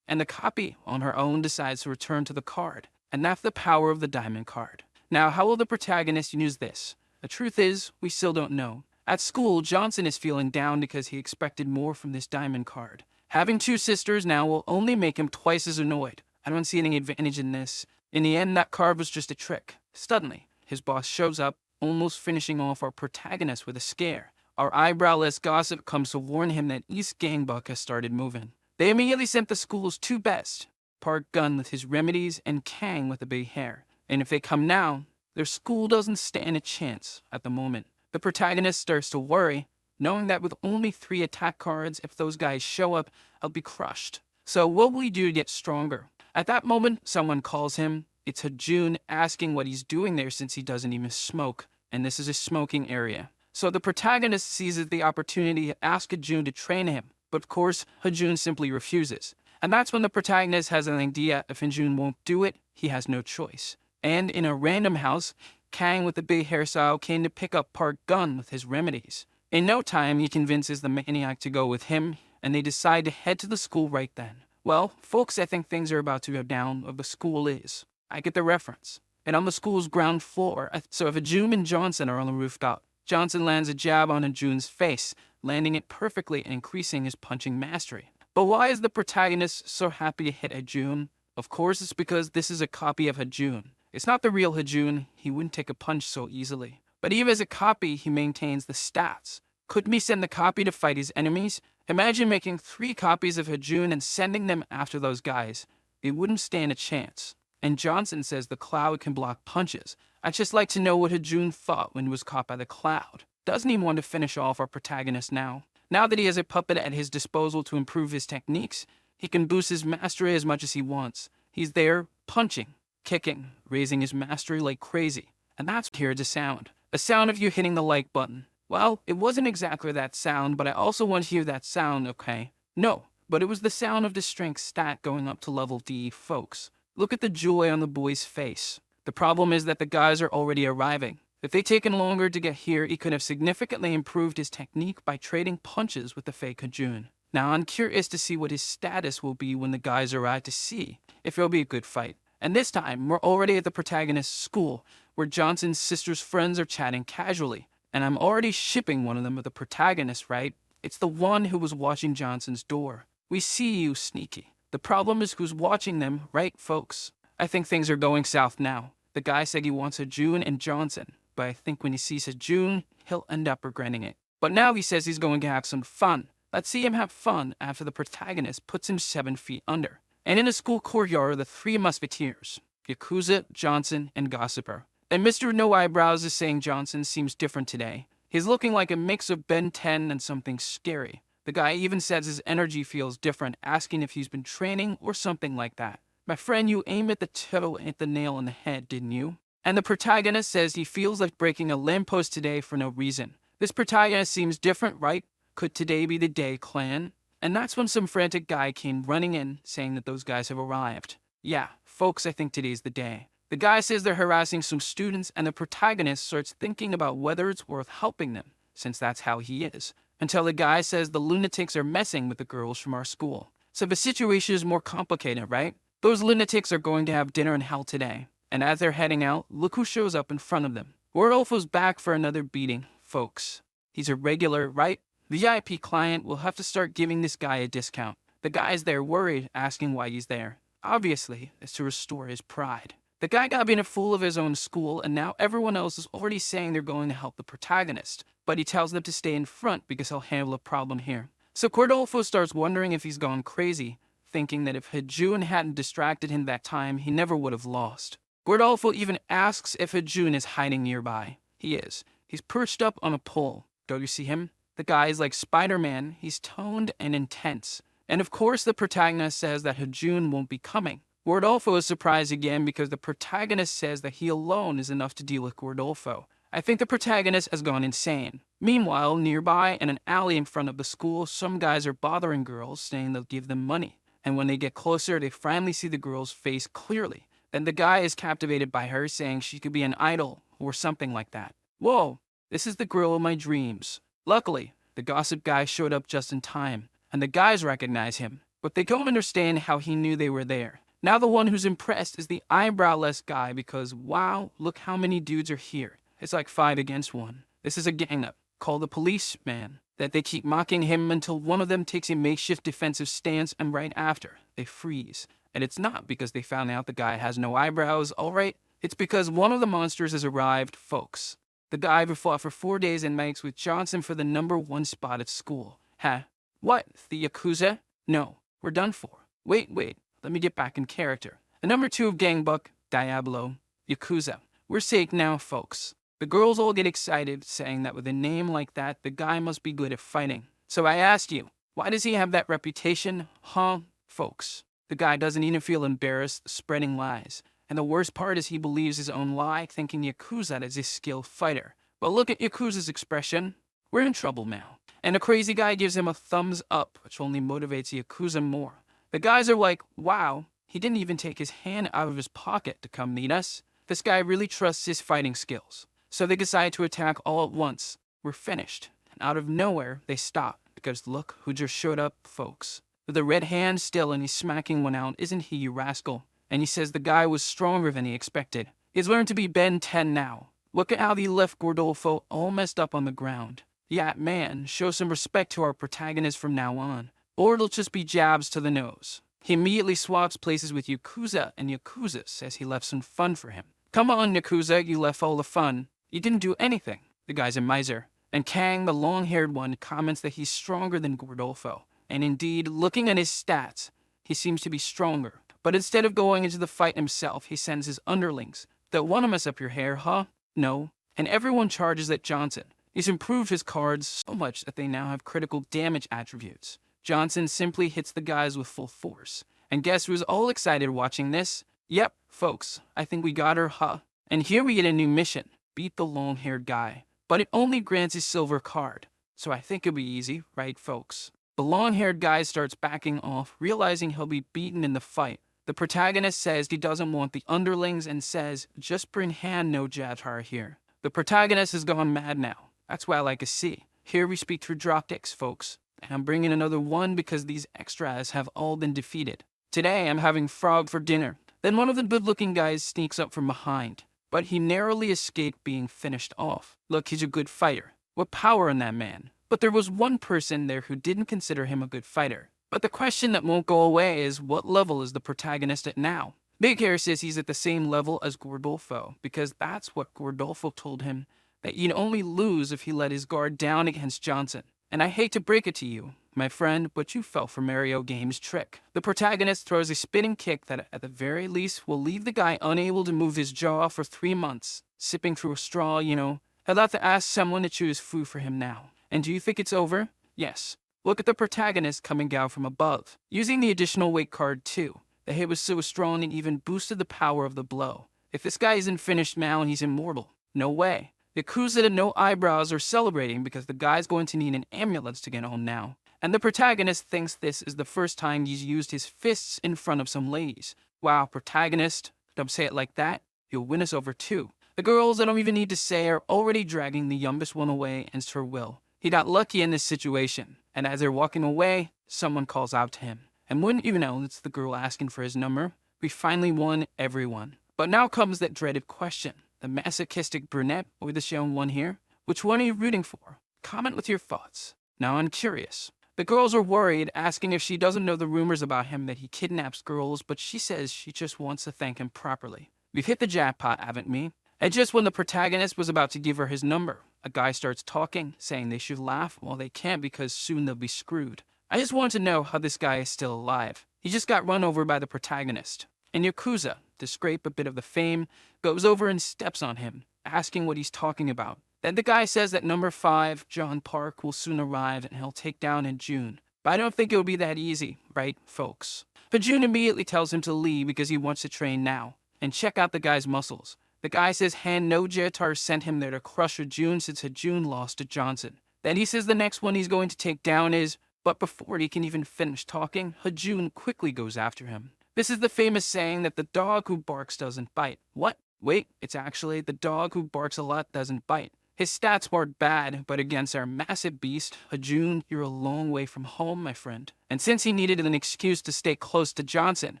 and the copy on her own decides to return to the card. And that's the power of the diamond card. Now, how will the protagonist use this? The truth is, we still don't know. At school, Johnson is feeling down because he expected more from this diamond card. Having two sisters now will only make him twice as annoyed. I don't see any advantage in this. In the end, that card was just a trick. Suddenly, his boss shows up, almost finishing off our protagonist with a scare. Our eyebrowless gossip comes to warn him that East Gangbuck has started moving. They immediately sent the school's two best, Park Gun with his remedies and Kang with the big hair. And if they come now, Their school doesn't stand a chance at the moment. The protagonist starts to worry, knowing that with only 3 attack cards, if those guys show up, I'll be crushed. So what will he do to get stronger? At that moment, someone calls him. It's Hajun asking what he's doing there since he doesn't even smoke, and this is a smoking area. So the protagonist seizes the opportunity to ask Hajun to train him, but of course, Hajun simply refuses. And that's when the protagonist has an idea if Hajun won't do it, he has no choice. And in a random house, Kang with the big hairstyle came to pick up Park Gun with his remedies. In no time, he convinces the maniac to go with him, and they decide to head to the school right then. Well, folks, I think things are about to go down, or the school is. I get the reference. And on the school's ground floor, so if Hajun and Johnson are on the rooftop, Johnson lands a jab on Hajun's face, landing it perfectly and increasing his punching mastery. But why is the protagonist so happy to hit Hajun? Of course, it's because this is a copy of Hajun. It's not the real Hajun, he wouldn't take a punch so easily. But even as a copy, he maintains the stats. Couldn't he send the copy to fight his enemies? Imagine making 3 copies of Hajun and sending them after those guys. It wouldn't stand a chance. And Johnson says the cloud can block punches. I'd just like to know what Hajun thought when he was caught by the cloud. Doesn't he want to finish off our protagonist now? Now that he has a puppet at his disposal to improve his techniques, he can boost his mastery as much as he wants. He's there, punching, kicking, raising his mastery like crazy. And that's here to sound. A sound of you hitting the like button. Well, it wasn't exactly that sound, but I also want to hear that sound, okay? No, but it was the sound of the strength stat going up to level D, folks. Look at the joy on the boy's face. The problem is that the guys are already arriving. If they'd taken longer to get here, he could have significantly improved his technique by trading punches with the fake Hajun. Now, I'm curious to see what his status will be when the guys arrive to see if it'll be a good fight. And this time, we're already at the protagonist's school, where Johnson's sister's friends are chatting casually. And I'm already shipping one of them with the protagonist, right? It's the one who was watching Johnson's door. We see you, sneaky. The problem is who's watching them, right, folks? I think things are going south now. The guy said he wants Hajun and Johnson, but I think when he sees Hajun, he'll end up regretting it. But now he says he's going to have some fun. Let's see him have fun after the protagonist puts him 7 feet under. And in the school courtyard are the 3 musketeers, Yakuza, Johnson, and Gossiper. And Mr. No Eyebrows is saying Johnson seems different today. He's looking like a mix of Ben 10 and something scary. The guy even says his energy feels different, asking if he's been training or something like that. My friend, you aimed at the toe and hit the nail on the head, didn't you? And the protagonist says he feels like breaking a lamppost today for no reason. This protagonist seems different, right? Could today be the day, clan? And that's when some frantic guy came running in, saying that those guys have arrived. Yeah, folks, I think today's the day. The guy says they're harassing some students, and the protagonist starts thinking about whether it's worth helping them, since that's how he is. Until the guy says the lunatics are messing with the girls from our school. So the situation is more complicated, right? Those lunatics are going to have dinner in hell today. And as they're heading out, look who shows up in front of them. Rodolfo's back for another beating, folks. He's a regular, right? VIP client will have to start giving this guy a discount. The guy's there worried, asking why he's there. Obviously, it's to restore his pride. The guy got being a fool of his own school, and now everyone else is already saying they're going to help the protagonist. But he tells them to stay in front because he'll handle a problem here. So Rodolfo starts wondering if he's gone crazy, thinking that if Hajun hadn't distracted him that time, he never would have lost. Rodolfo even asks if Hajun is hiding nearby. He is. He's perched up on a pole. Don't you see him? The guy is like Spider-Man. He's toned and intense. And of course, the protagonist says that Hajun won't be coming. Rodolfo is surprised again because the protagonist says that he alone is enough to deal with Rodolfo. I think the protagonist has gone insane. Meanwhile, nearby in an alley in front of the school, some guys are bothering girls, saying they'll give them money. And when they get closer, they finally see the girl's face clearly. Then the guy is captivated by her, saying she could be an idol or something like that. Whoa, this is the girl of my dreams. Luckily, the gossip guy showed up just in time, and the guys recognize him, but they don't understand how he knew they were there. Now the one who's impressed is the eyebrowless guy because, wow, look how many dudes are here. It's like 5 against 1. This is a gang-up. Call the police, man. That they keep mocking him until one of them takes a makeshift defensive stance, and right after, they freeze. And it's not because they found out the guy has no eyebrows, alright? It's because one of the monsters has arrived, folks. The guy who fought for 4 days and nights with Johnson for the #1 spot at school. Huh? What? The Yakuza? No, we're done for. Wait. Let me get back in character. The #2 gang buck, Diablo, Yakuza. We're safe now, folks. The girls all get excited, saying that with a name like that, the guy must be good at fighting. So I asked you, why does he have that reputation? Huh, folks? The guy doesn't even feel embarrassed spreading lies. And the worst part is he believes his own lie, thinking Yakuza is a skilled fighter. But look at Yakuza's expression. We're in trouble now. And the crazy guy gives him a thumbs up, which only motivates Yakuza more. The guys are like, wow, he didn't even take his hand out of his pocket to come meet us. This guy really trusts his fighting skills. So they decide to attack all at once. We're finished. And out of nowhere, they stop. Because look who just showed up, folks. With a red hand still and he's smacking one out, isn't he, you rascal? And he says the guy was stronger than he expected. He's learned to be Ben 10 now. Look at how he left Gordolfo all messed up on the ground. Yeah, man, show some respect to our protagonist from now on. Or it'll just be jabs to the nose. He immediately swaps places with Yakuza, and Yakuza says he left some fun for him. Come on, Yakuza, you left all the fun. You didn't do anything. The guy's a miser. And Kang, the long-haired one, comments that he's stronger than Gordolfo. And indeed, looking at his stats, he seems to be stronger. But instead of going into the fight himself, he sends his underlings. They'll want to mess up your hair, huh? No. And everyone charges at Johnson. He's improved his cards so much that they now have critical damage attributes. Johnson simply hits the guys with full force. And guess who's all excited watching this? Yep, folks, I think we got her, huh? And here we get a new mission. Beat the long-haired guy. But it only grants his silver card. So I think it'll be easy, right, folks? The long-haired guy starts backing off, realizing he'll be beaten in the fight. The protagonist says he doesn't want the underlings and says, just bring hand no Jatar here. The protagonist has gone mad now. That's why I like to see. Here we speak through dropsticks, folks. And I'm bringing another one because these extras have all been defeated. Today I'm having frog for dinner. Then one of the good-looking guys sneaks up from behind. But he narrowly escaped being finished off. Look, he's a good fighter. What power in that man. But there was one person there who didn't consider him a good fighter. But the question that won't go away is, what level is the protagonist at now? Big Hair says he's at the same level as Gordolfo, because that's what Gordolfo told him, that you'd only lose if he let his guard down against Johnson. And I hate to break it to you, my friend, but you fell for Mario Game's trick. The protagonist throws a spinning kick that, at the very least, will leave the guy unable to move his jaw for 3 months. Sipping through a straw, you know. I'd have to ask someone to choose food for him now. And do you think it's over? Yes. Look at the protagonist coming down from above. Using the additional weight card too. The hit was so strong it even boosted the power of the blow. If this guy isn't finished now, he's immortal. No way. The Yakuza and no eyebrows are celebrating because the guy's going to need an ambulance to get home now. And the protagonist thinks this is the first time he's used his fists in front of some ladies. Wow, protagonist, don't say it like that. You'll win us over too. The girls, I don't even need to say, are already dragging the youngest one away against her will. He got lucky in this situation, and as they're walking away, someone calls out to him. And wouldn't you know, it's the girl asking for his number. We finally won everyone. But now comes that dreaded question. The masochistic brunette or the shown one here? Which one are you rooting for? Comment with your thoughts. Now I'm curious. The girls are worried, asking if she doesn't know the rumors about him that he kidnaps girls, but she says she just wants to thank him properly. We've hit the jackpot, haven't we? And just when the protagonist was about to give her his number, a guy starts talking, saying they should laugh while they can't because soon they'll be screwed. I just want to know how this guy is still alive. He just got run over by the protagonist. And Yakuza, to scrape a bit of the fame, goes over and steps on him, asking what he's talking about. Then the guy says that number 5, John Park, will soon arrive and he'll take down in June. But I don't think it'll be that easy, right, folks? But June immediately tells him to leave because he wants to train now. And check out the guy's muscles. The guy says Han no Jetar sent him there to crush June since June lost to Johnson. Then he says the next one he's going to take down is, but before he can even finish talking, Hajun quickly goes after him. This is the famous saying that the dog who barks doesn't bite. What? Wait, it's actually the dog who barks a lot doesn't bite. His stats weren't bad, but against our massive beast, Hajun, you're a long way from home, my friend. And since he needed an excuse to stay close to Johnson,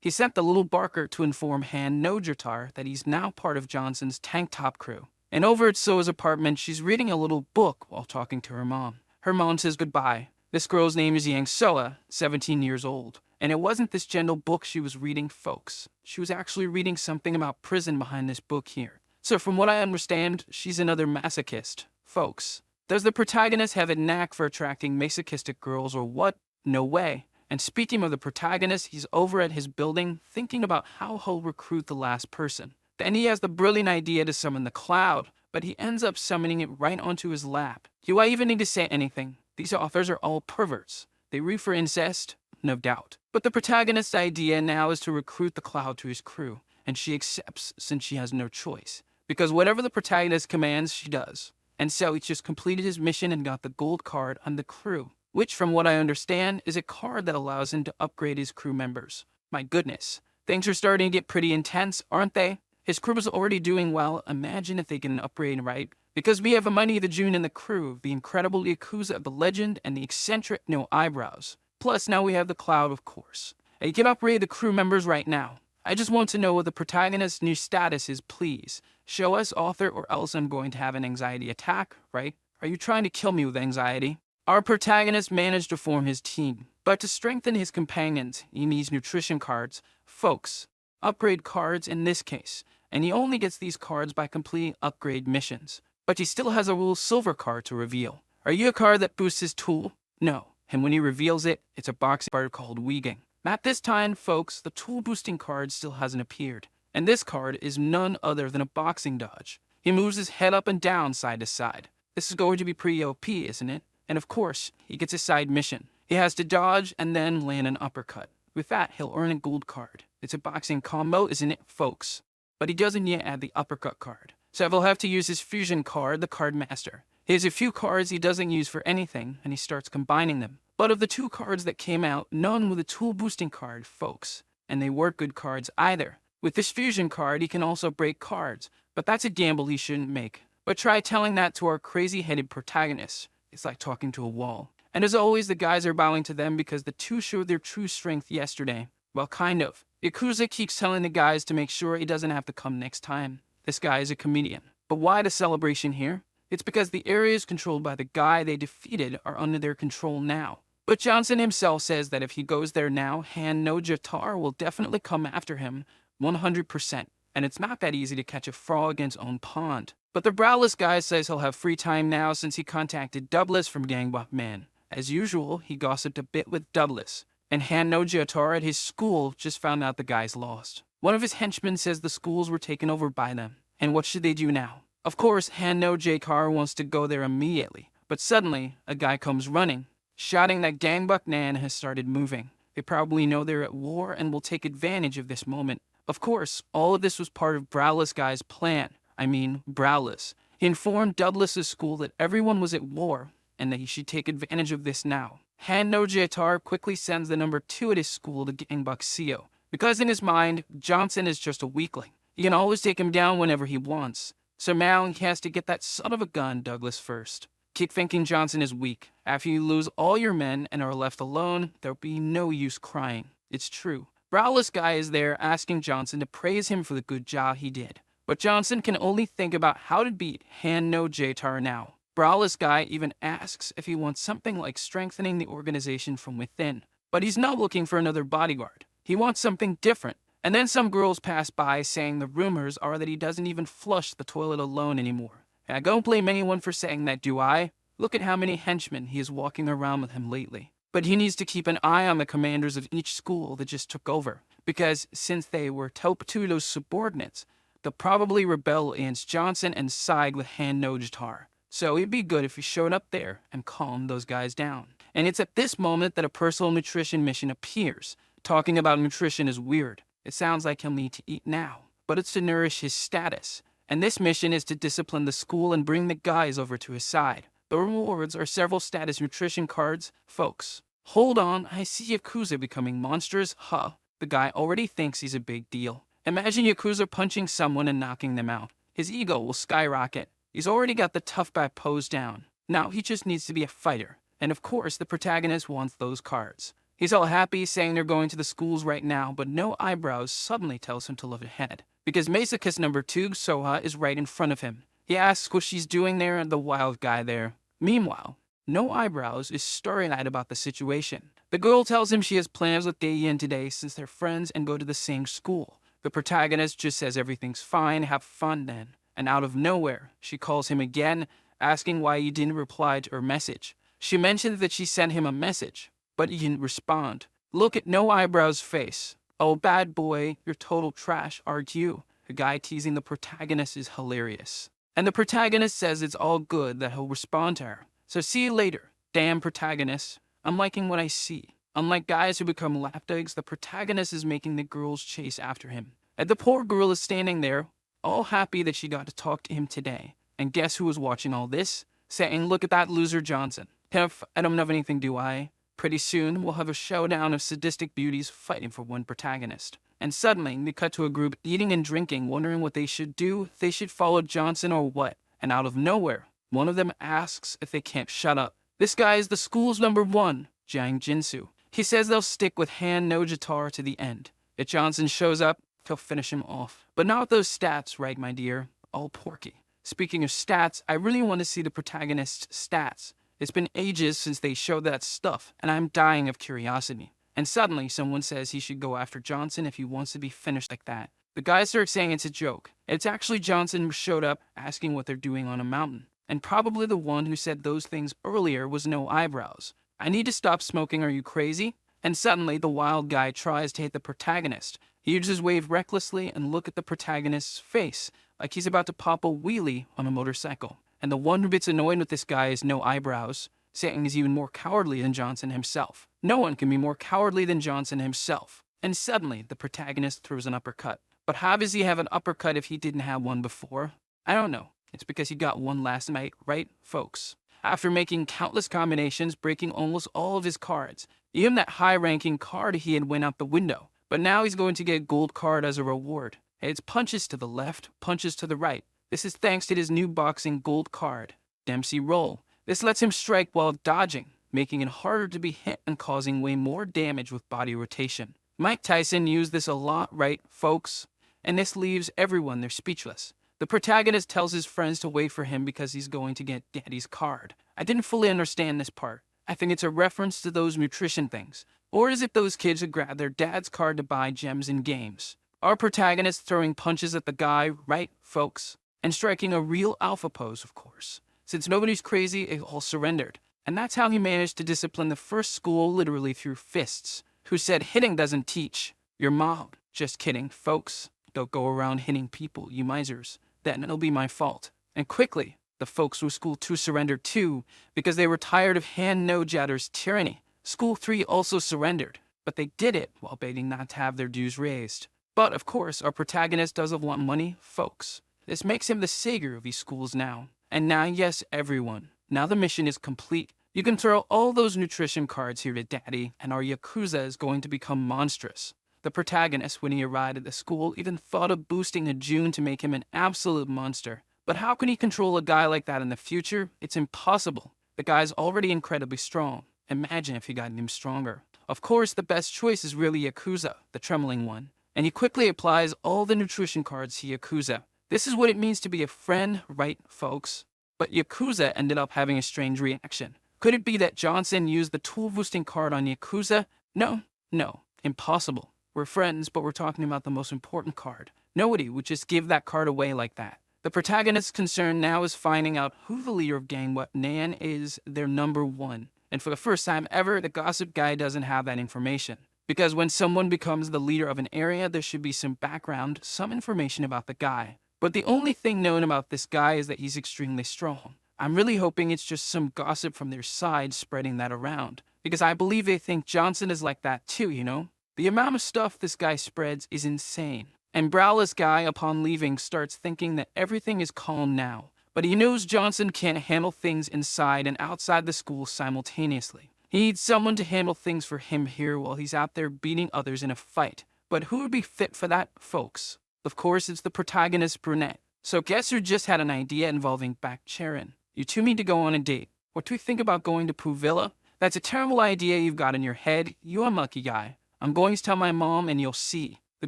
he sent the little barker to inform Han no Jetar that he's now part of Johnson's tank top crew. And over at Soa's apartment, she's reading a little book while talking to her mom. Her mom says goodbye. This girl's name is Yang Soa, 17 years old. And it wasn't this gentle book she was reading, folks. She was actually reading something about prison behind this book here. So from what I understand, she's another masochist. Folks, does the protagonist have a knack for attracting masochistic girls or what? No way. And speaking of the protagonist, he's over at his building thinking about how he'll recruit the last person. Then he has the brilliant idea to summon the cloud, but he ends up summoning it right onto his lap. Do I even need to say anything? These authors are all perverts. They root for incest, no doubt. But the protagonist's idea now is to recruit the cloud to his crew, and she accepts since she has no choice. Because whatever the protagonist commands, she does. And so he just completed his mission and got the gold card on the crew, which from what I understand is a card that allows him to upgrade his crew members. My goodness, things are starting to get pretty intense, aren't they? His crew is already doing well. Imagine if they get an upgrade right. Because we have Amani the June in the crew, the incredible Yakuza of the legend, and the eccentric no eyebrows. Plus now we have the cloud, of course. And you can upgrade the crew members right now. I just want to know what the protagonist's new status is, please. Show us, author, or else I'm going to have an anxiety attack, right? Are you trying to kill me with anxiety? Our protagonist managed to form his team, but to strengthen his companions, he needs nutrition cards, folks, upgrade cards in this case, and he only gets these cards by completing upgrade missions. But he still has a Rule Silver card to reveal. Are you a card that boosts his tool? No, and when he reveals it, it's a boxing card called Weeging. At this time, folks, the tool boosting card still hasn't appeared, and this card is none other than a boxing dodge. He moves his head up and down side to side. This is going to be pretty OP, isn't it? And of course, he gets a side mission. He has to dodge and then land an uppercut. With that, he'll earn a gold card. It's a boxing combo, isn't it, folks? But he doesn't yet add the uppercut card. So he'll have to use his fusion card, the Card Master. He has a few cards he doesn't use for anything, and he starts combining them. But of the 2 cards that came out, none with a tool boosting card, folks. And they weren't good cards either. With this fusion card, he can also break cards, but that's a gamble he shouldn't make. But try telling that to our crazy-headed protagonist. It's like talking to a wall. And as always, the guys are bowing to them because the 2 showed their true strength yesterday. Well, kind of. Yakuza keeps telling the guys to make sure he doesn't have to come next time. This guy is a comedian. But why the celebration here? It's because the areas controlled by the guy they defeated are under their control now. But Johnson himself says that if he goes there now, Han no Jatar will definitely come after him 100%. And it's not that easy to catch a frog in his own pond. But the browless guy says he'll have free time now since he contacted Douglas from Gangbok Man. As usual, he gossiped a bit with Douglas. And Han no Jatar at his school just found out the guy's lost. One of his henchmen says the schools were taken over by them. And what should they do now? Of course, Han no Jatar wants to go there immediately. But suddenly, a guy comes running, shouting that Gangbuk Nan has started moving. They probably know they're at war and will take advantage of this moment. Of course, all of this was part of Browless Guy's plan. I mean, Browless. He informed Douglas's school that everyone was at war and that he should take advantage of this now. Han no Jatar quickly sends the number 2 at his school to Gangbuk Seo, because in his mind, Johnson is just a weakling. He can always take him down whenever he wants. So now he has to get that son of a gun Douglas first. Keep thinking Johnson is weak. After you lose all your men and are left alone, there'll be no use crying. It's true. Browless Guy is there asking Johnson to praise him for the good job he did. But Johnson can only think about how to beat Han no Jatar now. Browless Guy even asks if he wants something like strengthening the organization from within. But he's not looking for another bodyguard. He wants something different. And then some girls pass by saying the rumors are that he doesn't even flush the toilet alone anymore. And I don't blame anyone for saying that, do I? Look at how many henchmen he is walking around with him lately. But he needs to keep an eye on the commanders of each school that just took over. Because since they were Topatudo's subordinates, they'll probably rebel against Johnson and side with Han no Jatar. So it'd be good if he showed up there and calmed those guys down. And it's at this moment that a personal nutrition mission appears. Talking about nutrition is weird. It sounds like he'll need to eat now, but it's to nourish his status. And this mission is to discipline the school and bring the guys over to his side. The rewards are several status nutrition cards. Folks, hold on, I see Yakuza becoming monsters. Huh, the guy already thinks he's a big deal. Imagine Yakuza punching someone and knocking them out. His ego will skyrocket. He's already got the tough guy pose down. Now he just needs to be a fighter. And of course, the protagonist wants those cards. He's all happy saying they're going to the schools right now, but No Eyebrows suddenly tells him to look ahead. Because Masochist number 2, Soha, is right in front of him. He asks what she's doing there and the wild guy there. Meanwhile, No Eyebrows is starry-eyed about the situation. The girl tells him she has plans with Daeyin today since they're friends and go to the same school. The protagonist just says everything's fine, have fun then. And out of nowhere, she calls him again, asking why he didn't reply to her message. She mentions that she sent him a message, but he didn't respond. Look at No Eyebrows' face. Oh, bad boy, you're total trash, aren't you? The guy teasing the protagonist is hilarious. And the protagonist says it's all good that he'll respond to her. So see you later, damn protagonist. I'm liking what I see. Unlike guys who become lapdogs, the protagonist is making the girls chase after him. And the poor girl is standing there, all happy that she got to talk to him today. And guess who was watching all this? Saying, look at that loser Johnson. Hef, I don't have anything, do I? Pretty soon, we'll have a showdown of sadistic beauties fighting for one protagonist. And suddenly, they cut to a group eating and drinking, wondering what they should do, if they should follow Johnson or what. And out of nowhere, one of them asks if they can't shut up. This guy is the school's #1, Jiang Jinsu. He says they'll stick with hand no guitar to the end. If Johnson shows up, he'll finish him off. But not with those stats, right, my dear? All porky. Speaking of stats, I really want to see the protagonist's stats. It's been ages since they showed that stuff, and I'm dying of curiosity. And suddenly, someone says he should go after Johnson if he wants to be finished like that. The guys start saying it's a joke. It's actually Johnson who showed up asking what they're doing on a mountain. And probably the one who said those things earlier was no eyebrows. I need to stop smoking, are you crazy? And suddenly, the wild guy tries to hit the protagonist. He uses wave recklessly and look at the protagonist's face, like he's about to pop a wheelie on a motorcycle. And the one who gets annoyed with this guy is no eyebrows, saying he's even more cowardly than Johnson himself. No one can be more cowardly than Johnson himself. And suddenly, the protagonist throws an uppercut. But how does he have an uppercut if he didn't have one before? I don't know. It's because he got one last night, right, folks? After making countless combinations, breaking almost all of his cards, even that high-ranking card he had went out the window. But now he's going to get a gold card as a reward. It's punches to the left, punches to the right. This is thanks to his new boxing gold card, Dempsey Roll. This lets him strike while dodging, making it harder to be hit and causing way more damage with body rotation. Mike Tyson used this a lot, right, folks? And this leaves everyone there speechless. The protagonist tells his friends to wait for him because he's going to get Daddy's card. I didn't fully understand this part. I think it's a reference to those nutrition things, or as if those kids had grabbed their dad's card to buy gems and games. Our protagonist throwing punches at the guy, right, folks? And striking a real alpha pose, of course. Since nobody's crazy, it all surrendered. And that's how he managed to discipline the first school literally through fists. Who said hitting doesn't teach? Your mom. Just kidding, folks. Don't go around hitting people, you misers. Then it'll be my fault. And quickly, the folks with School 2 surrendered too, because they were tired of Hand No Jatter's tyranny. School 3 also surrendered, but they did it while begging not to have their dues raised. But, of course, our protagonist doesn't want money, folks. This makes him the savior of these schools now. And now, yes, everyone. Now the mission is complete. You can throw all those nutrition cards here to Daddy, and our Yakuza is going to become monstrous. The protagonist, when he arrived at the school, even thought of boosting a June to make him an absolute monster. But how can he control a guy like that in the future? It's impossible. The guy's already incredibly strong. Imagine if he got him stronger. Of course, the best choice is really Yakuza, the trembling one. And he quickly applies all the nutrition cards to Yakuza. This is what it means to be a friend, right, folks? But Yakuza ended up having a strange reaction. Could it be that Johnson used the tool boosting card on Yakuza? No, impossible. We're friends, but we're talking about the most important card. Nobody would just give that card away like that. The protagonist's concern now is finding out who the leader of Gang What Nan is their #1. And for the first time ever, the gossip guy doesn't have that information. Because when someone becomes the leader of an area, there should be some background, some information about the guy. But the only thing known about this guy is that he's extremely strong. I'm really hoping it's just some gossip from their side spreading that around. Because I believe they think Johnson is like that too, you know? The amount of stuff this guy spreads is insane. And Browless guy, upon leaving, starts thinking that everything is calm now. But he knows Johnson can't handle things inside and outside the school simultaneously. He needs someone to handle things for him here while he's out there beating others in a fight. But who would be fit for that, folks? Of course, it's the protagonist brunette. So guess who just had an idea involving Bak Charon? You two need to go on a date. What do you think about going to Pooh Villa? That's a terrible idea you've got in your head. You unlucky guy. I'm going to tell my mom and you'll see. The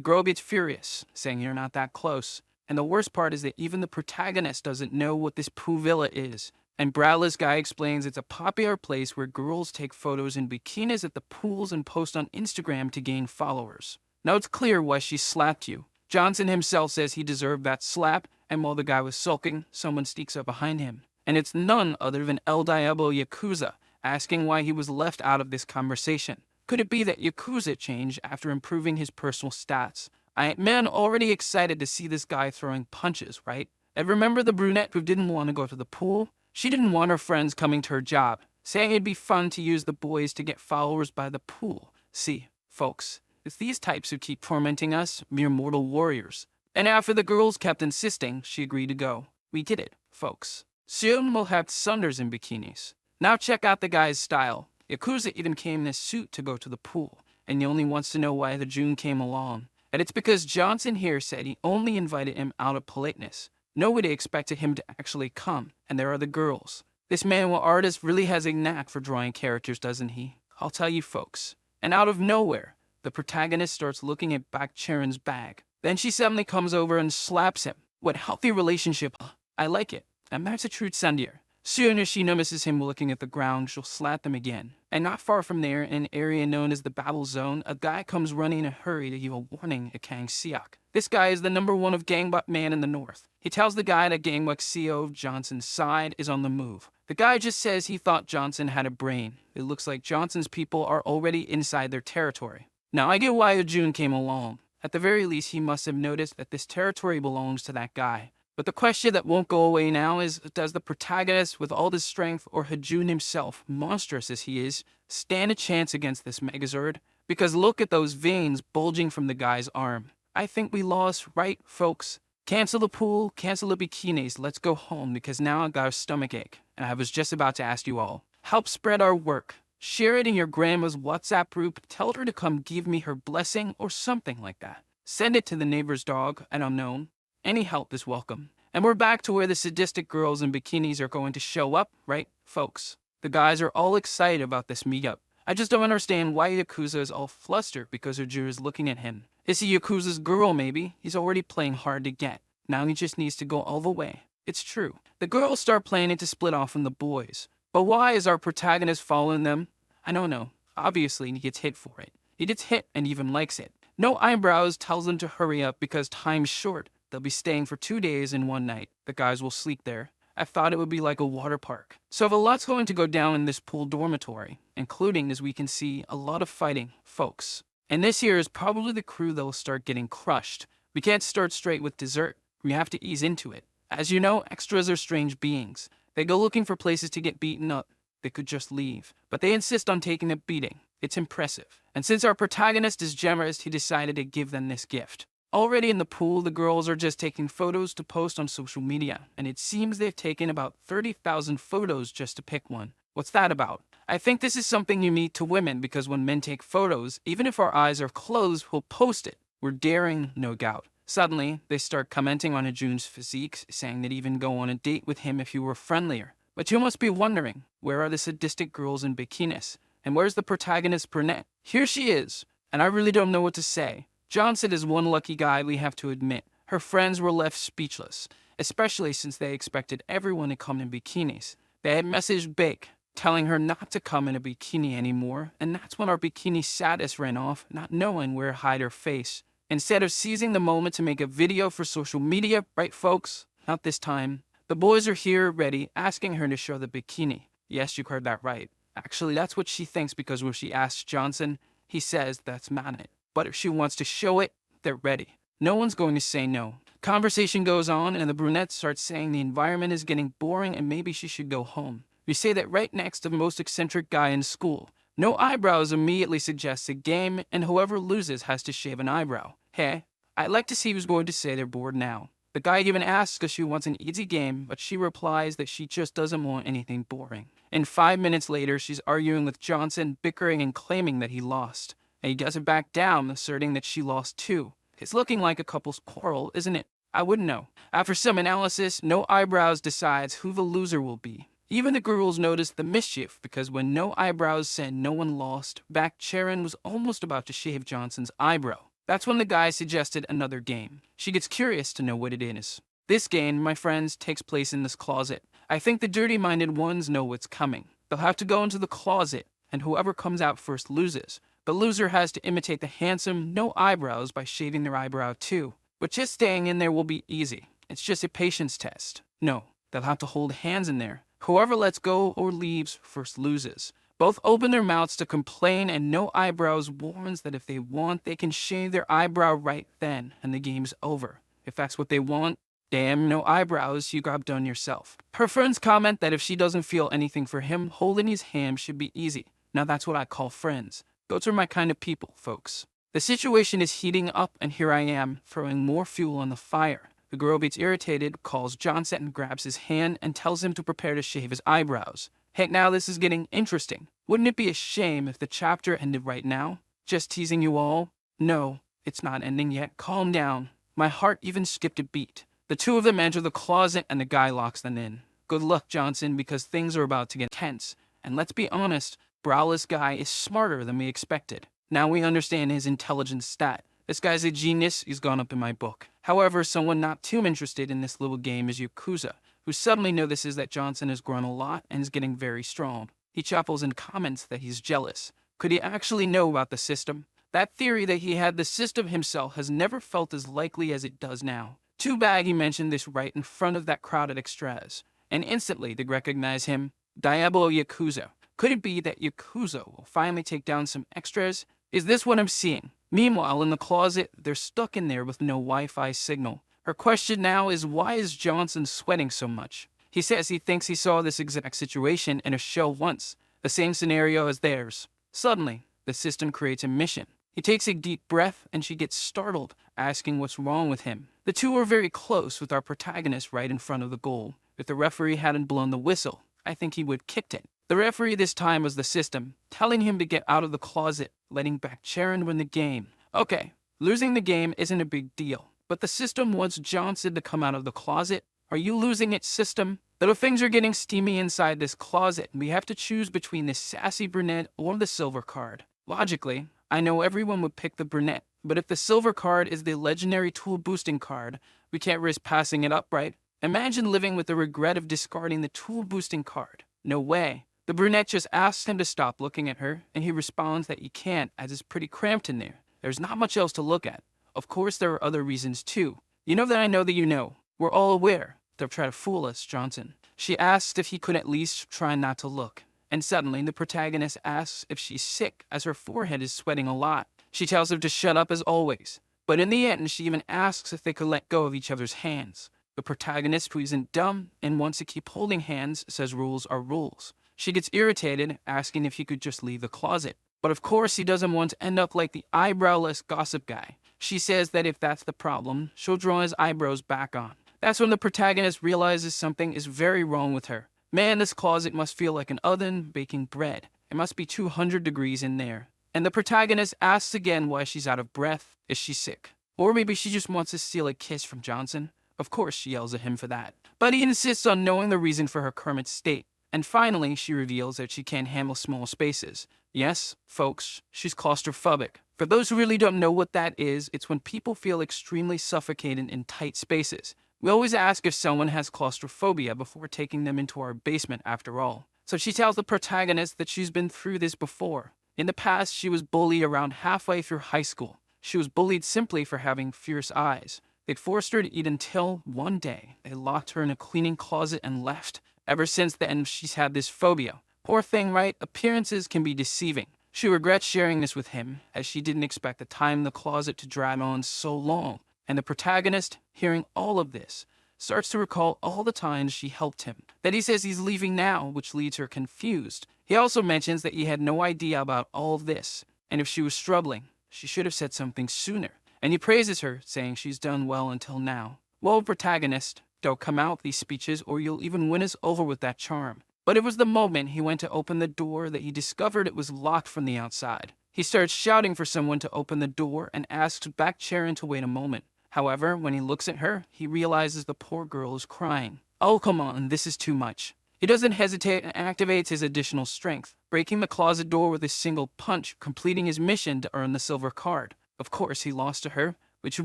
girl gets furious, saying you're not that close. And the worst part is that even the protagonist doesn't know what this Pooh Villa is. And Browless guy explains it's a popular place where girls take photos in bikinis at the pools and post on Instagram to gain followers. Now it's clear why she slapped you. Johnson himself says he deserved that slap, and while the guy was sulking, someone sneaks up behind him. And it's none other than El Diablo Yakuza, asking why he was left out of this conversation. Could it be that Yakuza changed after improving his personal stats? Man, already excited to see this guy throwing punches, right? And remember the brunette who didn't want to go to the pool? She didn't want her friends coming to her job, saying it'd be fun to use the boys to get followers by the pool. See, folks, it's these types who keep tormenting us, mere mortal warriors. And after the girls kept insisting, she agreed to go. We did it, folks. Soon we'll have tsunders in bikinis. Now check out the guy's style. Yakuza even came in a suit to go to the pool, and he only wants to know why the June came along. And it's because Johnson here said he only invited him out of politeness. Nobody expected him to actually come, and there are the girls. This manhwa artist really has a knack for drawing characters, doesn't he? I'll tell you folks. And out of nowhere, the protagonist starts looking at Charon's bag. Then she suddenly comes over and slaps him. What healthy relationship. I like it. And that's a true tsundere. Soon as she notices him looking at the ground, she'll slap them again. And not far from there, in an area known as the Battle Zone, a guy comes running in a hurry to give a warning at Kang Seok. This guy is the #1 of gangbot man in the north. He tells the guy that gangbot CEO of Johnson's side is on the move. The guy just says he thought Johnson had a brain. It looks like Johnson's people are already inside their territory. Now I get why June came along. At the very least, he must have noticed that this territory belongs to that guy. But the question that won't go away now is, does the protagonist, with all his strength, or Hajun himself, monstrous as he is, stand a chance against this Megazord? Because look at those veins bulging from the guy's arm. I think we lost, right, folks? Cancel the pool, cancel the bikinis, let's go home, because now I got a stomachache. And I was just about to ask you all, help spread our work. Share it in your grandma's WhatsApp group, tell her to come give me her blessing, or something like that. Send it to the neighbor's dog, an unknown. Any help is welcome. And we're back to where the sadistic girls in bikinis are going to show up, right, folks? The guys are all excited about this meetup. I just don't understand why Yakuza is all flustered because Uju is looking at him. Is he Yakuza's girl, maybe? He's already playing hard to get. Now he just needs to go all the way. It's true. The girls start planning to split off from the boys. But why is our protagonist following them? I don't know. Obviously, he gets hit for it. He gets hit and even likes it. No Eyebrows tells them to hurry up because time's short. They'll be staying for 2 days and 1 night. The guys will sleep there. I thought it would be like a water park. So a lot's going to go down in this pool dormitory, including, as we can see, a lot of fighting, folks. And this here is probably the crew that will start getting crushed. We can't start straight with dessert. We have to ease into it. As you know, extras are strange beings. They go looking for places to get beaten up. They could just leave. But they insist on taking a beating. It's impressive. And since our protagonist is generous, he decided to give them this gift. Already in the pool, the girls are just taking photos to post on social media, and it seems they've taken about 30,000 photos just to pick one. What's that about? I think this is something unique to women because when men take photos, even if our eyes are closed, we'll post it. We're daring, no doubt. Suddenly, they start commenting on Ajun's physique, saying they'd even go on a date with him if he were friendlier. But you must be wondering, where are the sadistic girls in bikinis? And where's the protagonist brunette? Here she is, and I really don't know what to say. Johnson is one lucky guy, we have to admit. Her friends were left speechless, especially since they expected everyone to come in bikinis. They had messaged Bake, telling her not to come in a bikini anymore, and that's when our bikini saddest ran off, not knowing where to hide her face. Instead of seizing the moment to make a video for social media, right folks? Not this time. The boys are here, ready, asking her to show the bikini. Yes, you heard that right. Actually, that's what she thinks because when she asks Johnson, he says that's managed. But if she wants to show it, they're ready. No one's going to say no. Conversation goes on, and the brunette starts saying the environment is getting boring and maybe she should go home. We say that right next to the most eccentric guy in school. No Eyebrows immediately suggests a game, and whoever loses has to shave an eyebrow. Hey, I'd like to see who's going to say they're bored now. The guy even asks if she wants an easy game, but she replies that she just doesn't want anything boring. And 5 minutes later, she's arguing with Johnson, bickering and claiming that he lost. And he doesn't back down, asserting that she lost too. It's looking like a couple's quarrel, isn't it? I wouldn't know. After some analysis, No Eyebrows decides who the loser will be. Even the girls noticed the mischief because when No Eyebrows said no one lost, Charon was almost about to shave Johnson's eyebrow. That's when the guy suggested another game. She gets curious to know what it is. This game, my friends, takes place in this closet. I think the dirty-minded ones know what's coming. They'll have to go into the closet, and whoever comes out first loses. The loser has to imitate the handsome No Eyebrows by shaving their eyebrow too. But just staying in there will be easy. It's just a patience test. No, they'll have to hold hands in there. Whoever lets go or leaves first loses. Both open their mouths to complain, and No Eyebrows warns that if they want, they can shave their eyebrow right then, and the game's over. If that's what they want, damn, No Eyebrows, you got done yourself. Her friends comment that if she doesn't feel anything for him, holding his hand should be easy. Now that's what I call friends. Those are my kind of people, folks. The situation is heating up, and here I am, throwing more fuel on the fire. The girl gets irritated, calls Johnson and grabs his hand and tells him to prepare to shave his eyebrows. Heck, now this is getting interesting. Wouldn't it be a shame if the chapter ended right now? Just teasing you all? No, it's not ending yet. Calm down. My heart even skipped a beat. The two of them enter the closet and the guy locks them in. Good luck, Johnson, because things are about to get tense. And let's be honest, browless guy is smarter than we expected. Now we understand his intelligence stat. This guy's a genius, he's gone up in my book. However, someone not too interested in this little game is Yakuza, who suddenly notices that Johnson has grown a lot and is getting very strong. He chuckles and comments that he's jealous. Could he actually know about the system? That theory that he had the system himself has never felt as likely as it does now. Too bad he mentioned this right in front of that crowd at Extras, and instantly they recognize him. Diablo Yakuza. Could it be that Yakuza will finally take down some extras? Is this what I'm seeing? Meanwhile, in the closet, they're stuck in there with no Wi-Fi signal. Her question now is, why is Johnson sweating so much? He says he thinks he saw this exact situation in a show once, the same scenario as theirs. Suddenly, the system creates a mission. He takes a deep breath and she gets startled, asking what's wrong with him. The two are very close with our protagonist right in front of the goal. If the referee hadn't blown the whistle, I think he would have kicked it. The referee this time was the system, telling him to get out of the closet, letting back Sharon win the game. Okay, losing the game isn't a big deal, but the system wants Johnson to come out of the closet. Are you losing it, system? Though things are getting steamy inside this closet, we have to choose between this sassy brunette or the silver card. Logically, I know everyone would pick the brunette, but if the silver card is the legendary tool boosting card, we can't risk passing it up, right? Imagine living with the regret of discarding the tool boosting card. No way. The brunette just asks him to stop looking at her, and he responds that he can't as it's pretty cramped in there. There's not much else to look at. Of course, there are other reasons too. You know that I know that you know. We're all aware. They'll try to fool us, Johnson. She asks if he could at least try not to look. And suddenly, the protagonist asks if she's sick as her forehead is sweating a lot. She tells him to shut up as always. But in the end, she even asks if they could let go of each other's hands. The protagonist, who isn't dumb and wants to keep holding hands, says rules are rules. She gets irritated, asking if he could just leave the closet. But of course, he doesn't want to end up like the eyebrowless gossip guy. She says that if that's the problem, she'll draw his eyebrows back on. That's when the protagonist realizes something is very wrong with her. Man, this closet must feel like an oven baking bread. It must be 200 degrees in there. And the protagonist asks again why she's out of breath. Is she sick? Or maybe she just wants to steal a kiss from Johnson. Of course, she yells at him for that. But he insists on knowing the reason for her current state. And finally, she reveals that she can't handle small spaces. Yes, folks, she's claustrophobic. For those who really don't know what that is, it's when people feel extremely suffocated in tight spaces. We always ask if someone has claustrophobia before taking them into our basement after all. So she tells the protagonist that she's been through this before. In the past, she was bullied around halfway through high school. She was bullied simply for having fierce eyes. They'd forced her to eat until, one day, they locked her in a cleaning closet and left. Ever since then, she's had this phobia. Poor thing, right? Appearances can be deceiving. She regrets sharing this with him, as she didn't expect the time in the closet to drag on so long. And the protagonist, hearing all of this, starts to recall all the times she helped him. That he says he's leaving now, which leaves her confused. He also mentions that he had no idea about all of this, and if she was struggling, she should have said something sooner. And he praises her, saying she's done well until now. Well, protagonist, don't come out these speeches or you'll even win us over with that charm. But it was the moment he went to open the door that he discovered it was locked from the outside. He starts shouting for someone to open the door and asks back Sharon to wait a moment. However, when he looks at her, he realizes the poor girl is crying. Oh, come on, this is too much. He doesn't hesitate and activates his additional strength, breaking the closet door with a single punch, completing his mission to earn the silver card. Of course, he lost to her, which is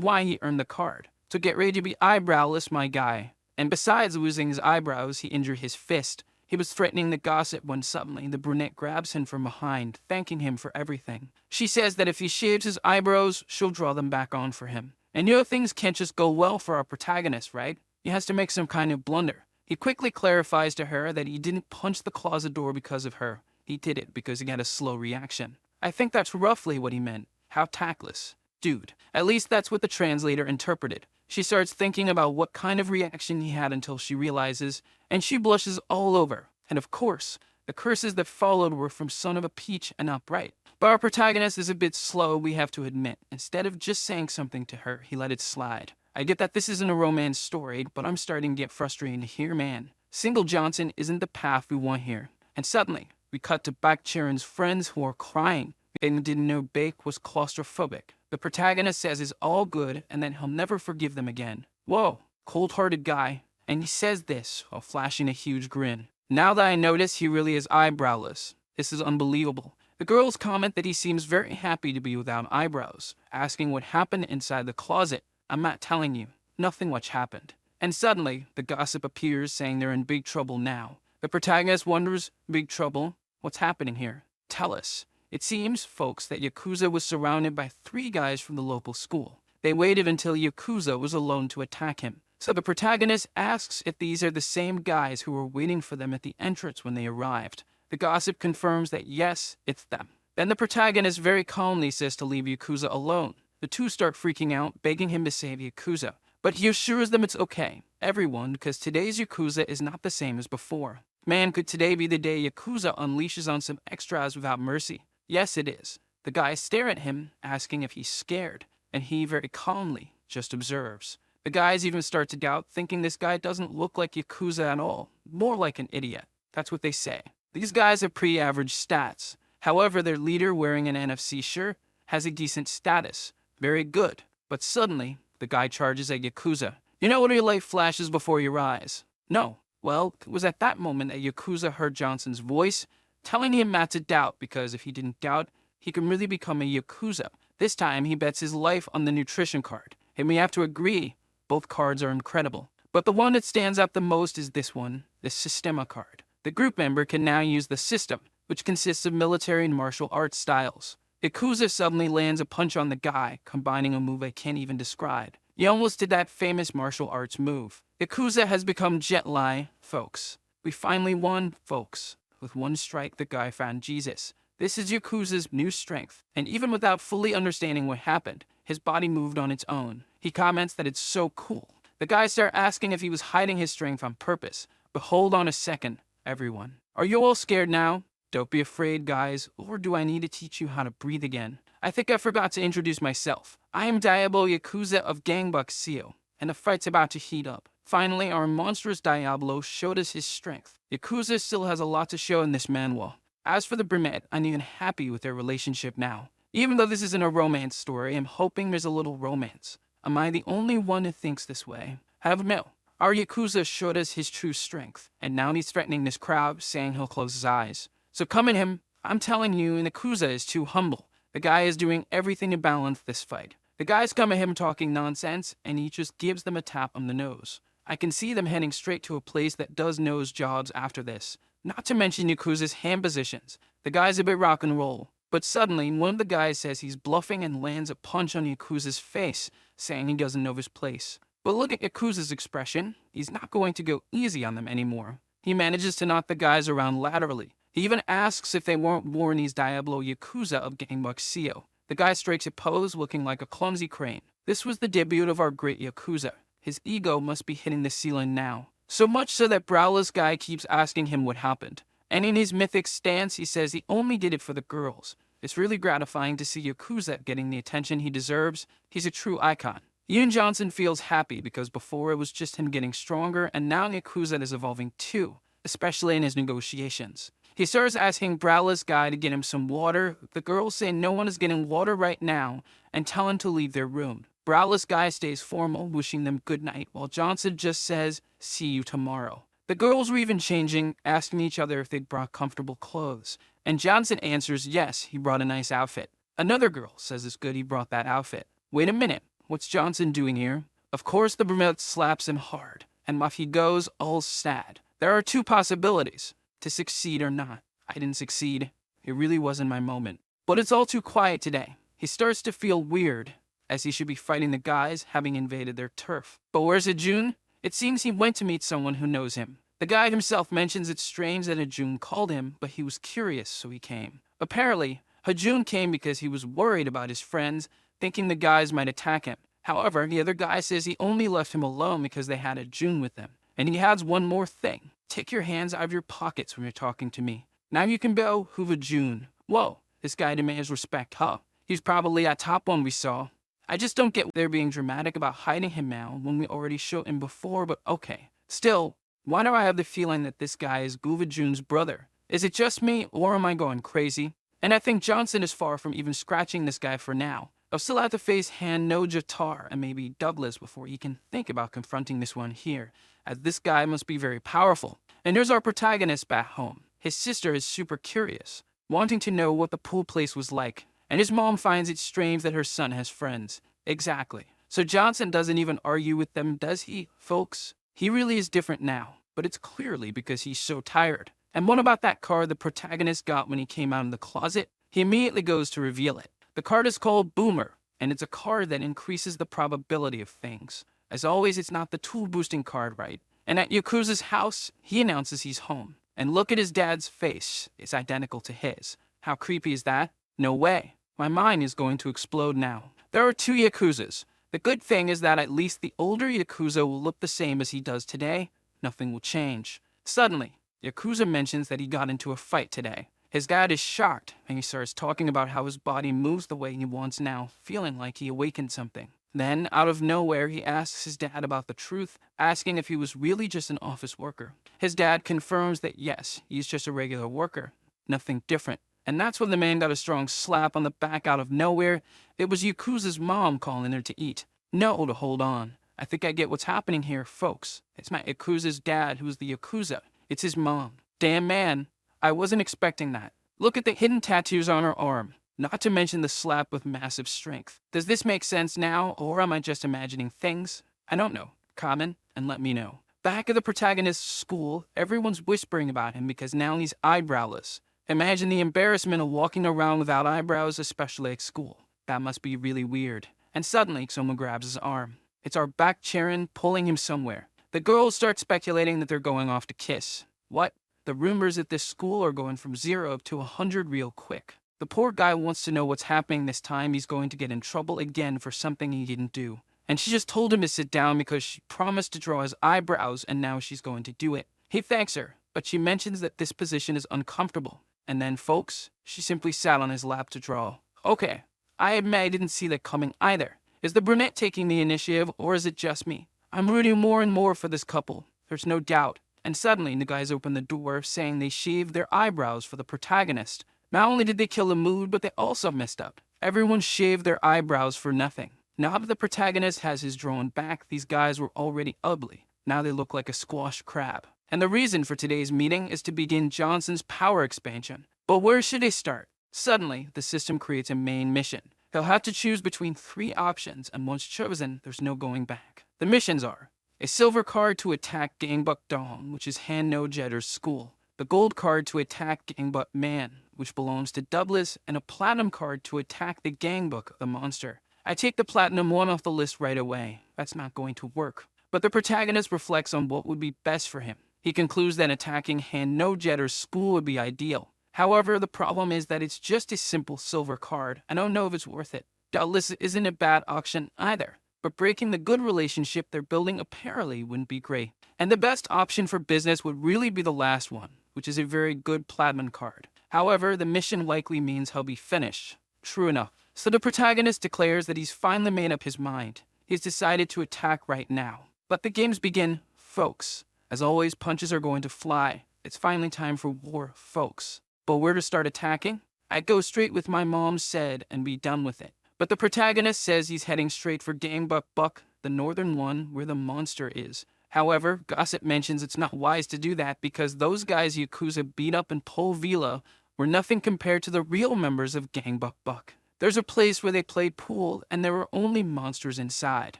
why he earned the card. So get ready to be eyebrowless, my guy. And besides losing his eyebrows, he injured his fist. He was threatening the gossip when suddenly the brunette grabs him from behind, thanking him for everything. She says that if he shaves his eyebrows, she'll draw them back on for him. And you know things can't just go well for our protagonist, right? He has to make some kind of blunder. He quickly clarifies to her that he didn't punch the closet door because of her. He did it because he had a slow reaction. I think that's roughly what he meant. How tactless. Dude, at least that's what the translator interpreted. She starts thinking about what kind of reaction he had until she realizes, and she blushes all over. And of course, the curses that followed were from son of a peach and upright. But our protagonist is a bit slow, we have to admit. Instead of just saying something to her, he let it slide. I get that this isn't a romance story, but I'm starting to get frustrated here, man. Single Johnson isn't the path we want here. And suddenly, we cut to Baek-cheron's friends who are crying. They didn't know Baek was claustrophobic. The protagonist says it's all good and that he'll never forgive them again. Whoa, cold-hearted guy. And he says this while flashing a huge grin. Now that I notice, he really is eyebrowless. This is unbelievable. The girls comment that he seems very happy to be without eyebrows, asking what happened inside the closet. I'm not telling you. Nothing much happened. And suddenly, the gossip appears saying they're in big trouble now. The protagonist wonders, big trouble? What's happening here? Tell us. It seems, folks, that Yakuza was surrounded by 3 guys from the local school. They waited until Yakuza was alone to attack him. So the protagonist asks if these are the same guys who were waiting for them at the entrance when they arrived. The gossip confirms that yes, it's them. Then the protagonist very calmly says to leave Yakuza alone. The two start freaking out, begging him to save Yakuza. But he assures them it's okay. Everyone, because today's Yakuza is not the same as before. Man, could today be the day Yakuza unleashes on some extras without mercy? Yes, it is. The guys stare at him, asking if he's scared, and he very calmly just observes. The guys even start to doubt, thinking this guy doesn't look like Yakuza at all, more like an idiot. That's what they say. These guys have pretty average stats. However, their leader, wearing an NFC shirt, has a decent status. Very good. But suddenly, the guy charges at Yakuza. You know when your light flashes before your eyes? No. Well, it was at that moment that Yakuza heard Johnson's voice, telling him not to doubt, because if he didn't doubt, he could really become a Yakuza. This time, he bets his life on the nutrition card. And we have to agree, both cards are incredible. But the one that stands out the most is this one, the Sistema card. The group member can now use the system, which consists of military and martial arts styles. Yakuza suddenly lands a punch on the guy, combining a move I can't even describe. He almost did that famous martial arts move. Yakuza has become Jet Li, folks. We finally won, folks. With one strike, the guy found Jesus. This is Yakuza's new strength, and even without fully understanding what happened, his body moved on its own. He comments that it's so cool. The guys start asking if he was hiding his strength on purpose. But hold on a second, everyone. Are you all scared now? Don't be afraid, guys, or do I need to teach you how to breathe again? I think I forgot to introduce myself. I am Diablo Yakuza of Gangbuk-seo, and the fight's about to heat up. Finally, our monstrous Diablo showed us his strength. Yakuza still has a lot to show in this manhwa. As for the brunette, I'm even happy with their relationship now. Even though this isn't a romance story, I'm hoping there's a little romance. Am I the only one who thinks this way? Have no. Our Yakuza showed us his true strength, and now he's threatening this crowd, saying he'll close his eyes. So come at him. I'm telling you, Yakuza is too humble. The guy is doing everything to balance this fight. The guys come at him talking nonsense, and he just gives them a tap on the nose. I can see them heading straight to a place that does nose jobs after this. Not to mention Yakuza's hand positions. The guy's a bit rock and roll. But suddenly, one of the guys says he's bluffing and lands a punch on Yakuza's face, saying he doesn't know his place. But look at Yakuza's expression. He's not going to go easy on them anymore. He manages to knock the guys around laterally. He even asks if they weren't Warney's Diablo Yakuza of Gangbuk-seo. The guy strikes a pose looking like a clumsy crane. This was the debut of our great Yakuza. His ego must be hitting the ceiling now. So much so that browless guy keeps asking him what happened. And in his mythic stance, he says he only did it for the girls. It's really gratifying to see Yakuza getting the attention he deserves. He's a true icon. Yoon Johnson feels happy because before it was just him getting stronger, and now Yakuza is evolving too, especially in his negotiations. He starts asking browless guy to get him some water. The girls say no one is getting water right now and tell him to leave their room. Browless guy stays formal, wishing them good night, while Johnson just says, see you tomorrow. The girls were even changing, asking each other if they'd brought comfortable clothes. And Johnson answers yes, he brought a nice outfit. Another girl says it's good he brought that outfit. Wait a minute, what's Johnson doing here? Of course the brunette slaps him hard, and off he goes, all sad. There are 2 possibilities, to succeed or not. I didn't succeed. It really wasn't my moment. But it's all too quiet today. He starts to feel weird, as he should be fighting the guys having invaded their turf. But where's Jun? It seems he went to meet someone who knows him. The guy himself mentions it's strange that Hajun called him, but he was curious, so he came. Apparently, Hajun came because he was worried about his friends, thinking the guys might attack him. However, the other guy says he only left him alone because they had Hajun with them. And he adds one more thing. Take your hands out of your pockets when you're talking to me. Now you can go, Huvajun. Whoa, this guy demands respect, huh? He's probably that top one we saw. I just don't get they're being dramatic about hiding him now when we already showed him before, but okay. Still, why do I have the feeling that this guy is Guvajun's brother? Is it just me, or am I going crazy? And I think Johnson is far from even scratching this guy for now. I'll still have to face Han no Jatar and maybe Douglas before he can think about confronting this one here, as this guy must be very powerful. And there's our protagonist back home. His sister is super curious, wanting to know what the pool place was like, and his mom finds it strange that her son has friends. Exactly. So Johnson doesn't even argue with them, does he, folks? He really is different now, but it's clearly because he's so tired. And what about that card the protagonist got when he came out of the closet? He immediately goes to reveal it. The card is called Boomer, and it's a card that increases the probability of things. As always, it's not the tool-boosting card, right? And at Yakuza's house, he announces he's home. And look at his dad's face. It's identical to his. How creepy is that? No way. My mind is going to explode now. There are two Yakuzas. The good thing is that at least the older Yakuza will look the same as he does today. Nothing will change. Suddenly, Yakuza mentions that he got into a fight today. His dad is shocked, and he starts talking about how his body moves the way he wants now, feeling like he awakened something. Then, out of nowhere, he asks his dad about the truth, asking if he was really just an office worker. His dad confirms that yes, he's just a regular worker, nothing different. And that's when the man got a strong slap on the back out of nowhere. It was Yakuza's mom calling her to eat. No, to hold on. I think I get what's happening here, folks. It's not Yakuza's dad who's the Yakuza. It's his mom. Damn man, I wasn't expecting that. Look at the hidden tattoos on her arm. Not to mention the slap with massive strength. Does this make sense now, or am I just imagining things? I don't know. Comment and let me know. Back at the protagonist's school, everyone's whispering about him because now he's eyebrowless. Imagine the embarrassment of walking around without eyebrows, especially at school. That must be really weird. And suddenly, someone grabs his arm. It's our back Charon pulling him somewhere. The girls start speculating that they're going off to kiss. What? The rumors at this school are going from 0 to 100 real quick. The poor guy wants to know what's happening this time. He's going to get in trouble again for something he didn't do. And she just told him to sit down because she promised to draw his eyebrows, and now she's going to do it. He thanks her, but she mentions that this position is uncomfortable. And then, folks, she simply sat on his lap to draw. Okay, I admit I didn't see that coming either. Is the brunette taking the initiative, or is it just me? I'm rooting more and more for this couple. There's no doubt. And suddenly, the guys open the door, saying they shaved their eyebrows for the protagonist. Not only did they kill the mood, but they also messed up. Everyone shaved their eyebrows for nothing. Now that the protagonist has his drawn back, these guys were already ugly. Now they look like a squash crab. And the reason for today's meeting is to begin Johnson's power expansion. But where should they start? Suddenly, the system creates a main mission. He'll have to choose between 3 options, and once chosen, there's no going back. The missions are: a silver card to attack Gangbuk Dong, which is Han no Jetter's school. The gold card to attack Gangbuk Man, which belongs to Douglas, and a platinum card to attack the Gangbuk, the monster. I take the platinum one off the list right away. That's not going to work. But the protagonist reflects on what would be best for him. He concludes that attacking Han no Jetter's school would be ideal. However, the problem is that it's just a simple silver card. I don't know if it's worth it. Doubtless isn't a bad auction either. But breaking the good relationship they're building apparently wouldn't be great. And the best option for business would really be the last one, which is a very good platinum card. However, the mission likely means he'll be finished. True enough. So the protagonist declares that he's finally made up his mind. He's decided to attack right now. Let the games begin, folks. As always, punches are going to fly. It's finally time for war, folks. But where to start attacking? I'd go straight with my mom said and be done with it. But the protagonist says he's heading straight for Gangbuk Buck, the northern one where the monster is. However, gossip mentions it's not wise to do that because those guys Yakuza beat up in Pol Vila were nothing compared to the real members of Gangbuk Buck. There's a place where they played pool and there were only monsters inside.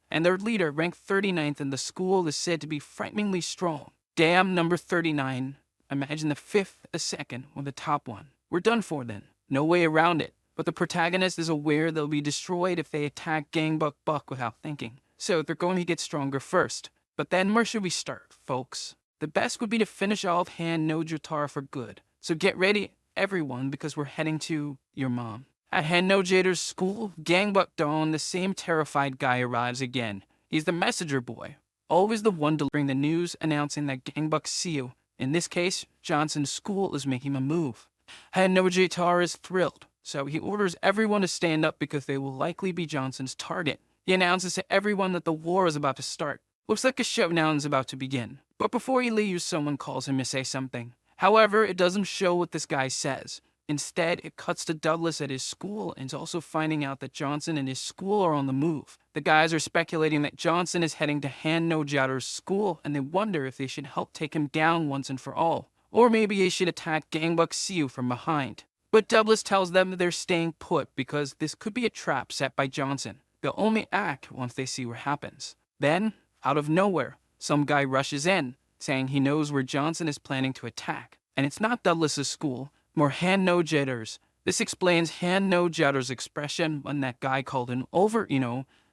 And their leader, ranked 39th in the school, is said to be frighteningly strong. Damn, number 39. Imagine the 5th, the 2nd, or the top one. We're done for then. No way around it. But the protagonist is aware they'll be destroyed if they attack Gangbuk Buck without thinking. So they're going to get stronger first. But then where should we start, folks? The best would be to finish off Han no Jotaro for good. So get ready, everyone, because we're heading to your mom. At Han no Jader's school, Gangbuk Dawn, the same terrified guy, arrives again. He's the messenger boy, always the one delivering the news announcing that Gangbuk Seo, in this case, Johnson's school, is making a move. Han no Jotaro is thrilled, so he orders everyone to stand up because they will likely be Johnson's target. He announces to everyone that the war is about to start. Looks like a showdown is about to begin. But before he leaves, someone calls him to say something. However, it doesn't show what this guy says. Instead, it cuts to Douglas at his school and is also finding out that Johnson and his school are on the move. The guys are speculating that Johnson is heading to Han no Jotoro's school, and they wonder if they should help take him down once and for all. Or maybe they should attack Gangbuk Seo from behind. But Douglas tells them that they're staying put because this could be a trap set by Johnson. They'll only act once they see what happens. Then, out of nowhere, some guy rushes in, saying he knows where Johnson is planning to attack. And it's not Douglas's school, more Han no Jotoro's. This explains Han no Jotoro's expression when that guy called him over,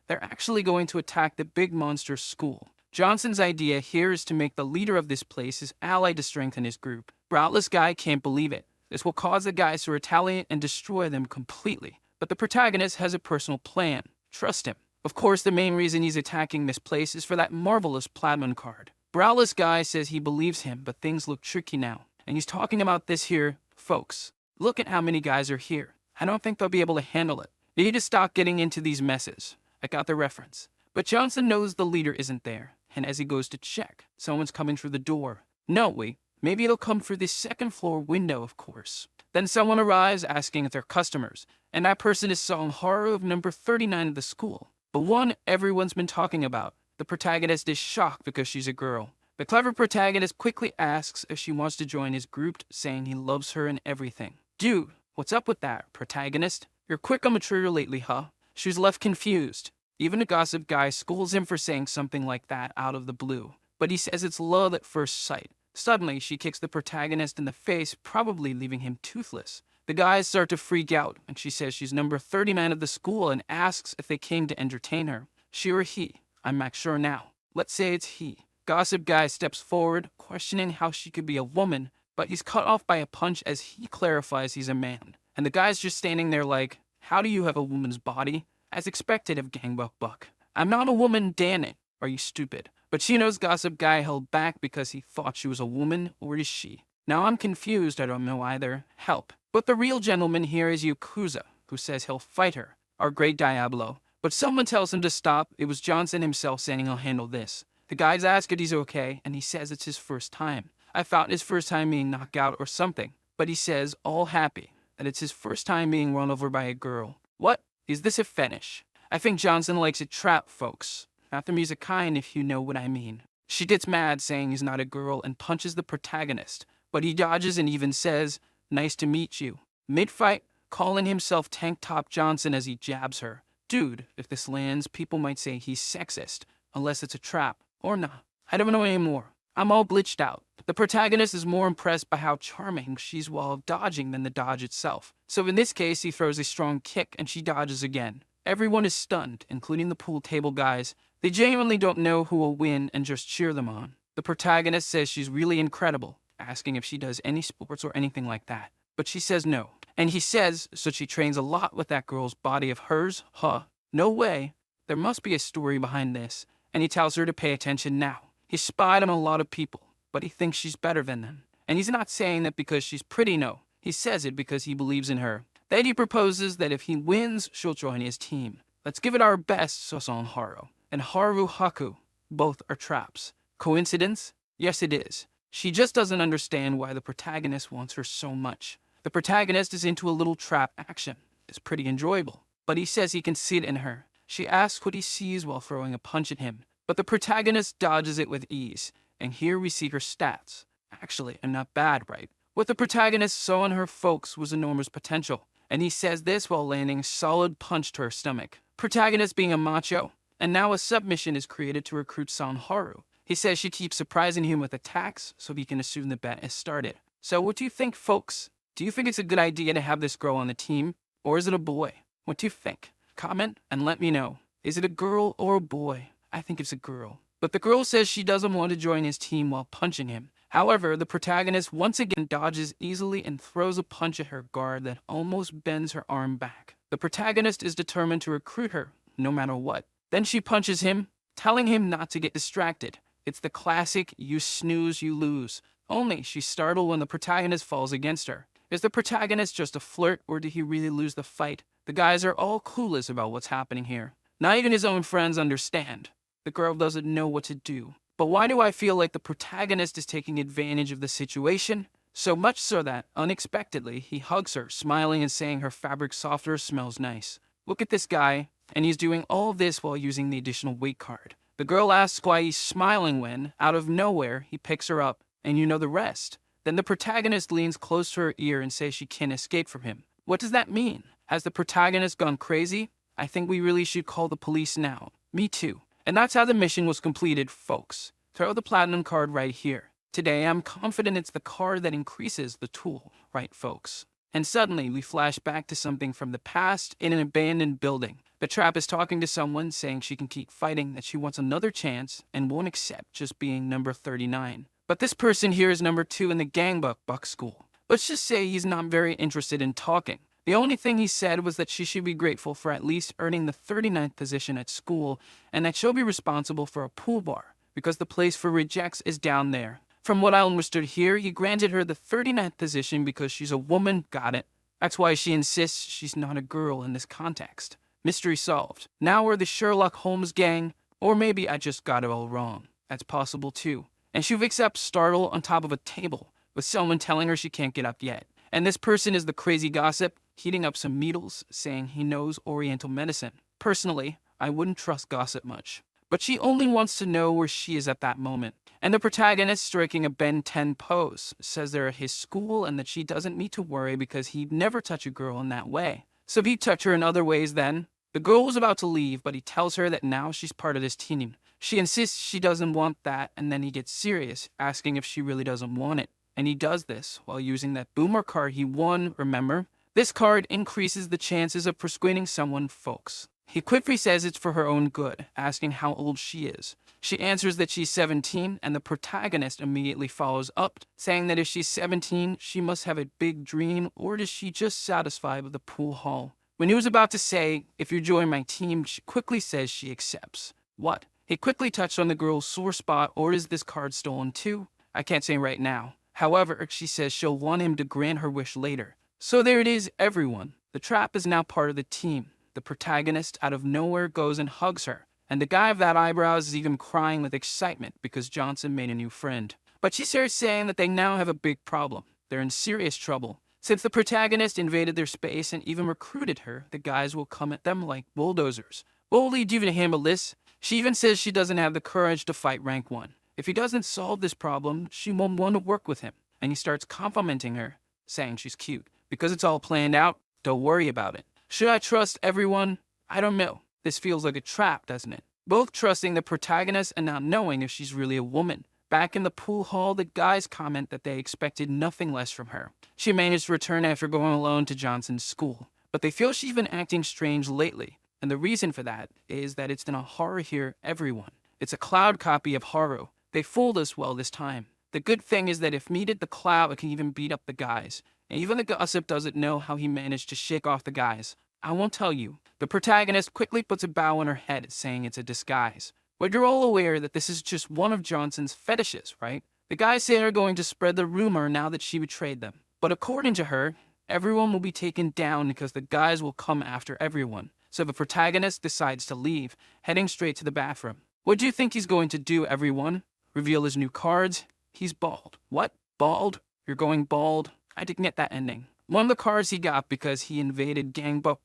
they're actually going to attack the big monster school. Johnson's idea here is to make the leader of this place his ally to strengthen his group. Browtless guy can't believe it. This will cause the guys to retaliate and destroy them completely. But the protagonist has a personal plan. Trust him. Of course, the main reason he's attacking this place is for that marvelous Platinum card. Browless guy says he believes him, but things look tricky now. And he's talking about this here, folks. Look at how many guys are here. I don't think they'll be able to handle it. They need to stop getting into these messes. I got the reference. But Johnson knows the leader isn't there, and as he goes to check, someone's coming through the door. No, wait, maybe it'll come through the second floor window, of course. Then someone arrives asking if they're customers, and that person is Song Haru of number 39 of the school. The one everyone's been talking about. The protagonist is shocked because she's a girl. The clever protagonist quickly asks if she wants to join his group, saying he loves her and everything. Dude, what's up with that, protagonist? You're quick on material lately, huh? She's left confused. Even a gossip guy scolds him for saying something like that out of the blue. But he says it's love at first sight. Suddenly, she kicks the protagonist in the face, probably leaving him toothless. The guys start to freak out, and she says she's number 39 of the school and asks if they came to entertain her. She or he? I'm not sure now. Let's say it's he. Gossip guy steps forward, questioning how she could be a woman, but he's cut off by a punch as he clarifies he's a man. And the guy's just standing there like, how do you have a woman's body? As expected of Gangbuk Buck. I'm not a woman, damn it. Are you stupid? But she knows gossip guy held back because he thought she was a woman, or is she? Now I'm confused, I don't know either. Help. But the real gentleman here is Yakuza, who says he'll fight her, our great Diablo. But someone tells him to stop. It was Johnson himself saying he'll handle this. The guys ask if he's okay, and he says it's his first time. I thought his first time being knocked out or something. But he says, all happy, that it's his first time being run over by a girl. What? Is this a fetish? I think Johnson likes it trapped, folks. Not the music kind, if you know what I mean. She gets mad, saying he's not a girl, and punches the protagonist. But he dodges and even says, nice to meet you. Mid-fight, calling himself Tank Top Johnson as he jabs her. Dude, if this lands, people might say he's sexist. Unless it's a trap. Or not. I don't know anymore. I'm all glitched out. The protagonist is more impressed by how charming she's while dodging than the dodge itself. So in this case, he throws a strong kick and she dodges again. Everyone is stunned, including the pool table guys. They genuinely don't know who will win and just cheer them on. The protagonist says she's really incredible, asking if she does any sports or anything like that. But she says no. And he says, so she trains a lot with that girl's body of hers? Huh. No way. There must be a story behind this. And he tells her to pay attention now. He spied on a lot of people, but he thinks she's better than them. And he's not saying that because she's pretty, no. He says it because he believes in her. Then he proposes that if he wins, she'll join his team. Let's give it our best, Soson Haru. And Haru Haku. Both are traps. Coincidence? Yes, it is. She just doesn't understand why the protagonist wants her so much. The protagonist is into a little trap action. It's pretty enjoyable. But he says he can see it in her. She asks what he sees while throwing a punch at him. But the protagonist dodges it with ease. And here we see her stats. Actually, and not bad, right? What the protagonist saw in her folks was enormous potential. And he says this while landing a solid punch to her stomach. Protagonist being a macho. And now a submission is created to recruit Sanharu. He says she keeps surprising him with attacks, so he can assume the bet has started. So what do you think, folks? Do you think it's a good idea to have this girl on the team? Or is it a boy? What do you think? Comment and let me know. Is it a girl or a boy? I think it's a girl. but the girl says she doesn't want to join his team while punching him. However, the protagonist once again dodges easily and throws a punch at her guard that almost bends her arm back. The protagonist is determined to recruit her, no matter what. Then she punches him, telling him not to get distracted. It's the classic, you snooze, you lose. Only she's startled when the protagonist falls against her. Is the protagonist just a flirt, or did he really lose the fight? The guys are all clueless about what's happening here. Not even his own friends understand. The girl doesn't know what to do. But why do I feel like the protagonist is taking advantage of the situation? So much so that, unexpectedly, he hugs her, smiling and saying her fabric softener smells nice. Look at this guy, and he's doing all of this while using the additional weight card. The girl asks why he's smiling when, out of nowhere, he picks her up, and you know the rest. Then the protagonist leans close to her ear and says she can't escape from him. What does that mean? Has the protagonist gone crazy? I think we really should call the police now. Me too. And that's how the mission was completed, folks. Throw the platinum card right here. Today, I'm confident it's the card that increases the tool, right, folks? And suddenly, we flash back to something from the past in an abandoned building. The trap is talking to someone, saying she can keep fighting, that she wants another chance and won't accept just being number 39. But this person here is number 2 in the buck school. Let's just say he's not very interested in talking. The only thing he said was that she should be grateful for at least earning the 39th position at school, and that she'll be responsible for a pool bar, because the place for rejects is down there. From what I understood here, he granted her the 39th position because she's a woman, got it. That's why she insists she's not a girl in this context. Mystery solved. Now we're the Sherlock Holmes gang, or maybe I just got it all wrong. That's possible too. And she wakes up startled on top of a table, with someone telling her she can't get up yet. And this person is the crazy gossip, heating up some needles, saying he knows Oriental medicine. Personally, I wouldn't trust gossip much. But she only wants to know where she is at that moment. And the protagonist, striking a Ben 10 pose, says they're at his school and that she doesn't need to worry because he'd never touch a girl in that way. So he'd touch her in other ways then. The girl was about to leave, but he tells her that now she's part of this team. She insists she doesn't want that, and then he gets serious, asking if she really doesn't want it. And he does this while using that boomer card he won, remember? This card increases the chances of persuading someone, folks. He quickly says it's for her own good, asking how old she is. She answers that she's 17, and the protagonist immediately follows up, saying that if she's 17, she must have a big dream, or is she just satisfied with the pool hall? When he was about to say, if you join my team, she quickly says she accepts. What? He quickly touched on the girl's sore spot, or is this card stolen too? I can't say right now. However, she says she'll want him to grant her wish later. So there it is, everyone. The trap is now part of the team. The protagonist, out of nowhere, goes and hugs her. And the guy of that eyebrows is even crying with excitement because Johnson made a new friend. But she starts saying that they now have a big problem. They're in serious trouble. Since the protagonist invaded their space and even recruited her, the guys will come at them like bulldozers. What will he do to handle this? She even says she doesn't have the courage to fight rank 1. If he doesn't solve this problem, she won't want to work with him. And he starts complimenting her, saying she's cute. Because it's all planned out, don't worry about it. Should I trust everyone? I don't know. This feels like a trap, doesn't it? Both trusting the protagonist and not knowing if she's really a woman. Back in the pool hall, the guys comment that they expected nothing less from her. She managed to return after going alone to Johnson's school. But they feel she's been acting strange lately. And the reason for that is that it's in a horror here, everyone. It's a cloud copy of horror. They fooled us well this time. The good thing is that if needed, the cloud can even beat up the guys. And even the gossip doesn't know how he managed to shake off the guys. I won't tell you. The protagonist quickly puts a bow on her head, saying it's a disguise. But you're all aware that this is just one of Johnson's fetishes, right? The guys say they're going to spread the rumor now that she betrayed them. But according to her, everyone will be taken down because the guys will come after everyone. So the protagonist decides to leave, heading straight to the bathroom. What do you think he's going to do, everyone? Reveal his new cards? He's bald. What? Bald? You're going bald? I didn't get that ending. One of the cards he got because he invaded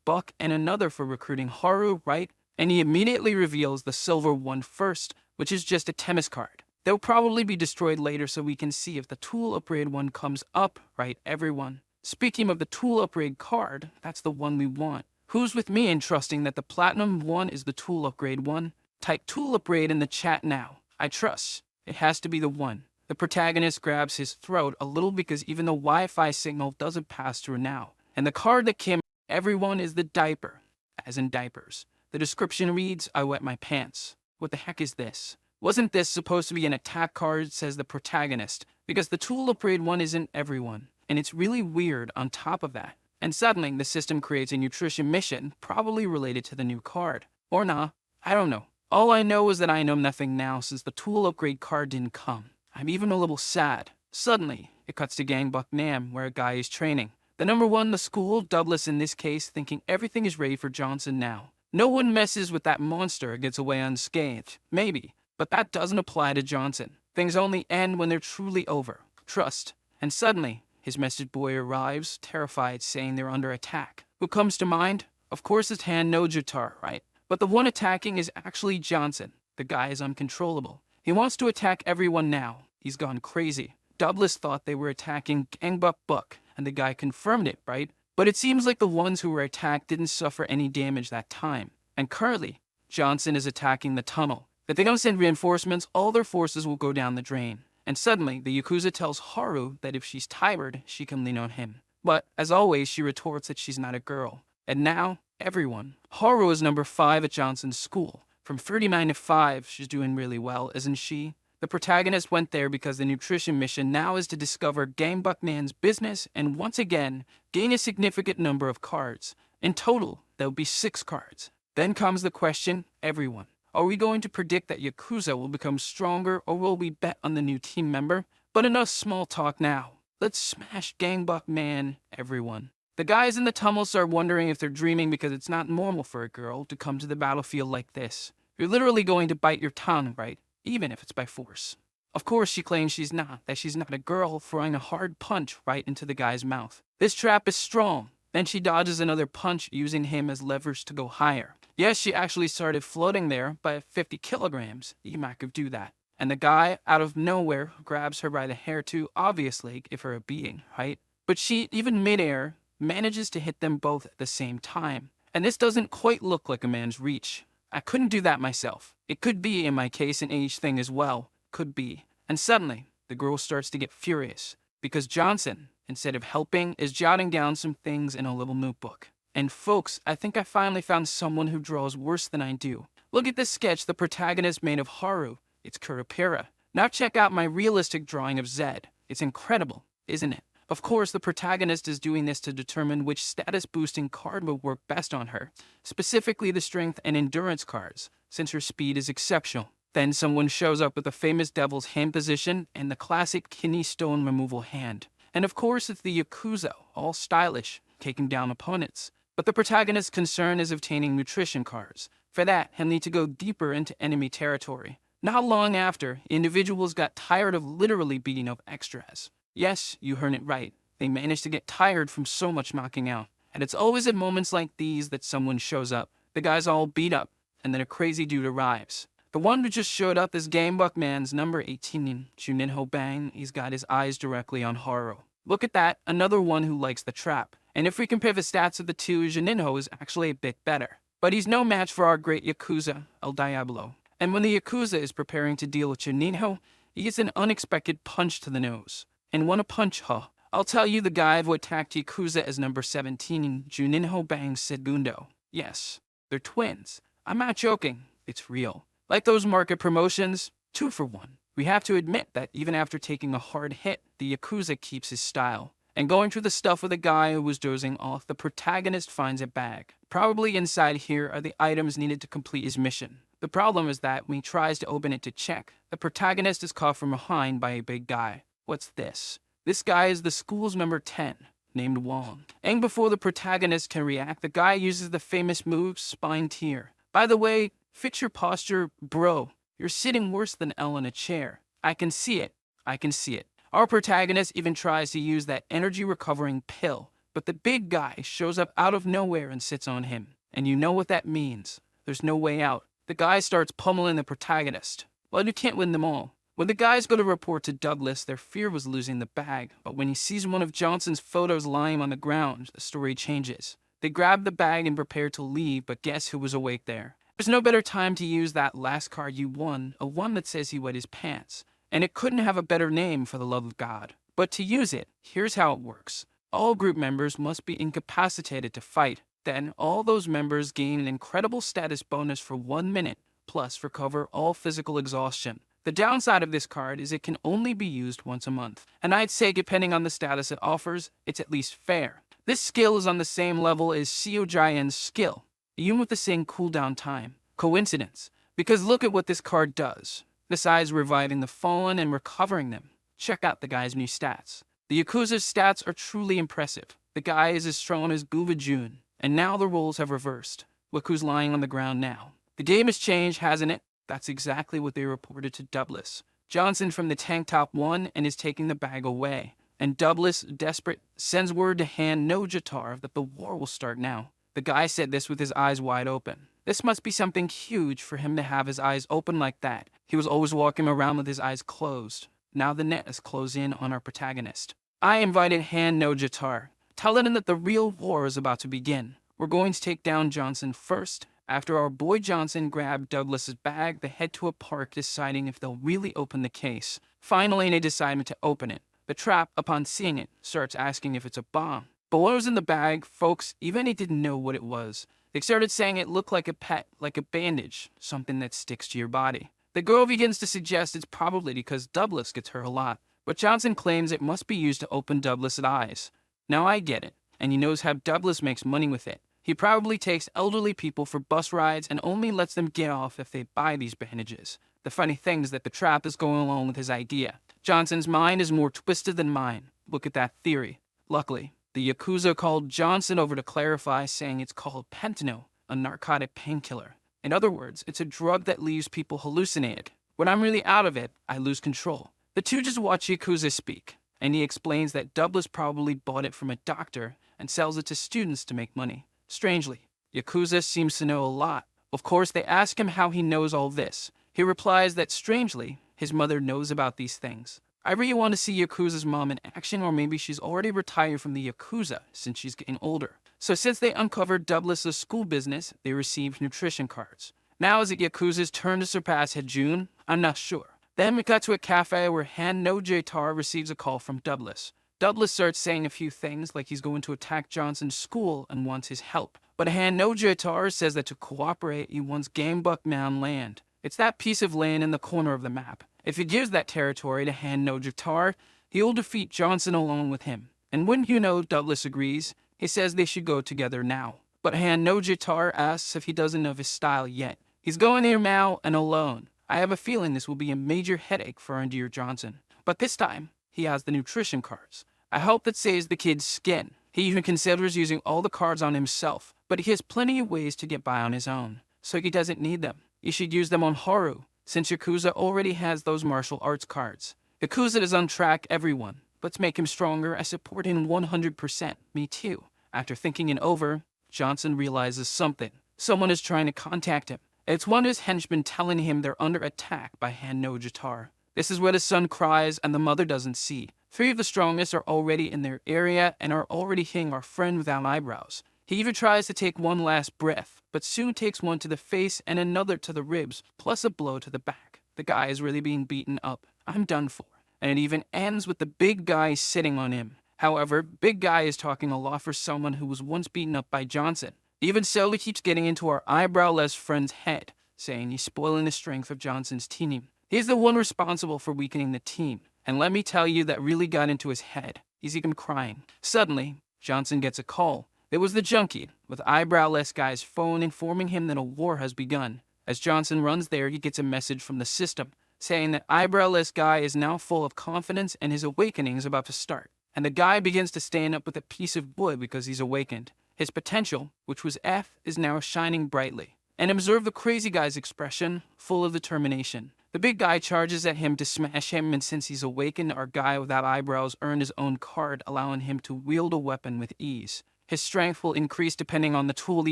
Buck, and another for recruiting Haru, right? And he immediately reveals the silver one first, which is just a Temis card. They'll probably be destroyed later so we can see if the tool upgrade one comes up, right, everyone? Speaking of the tool upgrade card, that's the one we want. Who's with me in trusting that the platinum one is the tool upgrade one? Type tool upgrade in the chat now. I trust. It has to be the one. The protagonist grabs his throat a little because even the Wi-Fi signal doesn't pass through now. And the card that came, everyone, is the diaper, as in diapers. The description reads, I wet my pants. What the heck is this? Wasn't this supposed to be an attack card, says the protagonist, because the tool upgrade one isn't everyone, and it's really weird on top of that. And suddenly, the system creates a nutrition mission, probably related to the new card. Or nah, I don't know. All I know is that I know nothing now since the tool upgrade card didn't come. I'm even a little sad. Suddenly, it cuts to Gangbuk Nam, where a guy is training. The number one, the school, Douglas in this case, thinking everything is ready for Johnson now. No one messes with that monster, gets away unscathed. Maybe. But that doesn't apply to Johnson. Things only end when they're truly over. Trust. And suddenly, his message boy arrives, terrified, saying they're under attack. Who comes to mind? Of course it's Han no Jutar, right? But the one attacking is actually Johnson. The guy is uncontrollable. He wants to attack everyone now. He's gone crazy. Douglas thought they were attacking Gangbuk Buck, and the guy confirmed it, right? But it seems like the ones who were attacked didn't suffer any damage that time. And currently, Johnson is attacking the tunnel. If they don't send reinforcements, all their forces will go down the drain. And suddenly, the Yakuza tells Haru that if she's tired, she can lean on him. But, as always, she retorts that she's not a girl. And now, everyone. Haru is number 5 at Johnson's school. From 39 to 5, she's doing really well, isn't she? The protagonist went there because the nutrition mission now is to discover Gangbuk Nan's business and once again, gain a significant number of cards. In total, there'll be 6 cards. Then comes the question, everyone. Are we going to predict that Yakuza will become stronger or will we bet on the new team member? But enough small talk now. Let's smash Gangbuk Man, everyone. The guys in the tumult are wondering if they're dreaming because it's not normal for a girl to come to the battlefield like this. You're literally going to bite your tongue, right? Even if it's by force. Of course she claims that she's not a girl, throwing a hard punch right into the guy's mouth. This trap is strong. Then she dodges another punch, using him as leverage to go higher. Yes, she actually started floating there by 50 kilograms. You might could do that. And the guy, out of nowhere, grabs her by the hair to obviously give her a beating, right? But she, even midair, manages to hit them both at the same time. And this doesn't quite look like a man's reach. I couldn't do that myself. It could be, in my case, an age thing as well. Could be. And suddenly, the girl starts to get furious. Because Johnson, instead of helping, is jotting down some things in a little notebook. And folks, I think I finally found someone who draws worse than I do. Look at this sketch the protagonist made of Haru. It's Kurapira. Now check out my realistic drawing of Zed. It's incredible, isn't it? Of course, the protagonist is doing this to determine which status-boosting card would work best on her, specifically the strength and endurance cards, since her speed is exceptional. Then someone shows up with the famous devil's hand position and the classic kidney stone removal hand. And of course, it's the Yakuza, all stylish, taking down opponents. But the protagonist's concern is obtaining nutrition cards. For that, he'll need to go deeper into enemy territory. Not long after, individuals got tired of literally beating up extras. Yes, you heard it right. They managed to get tired from so much knocking out. And it's always at moments like these that someone shows up. The guy's all beat up, and then a crazy dude arrives. The one who just showed up is Gangbuk Man's number 18, Juninho Bang. He's got his eyes directly on Haru. Look at that, another one who likes the trap. And if we compare the stats of the two, Juninho is actually a bit better. But he's no match for our great Yakuza, El Diablo. And when the Yakuza is preparing to deal with Juninho, he gets an unexpected punch to the nose. And what a punch, huh? I'll tell you the guy who attacked Yakuza as number 17, Juninho Bang Segundo. Yes, they're twins. I'm not joking, it's real. Like those market promotions, 2 for 1. We have to admit that even after taking a hard hit, the Yakuza keeps his style. And going through the stuff with a guy who was dozing off, the protagonist finds a bag. Probably inside here are the items needed to complete his mission. The problem is that when he tries to open it to check, the protagonist is caught from behind by a big guy. What's this? This guy is the school's number 10, named Wong. And before the protagonist can react, the guy uses the famous move, Spine Tear. By the way, fix your posture, bro. You're sitting worse than L in a chair. I can see it. I can see it. Our protagonist even tries to use that energy recovering pill, but the big guy shows up out of nowhere and sits on him. And you know what that means. There's no way out. The guy starts pummeling the protagonist. Well, you can't win them all. When the guys go to report to Douglas, their fear was losing the bag, but when he sees one of Johnson's photos lying on the ground, the story changes. They grab the bag and prepare to leave, but guess who was awake there? There's no better time to use that last card you won, a one that says he wet his pants. And it couldn't have a better name, for the love of God. But to use it, here's how it works. All group members must be incapacitated to fight. Then, all those members gain an incredible status bonus for 1 minute, plus recover all physical exhaustion. The downside of this card is it can only be used once a month, and I'd say depending on the status it offers, it's at least fair. This skill is on the same level as Seojaen's skill, even with the same cooldown time. Coincidence? Because look at what this card does. Besides reviving the fallen and recovering them, check out the guy's new stats. The Yakuza's stats are truly impressive. The guy is as strong as Guvajun, and now the roles have reversed. Look who's lying on the ground now. The game has changed, hasn't it? That's exactly what they reported to Douglas. Johnson from the tank top won and is taking the bag away. And Douglas, desperate, sends word to Han no Jatar that the war will start now. The guy said this with his eyes wide open. This must be something huge for him to have his eyes open like that. He was always walking around with his eyes closed. Now the net is closed in on our protagonist. I invited Han no Jatar, telling him that the real war is about to begin. We're going to take down Johnson first. After our boy Johnson grabbed Douglas's bag, they head to a park deciding if they'll really open the case. Finally, they decide to open it. The trap, upon seeing it, starts asking if it's a bomb. But what was in the bag, folks, even they didn't know what it was. They started saying it looked like a pet, like a bandage, something that sticks to your body. The girl begins to suggest it's probably because Douglas gets hurt a lot, but Johnson claims it must be used to open Douglas' eyes. Now I get it, and he knows how Douglas makes money with it. He probably takes elderly people for bus rides and only lets them get off if they buy these bandages. The funny thing is that the trap is going along with his idea. Johnson's mind is more twisted than mine. Look at that theory. Luckily, the Yakuza called Johnson over to clarify, saying it's called Pentano, a narcotic painkiller. In other words, it's a drug that leaves people hallucinated. When I'm really out of it, I lose control. The two just watch Yakuza speak, and he explains that Douglas probably bought it from a doctor and sells it to students to make money. Strangely, Yakuza seems to know a lot. Of course, they ask him how he knows all this. He replies that strangely, his mother knows about these things. I really want to see Yakuza's mom in action, or maybe she's already retired from the Yakuza since she's getting older. So since they uncovered Douglas' school business, they received nutrition cards. Now is it Yakuza's turn to surpass Hejun? I'm not sure. Then we got to a cafe where Han no Jatar receives a call from Douglas. Douglas starts saying a few things like he's going to attack Johnson's school and wants his help. But Han no Jatar says that to cooperate, he wants Gamebuk Mound land. It's that piece of land in the corner of the map. If he gives that territory to Han no Jatar, he'll defeat Johnson along with him. And wouldn't you know, Douglas agrees. He says they should go together now. But Han no Jatar asks if he doesn't know his style yet. He's going there now and alone. I have a feeling this will be a major headache for our dear Johnson. But this time, he has the nutrition cards. I hope that saves the kid's skin. He even considers using all the cards on himself, but he has plenty of ways to get by on his own, so he doesn't need them. He should use them on Haru, since Yakuza already has those martial arts cards. Yakuza does untrack everyone. Let's make him stronger. I support him 100%. Me too. After thinking it over, Johnson realizes something. Someone is trying to contact him. It's one of his henchmen telling him they're under attack by Han no Jatar. This is where the son cries and the mother doesn't see. 3 of the strongest are already in their area and are already hitting our friend without eyebrows. He even tries to take one last breath, but soon takes one to the face and another to the ribs, plus a blow to the back. The guy is really being beaten up. I'm done for. And it even ends with the big guy sitting on him. However, big guy is talking a lot for someone who was once beaten up by Johnson. Even so, he keeps getting into our eyebrowless friend's head, saying he's spoiling the strength of Johnson's team. He's the one responsible for weakening the team. And let me tell you, that really got into his head. He's even crying. Suddenly, Johnson gets a call. It was the junkie, with eyebrowless guy's phone informing him that a war has begun. As Johnson runs there, he gets a message from the system, saying that eyebrowless guy is now full of confidence and his awakening is about to start. And the guy begins to stand up with a piece of wood because he's awakened. His potential, which was F, is now shining brightly. And observe the crazy guy's expression, full of determination. The big guy charges at him to smash him, and since he's awakened, our guy without eyebrows earned his own card, allowing him to wield a weapon with ease. His strength will increase depending on the tool he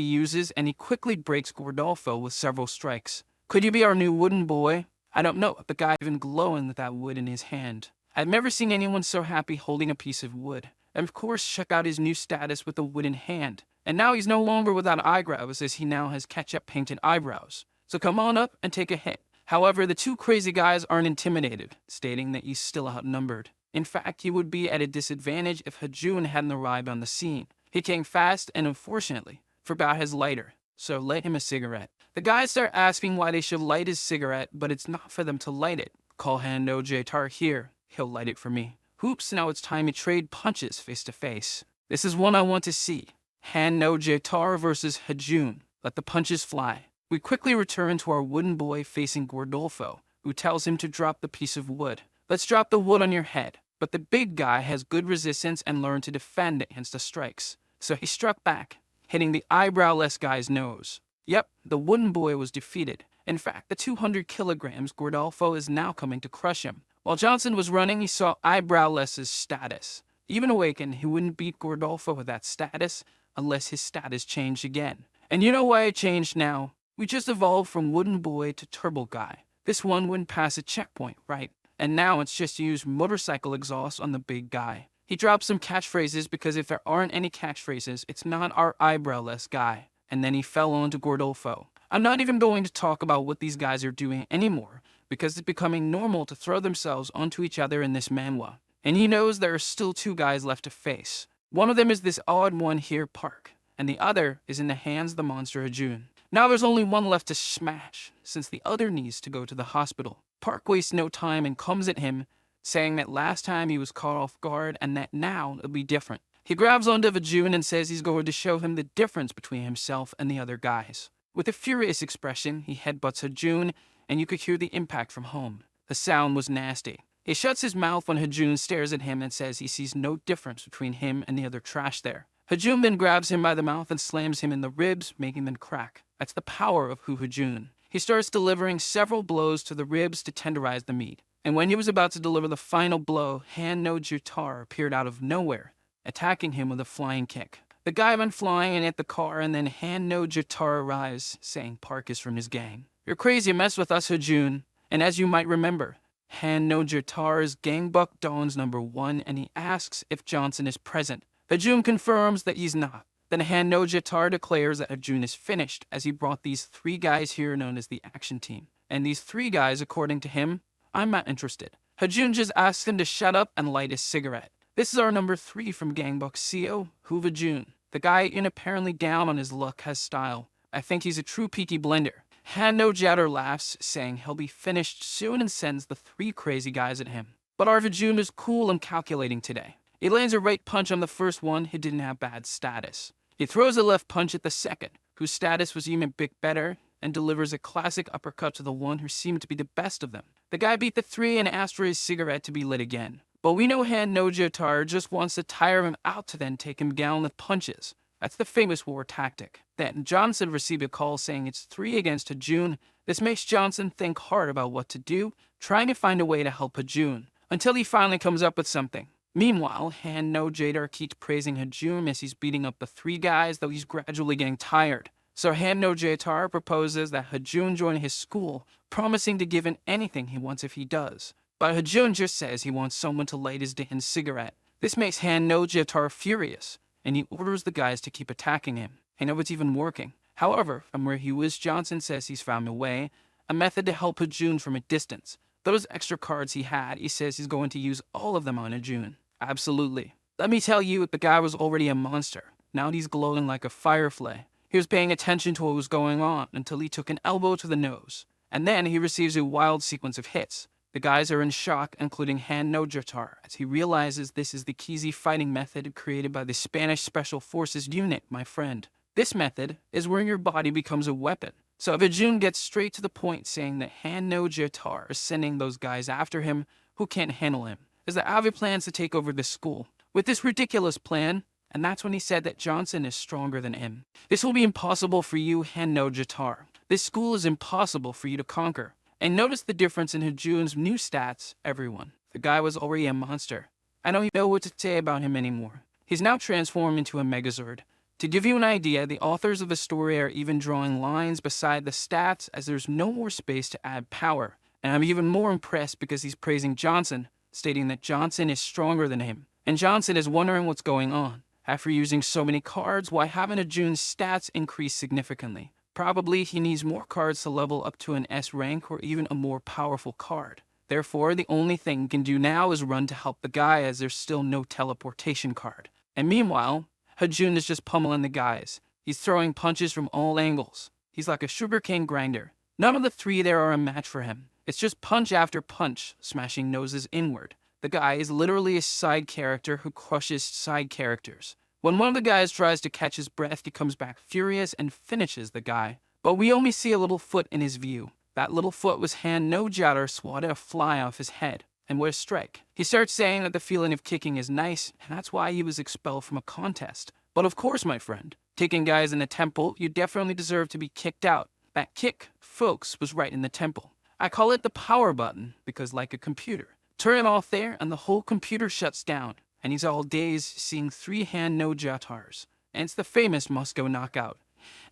uses, and he quickly breaks Gordolfo with several strikes. Could you be our new wooden boy? I don't know, the guy even glowing with that wood in his hand. I've never seen anyone so happy holding a piece of wood. And of course, check out his new status with a wooden hand. And now he's no longer without eyebrows, as he now has ketchup-painted eyebrows. So come on up and take a hit. However, the 2 crazy guys aren't intimidated, stating that he's still outnumbered. In fact, he would be at a disadvantage if Hajun hadn't arrived on the scene. He came fast and unfortunately forgot his lighter, so light him a cigarette. The guys start asking why they should light his cigarette, but it's not for them to light it. Call Hando Jtar here. He'll light it for me. Hoops, now it's time to trade punches face to face. This is one I want to see. Hando Jtar versus Hajun. Let the punches fly. We quickly return to our wooden boy facing Gordolfo, who tells him to drop the piece of wood. Let's drop the wood on your head. But the big guy has good resistance and learned to defend against the strikes. So he struck back, hitting the eyebrowless guy's nose. Yep, the wooden boy was defeated. In fact, the 200 kilograms Gordolfo is now coming to crush him. While Johnson was running, he saw eyebrowless's status. Even awakened, he wouldn't beat Gordolfo with that status unless his status changed again. And you know why it changed now? We just evolved from wooden boy to turbo guy. This one wouldn't pass a checkpoint, right? And now it's just to use motorcycle exhaust on the big guy. He dropped some catchphrases because if there aren't any catchphrases, it's not our eyebrowless guy. And then he fell onto Gordolfo. I'm not even going to talk about what these guys are doing anymore because it's becoming normal to throw themselves onto each other in this manhwa. And he knows there are still two guys left to face. One of them is this odd one here, Park, and the other is in the hands of the monster Hajun. Now there's only one left to smash, since the other needs to go to the hospital. Park wastes no time and comes at him, saying that last time he was caught off guard and that now it'll be different. He grabs onto Hajun and says he's going to show him the difference between himself and the other guys. With a furious expression, he headbutts Hajun, and you could hear the impact from home. The sound was nasty. He shuts his mouth when Hajun stares at him and says he sees no difference between him and the other trash there. Hajun then grabs him by the mouth and slams him in the ribs, making them crack. That's the power of Hajun. He starts delivering several blows to the ribs to tenderize the meat. And when he was about to deliver the final blow, Hando Jtar appeared out of nowhere, attacking him with a flying kick. The guy went flying and hit the car, and then Hando Jtar arrives, saying Park is from his gang. You're crazy, mess with us, Hajun. And as you might remember, Hando Jtar is Gang Buck Dawn's #1, and he asks if Johnson is present. Hajun confirms that he's not. Then Hando Jtar declares that Hajun is finished, as he brought these 3 guys here known as the Action Team. And these 3 guys, according to him, I'm not interested. Hajun just asks him to shut up and light his cigarette. This is our #3 from Gangbuck's CO, Hajun. The guy in apparently down on his luck has style. I think he's a true peaky blender. Hando Jtar laughs, saying he'll be finished soon and sends the 3 crazy guys at him. But our Hajun is cool and calculating today. He lands a right punch on the first one who didn't have bad status. He throws a left punch at the second, whose status was even a bit better, and delivers a classic uppercut to the one who seemed to be the best of them. The guy beat the 3 and asked for his cigarette to be lit again. But we know Hando Jtar just wants to tire him out to then take him down with punches. That's the famous war tactic. Then Johnson received a call saying it's 3 against Hajun. This makes Johnson think hard about what to do, trying to find a way to help Hajun, until he finally comes up with something. Meanwhile, Hando Jtar keeps praising Hajun as he's beating up the 3 guys, though he's gradually getting tired. So Hando Jtar proposes that Hajun join his school, promising to give him anything he wants if he does. But Hajun just says he wants someone to light his damn cigarette. This makes Hando Jtar furious, and he orders the guys to keep attacking him. I know it's even working. However, from where he was, Johnson says he's found a way, a method to help Hajun from a distance. Those extra cards he had, he says he's going to use all of them on Hajun. Absolutely. Let me tell you, the guy was already a monster. Now he's glowing like a firefly. He was paying attention to what was going on until he took an elbow to the nose. And then he receives a wild sequence of hits. The guys are in shock, including Hando Jtar, as he realizes this is the Kizi fighting method created by the Spanish Special Forces unit, my friend. This method is where your body becomes a weapon. So if Hajun gets straight to the point saying that Hando Jtar is sending those guys after him who can't handle him, is that Avi plans to take over this school with this ridiculous plan, and that's when he said that Johnson is stronger than him. This will be impossible for you, Hando Jtar. This school is impossible for you to conquer. And notice the difference in Hajun's new stats, everyone. The guy was already a monster. I don't even know what to say about him anymore. He's now transformed into a Megazord. To give you an idea, the authors of the story are even drawing lines beside the stats as there's no more space to add power. And I'm even more impressed because he's praising Johnson, stating that Johnson is stronger than him. And Johnson is wondering what's going on. After using so many cards, why haven't Hajun's stats increased significantly? Probably he needs more cards to level up to an S rank or even a more powerful card. Therefore, the only thing he can do now is run to help the guy as there's still no teleportation card. And meanwhile, Hajun is just pummeling the guys. He's throwing punches from all angles. He's like a sugarcane grinder. None of the three there are a match for him. It's just punch after punch, smashing noses inward. The guy is literally a side character who crushes side characters. When one of the guys tries to catch his breath, he comes back furious and finishes the guy. But we only see a little foot in his view. That little foot was Han no-Jatar swatted a fly off his head, and with a strike. He starts saying that the feeling of kicking is nice, and that's why he was expelled from a contest. But of course, my friend, kicking guys in the temple, you definitely deserve to be kicked out. That kick, folks, was right in the temple. I call it the power button, because like a computer. Turn it off there, and the whole computer shuts down, and he's all dazed seeing 3 Han no-Jatars. And it's the famous Moscow knockout.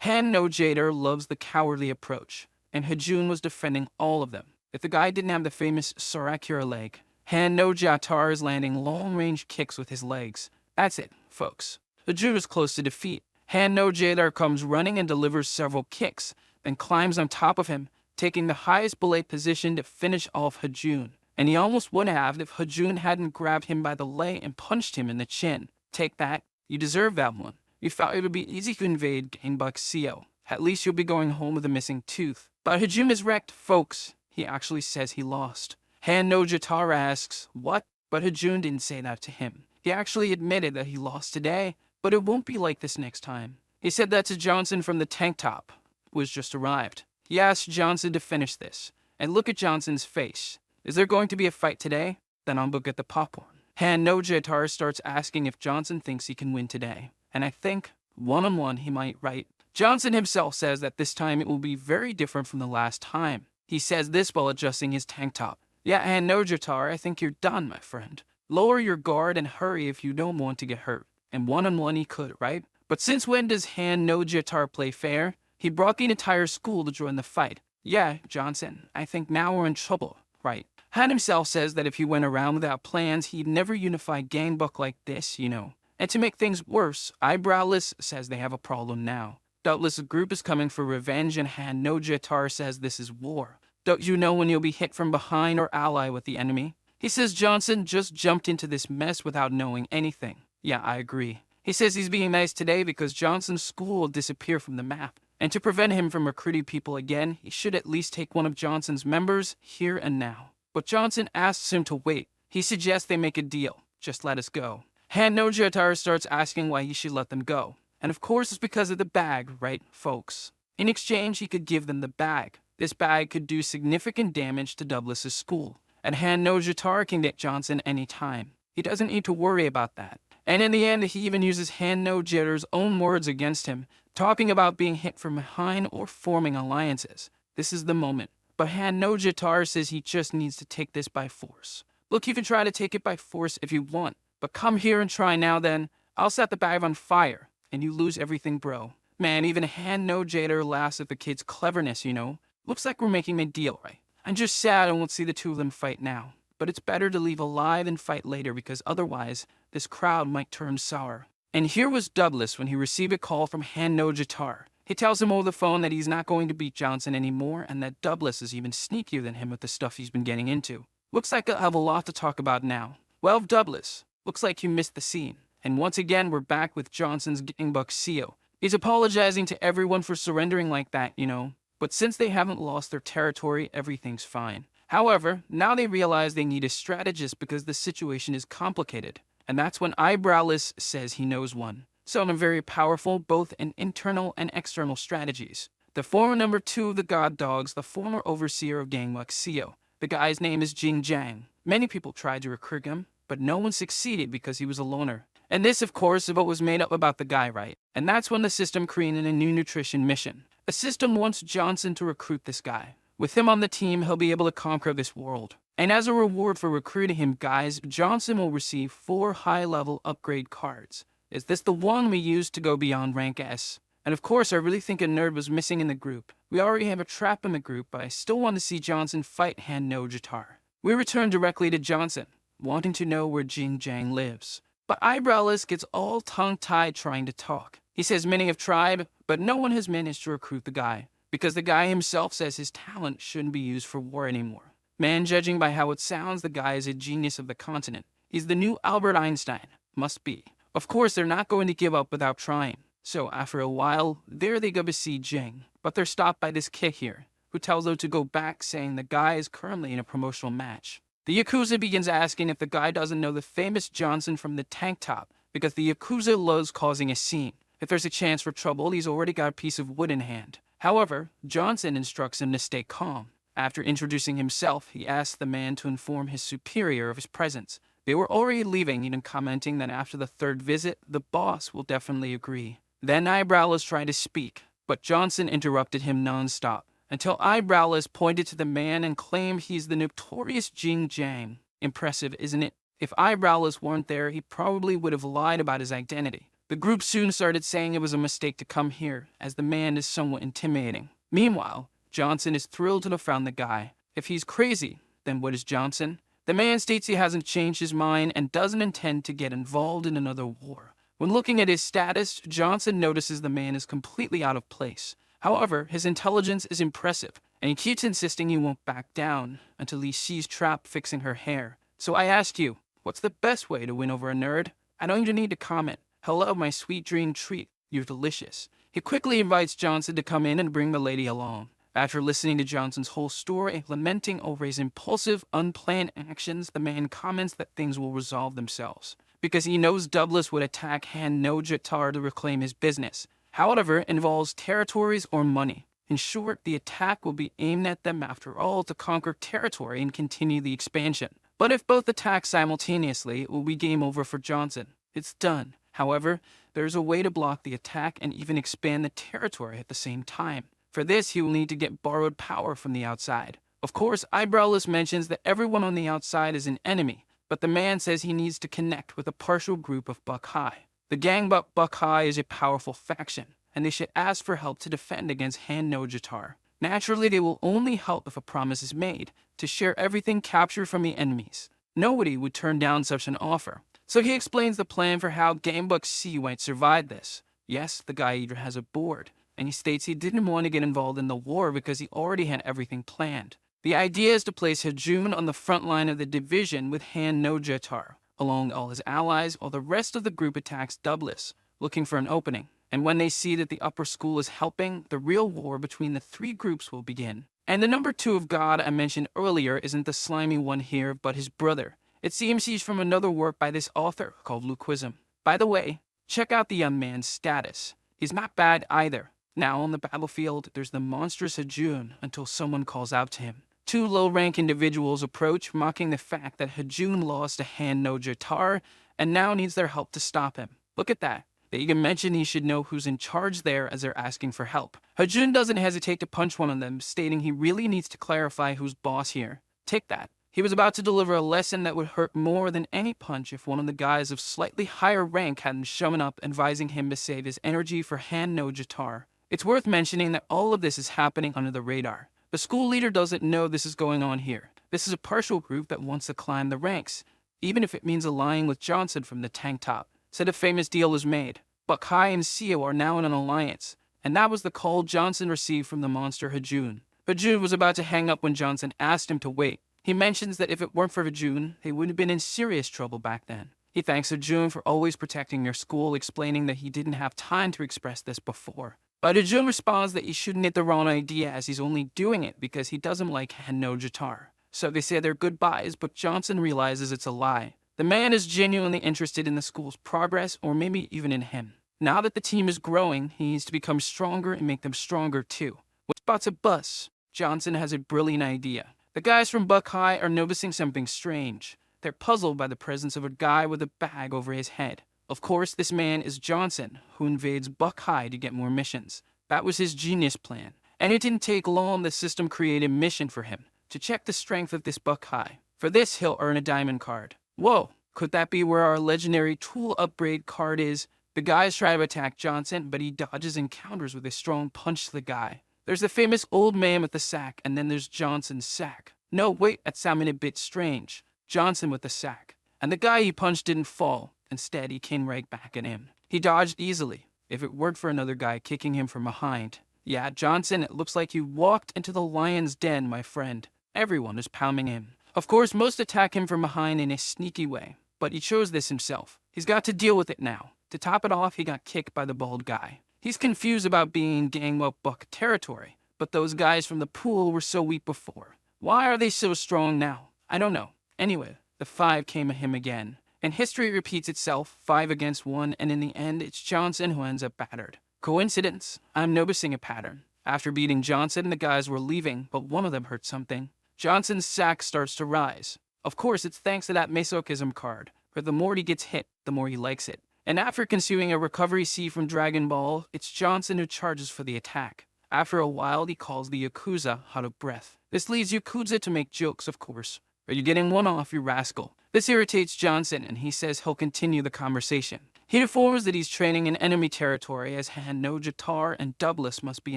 Han no-Jatar loves the cowardly approach, and Hajun was defending all of them. If the guy didn't have the famous Sarakura leg, Han no-Jatar is landing long-range kicks with his legs. That's it, folks. Hajun is close to defeat. Han no-Jatar comes running and delivers several kicks, then climbs on top of him, taking the highest belay position to finish off Hajun. And he almost would have if Hajun hadn't grabbed him by the leg and punched him in the chin. Take that. You deserve that one. You thought it would be easy to invade Gangbuk-seo. At least you'll be going home with a missing tooth. But Hajun is wrecked, folks. He actually says he lost. Han no-Jatar asks, what? But Hajun didn't say that to him. He actually admitted that he lost today, but it won't be like this next time. He said that to Johnson from the tank top, who was just arrived. He asked Johnson to finish this. And look at Johnson's face. Is there going to be a fight today? Then I'll go get the popcorn. Han no-Jatar starts asking if Johnson thinks he can win today. And I think, one-on-one, he might, right? Johnson himself says that this time it will be very different from the last time. He says this while adjusting his tank top. Yeah, Han no-Jatar, I think you're done, my friend. Lower your guard and hurry if you don't want to get hurt. And one-on-one he could, right? But since when does Han no-Jatar play fair? He brought the entire school to join the fight. Yeah, Johnson, I think now we're in trouble, right? Han himself says that if he went around without plans, he'd never unify Gangbuk like this, you know. And to make things worse, Eyebrowless says they have a problem now. Doubtless a group is coming for revenge and Han no-Jatar says this is war. Don't you know when you'll be hit from behind or ally with the enemy? He says Johnson just jumped into this mess without knowing anything. Yeah, I agree. He says he's being nice today because Johnson's school will disappear from the map. And to prevent him from recruiting people again, he should at least take one of Johnson's members here and now. But Johnson asks him to wait. He suggests they make a deal. Just let us go. Han no-Jatar starts asking why he should let them go. And of course it's because of the bag, right, folks? In exchange, he could give them the bag. This bag could do significant damage to Douglas's school. And Han no-Jatar can get Johnson anytime. He doesn't need to worry about that. And in the end, he even uses Han no-Jatar's own words against him, talking about being hit from behind or forming alliances. This is the moment. But Han no-Jatar says he just needs to take this by force. Look, you can try to take it by force if you want. But come here and try now then. I'll set the bag on fire. And you lose everything, bro. Man, even Han no-Jatar laughs at the kid's cleverness, you know. Looks like we're making a deal, right? I'm just sad I won't see the two of them fight now. But it's better to leave alive and fight later because otherwise, this crowd might turn sour. And here was Douglas when he received a call from Han no-Jatar. He tells him over the phone that he's not going to beat Johnson anymore and that Douglas is even sneakier than him with the stuff he's been getting into. Looks like I'll have a lot to talk about now. Well, Douglas, looks like you missed the scene. And once again, we're back with Johnson's Gangbuk-seo. He's apologizing to everyone for surrendering like that, you know. But since they haven't lost their territory, everything's fine. However, now they realize they need a strategist because the situation is complicated. And that's when Eyebrowless says he knows one. Some are very powerful, both in internal and external strategies. The former number 2 of the God Dogs, the former overseer of Gangbuk-seo. The guy's name is Jing Jiang. Many people tried to recruit him, but no one succeeded because he was a loner. And this, of course, is what was made up about the guy, right? And that's when the system created a new nutrition mission. The system wants Johnson to recruit this guy. With him on the team, he'll be able to conquer this world. And as a reward for recruiting him, guys, Johnson will receive 4 high-level upgrade cards. Is this the one we used to go beyond rank S? And of course, I really think a nerd was missing in the group. We already have a trap in the group, but I still want to see Johnson fight Han no-Jatar. We return directly to Johnson, wanting to know where Jing Jiang lives. But Eyebrowless gets all tongue-tied trying to talk. He says many have tried, but no one has managed to recruit the guy, because the guy himself says his talent shouldn't be used for war anymore. Man, judging by how it sounds, the guy is a genius of the continent. He's the new Albert Einstein. Must be. Of course, they're not going to give up without trying. So after a while, there they go to see Jing, but they're stopped by this kid here, who tells them to go back, saying the guy is currently in a promotional match. The Yakuza begins asking if the guy doesn't know the famous Johnson from the tank top, because the Yakuza loves causing a scene. If there's a chance for trouble, he's already got a piece of wood in hand. However, Johnson instructs him to stay calm. After introducing himself, he asks the man to inform his superior of his presence. They were already leaving, even commenting that after the third visit, the boss will definitely agree. Then Eyebrowless tried to speak, but Johnson interrupted him non-stop, until Eyebrowless pointed to the man and claimed he's the notorious Jing Jiang. Impressive, isn't it? If Eyebrowless weren't there, he probably would have lied about his identity. The group soon started saying it was a mistake to come here, as the man is somewhat intimidating. Meanwhile, Johnson is thrilled to have found the guy. If he's crazy, then what is Johnson? The man states he hasn't changed his mind and doesn't intend to get involved in another war. When looking at his status, Johnson notices the man is completely out of place. However, his intelligence is impressive, and he keeps insisting he won't back down until he sees Trap fixing her hair. So I asked you, what's the best way to win over a nerd? I don't even need to comment. Hello, my sweet dream treat. You're delicious. He quickly invites Johnson to come in and bring the lady along. After listening to Johnson's whole story, lamenting over his impulsive, unplanned actions, the man comments that things will resolve themselves, because he knows Douglas would attack Han no Jatar to reclaim his business. However, it involves territories or money. In short, the attack will be aimed at them after all to conquer territory and continue the expansion. But if both attack simultaneously, it will be game over for Johnson. It's done. However, there's a way to block the attack and even expand the territory at the same time. For this, he will need to get borrowed power from the outside. Of course, Eyebrowless mentions that everyone on the outside is an enemy, but the man says he needs to connect with a partial group of Buck High. The gang Buck High is a powerful faction, and they should ask for help to defend against Han no Jatar. Naturally, they will only help if a promise is made to share everything captured from the enemies. Nobody would turn down such an offer. So he explains the plan for how Gamebuk C might survive this. Yes, the guy either has a board, and he states he didn't want to get involved in the war because he already had everything planned. The idea is to place Hajun on the front line of the division with Han no Jatar, along with all his allies, while the rest of the group attacks Douglas, looking for an opening. And when they see that the upper school is helping, the real war between the three groups will begin. And the number 2 of God I mentioned earlier isn't the slimy one here, but his brother. It seems he's from another work by this author called Luquism. By the way, check out the young man's status. He's not bad either. Now on the battlefield, there's the monstrous Hajun until someone calls out to him. 2 low-rank individuals approach, mocking the fact that Hajun lost to Han no Jatar and now needs their help to stop him. Look at that. They even mention he should know who's in charge there as they're asking for help. Hajun doesn't hesitate to punch one of them, stating he really needs to clarify who's boss here. Take that. He was about to deliver a lesson that would hurt more than any punch if one of the guys of slightly higher rank hadn't shown up, advising him to save his energy for Han no Jatar. It's worth mentioning that all of this is happening under the radar. The school leader doesn't know this is going on here. This is a partial group that wants to climb the ranks, even if it means allying with Johnson from the tank top. So the famous deal is made. Buck High and Seo are now in an alliance, and that was the call Johnson received from the monster Hajun. Hajun was about to hang up when Johnson asked him to wait. He mentions that if it weren't for Hajun, they would have been in serious trouble back then. He thanks Hajun for always protecting their school, explaining that he didn't have time to express this before. But Hajun responds that he shouldn't get the wrong idea, as he's only doing it because he doesn't like Han no Jatar. So they say their goodbyes, but Johnson realizes it's a lie. The man is genuinely interested in the school's progress, or maybe even in him. Now that the team is growing, he needs to become stronger and make them stronger too. When spots a bus, Johnson has a brilliant idea. The guys from Buck High are noticing something strange. They're puzzled by the presence of a guy with a bag over his head. Of course, this man is Johnson, who invades Buck High to get more missions. That was his genius plan. And it didn't take long, the system created a mission for him, to check the strength of this Buck High. For this, he'll earn a diamond card. Whoa, could that be where our legendary tool upgrade card is? The guys try to attack Johnson, but he dodges and counters with a strong punch to the guy. There's the famous old man with the sack, and then there's Johnson's sack. No, wait, that sounded a bit strange. Johnson with the sack. And the guy he punched didn't fall. Instead, he came right back at him. He dodged easily, if it weren't for another guy kicking him from behind. Yeah, Johnson, it looks like you walked into the lion's den, my friend. Everyone is pounding him. Of course, most attack him from behind in a sneaky way, but he chose this himself. He's got to deal with it now. To top it off, he got kicked by the bald guy. He's confused about being in gangbuk territory, but those guys from the pool were so weak before. Why are they so strong now? I don't know. Anyway, the 5 came at him again. And history repeats itself, 5 against 1, and in the end, it's Johnson who ends up battered. Coincidence? I'm noticing a pattern. After beating Johnson, the guys were leaving, but one of them heard something. Johnson's sack starts to rise. Of course, it's thanks to that masochism card, where the more he gets hit, the more he likes it. And after consuming a recovery seed from Dragon Ball, it's Johnson who charges for the attack. After a while, he calls the Yakuza out of breath. This leads Yakuza to make jokes, of course. Are you getting one off, you rascal? This irritates Johnson, and he says he'll continue the conversation. He informs that he's training in enemy territory, as no Jatar and Douglas must be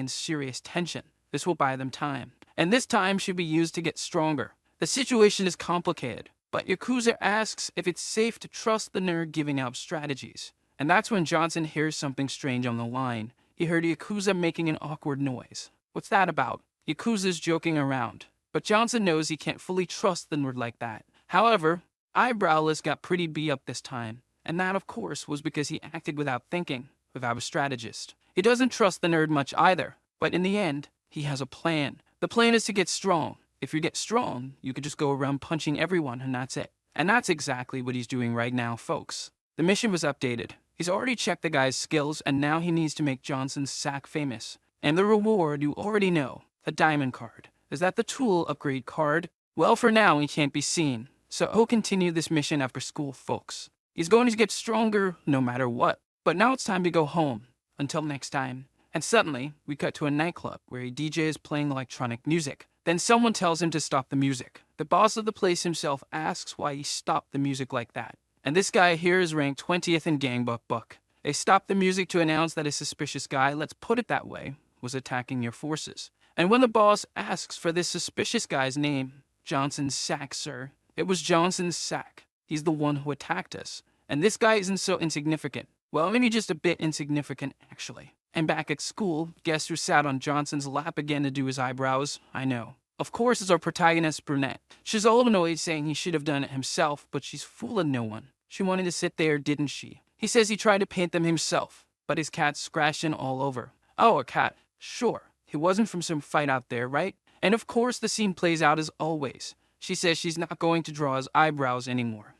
in serious tension. This will buy them time. And this time should be used to get stronger. The situation is complicated, but Yakuza asks if it's safe to trust the nerd giving out strategies. And that's when Johnson hears something strange on the line. He heard Yakuza making an awkward noise. What's that about? Yakuza's joking around, but Johnson knows he can't fully trust the nerd like that. However, Eyebrowless got pretty beat up this time, and that of course was because he acted without thinking, without a strategist. He doesn't trust the nerd much either, but in the end, he has a plan. The plan is to get strong. If you get strong, you could just go around punching everyone and that's it. And that's exactly what he's doing right now, folks. The mission was updated. He's already checked the guy's skills, and now he needs to make Johnson's sack famous. And the reward you already know, the diamond card. Is that the tool upgrade card? Well, for now, he can't be seen. So he'll continue this mission after school, folks. He's going to get stronger no matter what. But now it's time to go home. Until next time. And suddenly, we cut to a nightclub where a DJ is playing electronic music. Then someone tells him to stop the music. The boss of the place himself asks why he stopped the music like that. And this guy here is ranked 20th in gangbuk. They stopped the music to announce that a suspicious guy, let's put it that way, was attacking your forces. And when the boss asks for this suspicious guy's name, Johnson's sack, sir. It was Johnson's sack. He's the one who attacked us. And this guy isn't so insignificant. Well, maybe just a bit insignificant, actually. And back at school, guess who sat on Johnson's lap again to do his eyebrows? I know. Of course, it's our protagonist, Brunette. She's all annoyed, saying he should have done it himself, but she's fooling no one. She wanted to sit there, didn't she? He says he tried to paint them himself, but his cat's scratching all over. Oh, a cat. Sure. He wasn't from some fight out there, right? And of course, the scene plays out as always. She says she's not going to draw his eyebrows anymore.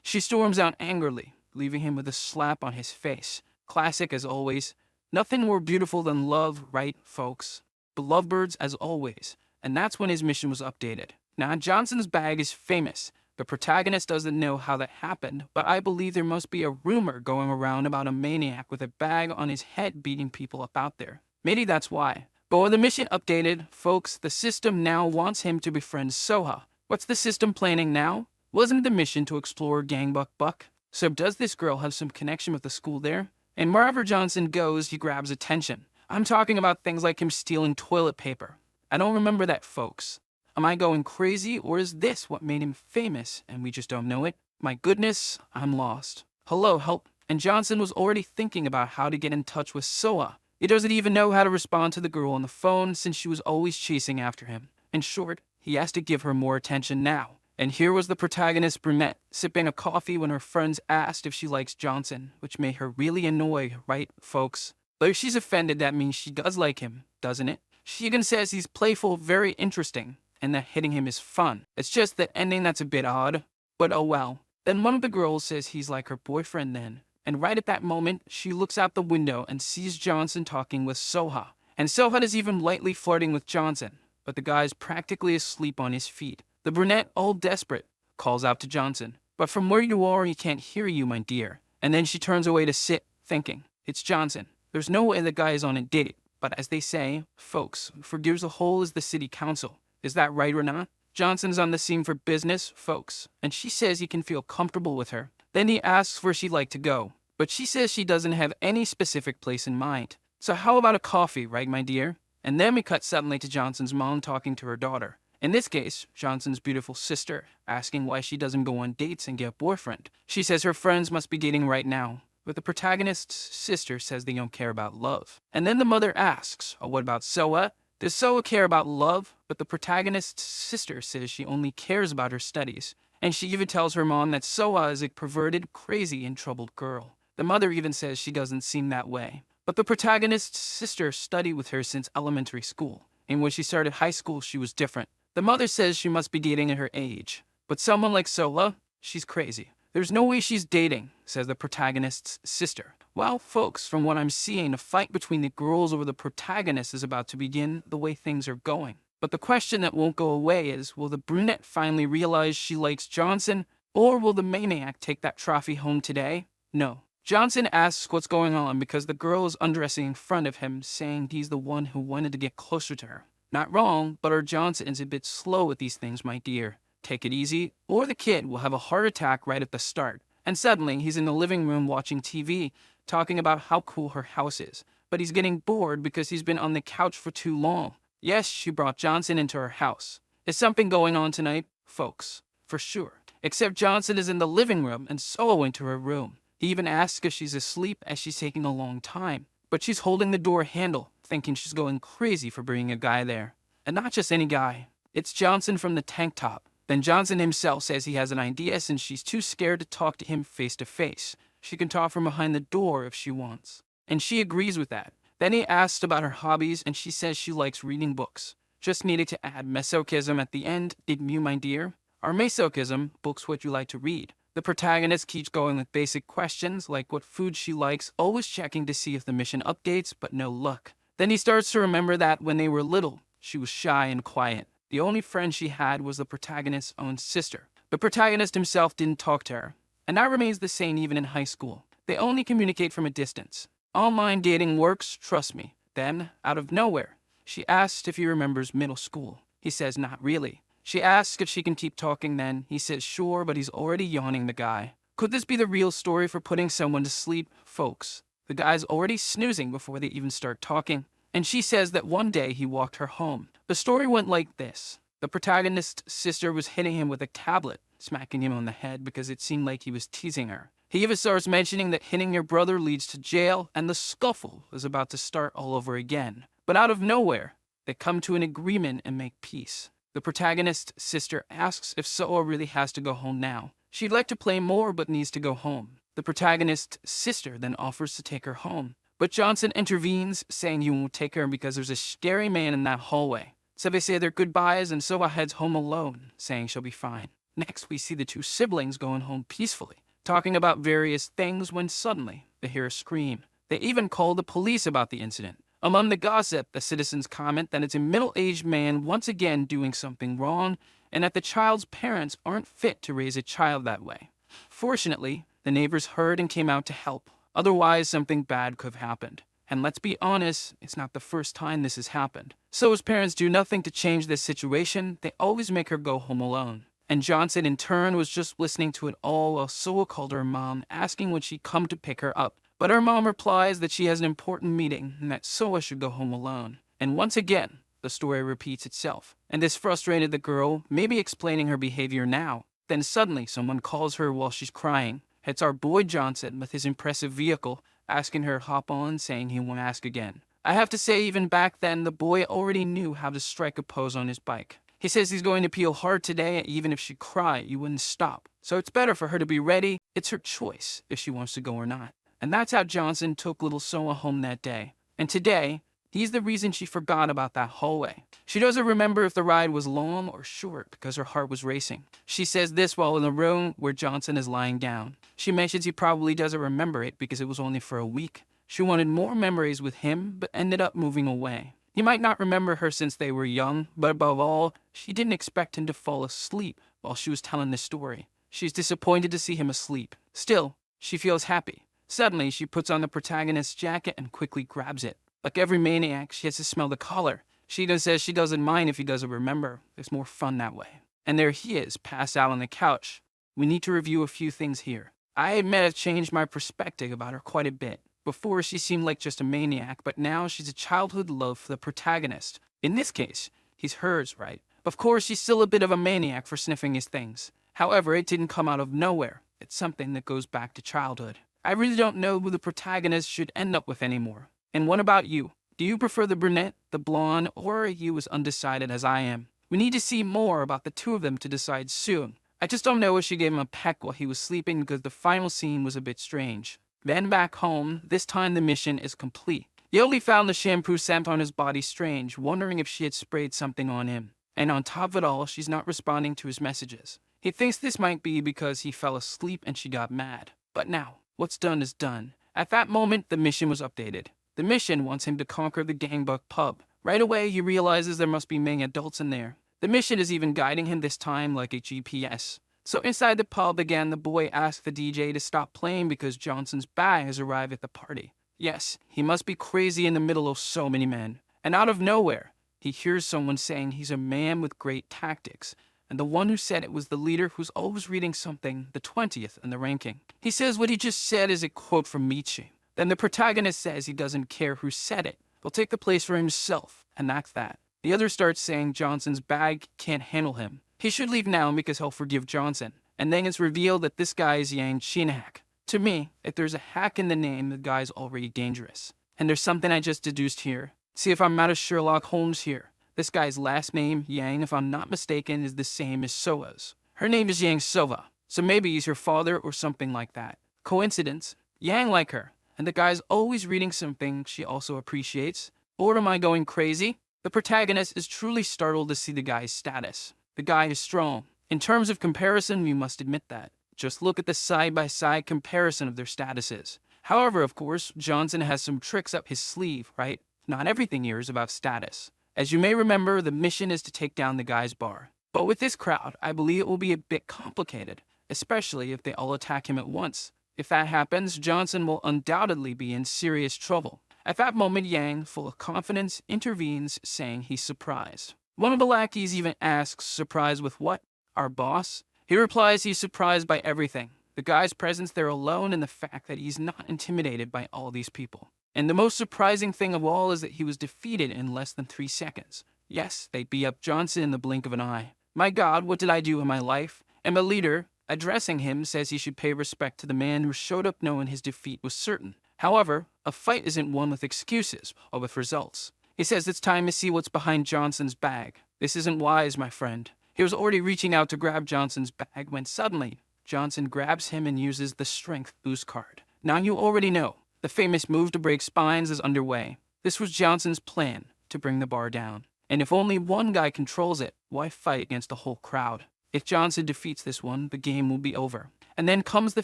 She storms out angrily, leaving him with a slap on his face. Classic as always. Nothing more beautiful than love, right, folks? But lovebirds as always. And that's when his mission was updated. Now, Johnson's bag is famous. The protagonist doesn't know how that happened, but I believe there must be a rumor going around about a maniac with a bag on his head beating people up out there. Maybe that's why. But when the mission updated, folks, the system now wants him to befriend Soha. What's the system planning now? Wasn't the mission to explore Gangbuk? So does this girl have some connection with the school there? And wherever Johnson goes, he grabs attention. I'm talking about things like him stealing toilet paper. I don't remember that, folks. Am I going crazy, or is this what made him famous and we just don't know it? My goodness, I'm lost. Hello, help. And Johnson was already thinking about how to get in touch with Soa. He doesn't even know how to respond to the girl on the phone since she was always chasing after him. In short, he has to give her more attention now. And here was the protagonist, Brunette, sipping a coffee when her friends asked if she likes Johnson, which made her really annoyed, right, folks? Though she's offended, that means she does like him, doesn't it? She even says he's playful, very interesting, and that hitting him is fun. It's just the ending that's a bit odd. But oh well. Then one of the girls says he's like her boyfriend then. And right at that moment, she looks out the window and sees Johnson talking with Soha. And Soha is even lightly flirting with Johnson, but the guy's practically asleep on his feet. The brunette, all desperate, calls out to Johnson. But from where you are, he can't hear you, my dear. And then she turns away to sit, thinking, it's Johnson. There's no way the guy is on a date. But as they say, folks, forgives a hole is the city council. Is that right or not? Johnson's on the scene for business, folks, and she says he can feel comfortable with her. Then he asks where she'd like to go, but she says she doesn't have any specific place in mind. So how about a coffee, right, my dear? And then we cut suddenly to Johnson's mom talking to her daughter. In this case, Johnson's beautiful sister, asking why she doesn't go on dates and get a boyfriend. She says her friends must be dating right now, but the protagonist's sister says they don't care about love. And then the mother asks, oh, what about Soa? Does Soa care about love? But the protagonist's sister says she only cares about her studies. And she even tells her mom that Soa is a perverted, crazy, and troubled girl. The mother even says she doesn't seem that way. But the protagonist's sister studied with her since elementary school, and when she started high school, she was different. The mother says she must be dating at her age. But someone like Sola, she's crazy. There's no way she's dating, says the protagonist's sister. Well, folks, from what I'm seeing, a fight between the girls over the protagonist is about to begin the way things are going. But the question that won't go away is, will the brunette finally realize she likes Johnson, or will the maniac take that trophy home today? No. Johnson asks what's going on because the girl is undressing in front of him, saying he's the one who wanted to get closer to her. Not wrong, but our Johnson is a bit slow with these things, my dear. Take it easy, or the kid will have a heart attack right at the start. And suddenly, he's in the living room watching TV, talking about how cool her house is. But he's getting bored because he's been on the couch for too long. Yes, she brought Johnson into her house. Is something going on tonight, folks? For sure. Except Johnson is in the living room and so went to her room. He even asks if she's asleep as she's taking a long time. But she's holding the door handle, thinking she's going crazy for bringing a guy there. And not just any guy. It's Johnson from the tank top. Then Johnson himself says he has an idea since she's too scared to talk to him face to face. She can talk from behind the door if she wants. And she agrees with that. Then he asks about her hobbies and she says she likes reading books. Just needed to add masochism at the end, didn't you, my dear? Our masochism, books what you like to read. The protagonist keeps going with basic questions like what food she likes, always checking to see if the mission updates, but no luck. Then he starts to remember that when they were little, she was shy and quiet. The only friend she had was the protagonist's own sister. The protagonist himself didn't talk to her, and that remains the same even in high school. They only communicate from a distance. Online dating works, trust me. Then, out of nowhere, she asks if he remembers middle school. He says not really. She asks if she can keep talking then. He says sure, but he's already yawning, the guy. Could this be the real story for putting someone to sleep? Folks, the guy's already snoozing before they even start talking. And she says that one day he walked her home. The story went like this. The protagonist's sister was hitting him with a tablet, smacking him on the head because it seemed like he was teasing her. He even starts mentioning that hitting your brother leads to jail, and the scuffle is about to start all over again. But out of nowhere, they come to an agreement and make peace. The protagonist's sister asks if Soa really has to go home now. She'd like to play more but needs to go home. The protagonist's sister then offers to take her home. But Johnson intervenes, saying he won't take her because there's a scary man in that hallway. So they say their goodbyes and Soa heads home alone, saying she'll be fine. Next, we see the two siblings going home peacefully, talking about various things when suddenly they hear a scream. They even call the police about the incident. Among the gossip, the citizens comment that it's a middle-aged man once again doing something wrong and that the child's parents aren't fit to raise a child that way. Fortunately, the neighbors heard and came out to help. Otherwise, something bad could have happened. And let's be honest, it's not the first time this has happened. So his parents do nothing to change this situation. They always make her go home alone. And Johnson, in turn, was just listening to it all while Soa called her mom, asking when she'd come to pick her up. But her mom replies that she has an important meeting and that Soa should go home alone. And once again, the story repeats itself. And this frustrated the girl, maybe explaining her behavior now. Then suddenly, someone calls her while she's crying. It's our boy Johnson with his impressive vehicle, asking her to hop on, saying he won't ask again. I have to say, even back then, the boy already knew how to strike a pose on his bike. He says he's going to peel hard today, even if she cried, you wouldn't stop. So it's better for her to be ready. It's her choice if she wants to go or not. And that's how Johnson took little Soa home that day. And today, he's the reason she forgot about that hallway. She doesn't remember if the ride was long or short because her heart was racing. She says this while in the room where Johnson is lying down. She mentions he probably doesn't remember it because it was only for a week. She wanted more memories with him, but ended up moving away. He might not remember her since they were young, but above all, she didn't expect him to fall asleep while she was telling the story. She's disappointed to see him asleep. Still, she feels happy. Suddenly, she puts on the protagonist's jacket and quickly grabs it. Like every maniac, she has to smell the collar. She even says she doesn't mind if he doesn't remember. It's more fun that way. And there he is, passed out on the couch. We need to review a few things here. I admit I've changed my perspective about her quite a bit. Before, she seemed like just a maniac, but now she's a childhood love for the protagonist. In this case, he's hers, right? Of course, she's still a bit of a maniac for sniffing his things. However, it didn't come out of nowhere. It's something that goes back to childhood. I really don't know who the protagonist should end up with anymore. And what about you? Do you prefer the brunette, the blonde, or are you as undecided as I am? We need to see more about the two of them to decide soon. I just don't know if she gave him a peck while he was sleeping because the final scene was a bit strange. Then back home, this time the mission is complete. Yoli found the shampoo scent on his body strange, wondering if she had sprayed something on him. And on top of it all, she's not responding to his messages. He thinks this might be because he fell asleep and she got mad. But now, what's done is done. At that moment, the mission was updated. The mission wants him to conquer the Gangbuk pub. Right away, he realizes there must be many adults in there. The mission is even guiding him this time like a GPS. So inside the pub again, the boy asks the DJ to stop playing because Johnson's bag has arrived at the party. Yes, he must be crazy in the middle of so many men. And out of nowhere, he hears someone saying he's a man with great tactics. And the one who said it was the leader who's always reading something, the 20th in the ranking. He says what he just said is a quote from Michi. Then the protagonist says he doesn't care who said it. He'll take the place for himself, and that's that. The other starts saying Johnson's bag can't handle him. He should leave now because he'll forgive Johnson. And then it's revealed that this guy is Yang Shinhack. To me, if there's a hack in the name, the guy's already dangerous. And there's something I just deduced here. See if I'm not a Sherlock Holmes here. This guy's last name, Yang, if I'm not mistaken, is the same as Soa's. Her name is Yang Sova, so maybe he's her father or something like that. Coincidence? Yang like her, and the guy's always reading something she also appreciates. Or am I going crazy? The protagonist is truly startled to see the guy's status. The guy is strong. In terms of comparison, we must admit that. Just look at the side-by-side comparison of their statuses. However, of course, Johnson has some tricks up his sleeve, right? Not everything here is about status. As you may remember, the mission is to take down the guy's bar. But with this crowd, I believe it will be a bit complicated, especially if they all attack him at once. If that happens, Johnson will undoubtedly be in serious trouble. At that moment, Yang, full of confidence, intervenes, saying he's surprised. One of the lackeys even asks, surprised with what? Our boss? He replies he's surprised by everything. The guy's presence there alone and the fact that he's not intimidated by all these people. And the most surprising thing of all is that he was defeated in less than 3 seconds. Yes, they beat up Johnson in the blink of an eye. My God, what did I do in my life? And the leader, addressing him, says he should pay respect to the man who showed up knowing his defeat was certain. However, a fight isn't won with excuses or with results. He says it's time to see what's behind Johnson's bag. This isn't wise, my friend. He was already reaching out to grab Johnson's bag when suddenly, Johnson grabs him and uses the Strength Boost card. Now you already know, the famous move to break spines is underway. This was Johnson's plan, to bring the bar down. And if only one guy controls it, why fight against the whole crowd? If Johnson defeats this one, the game will be over. And then comes the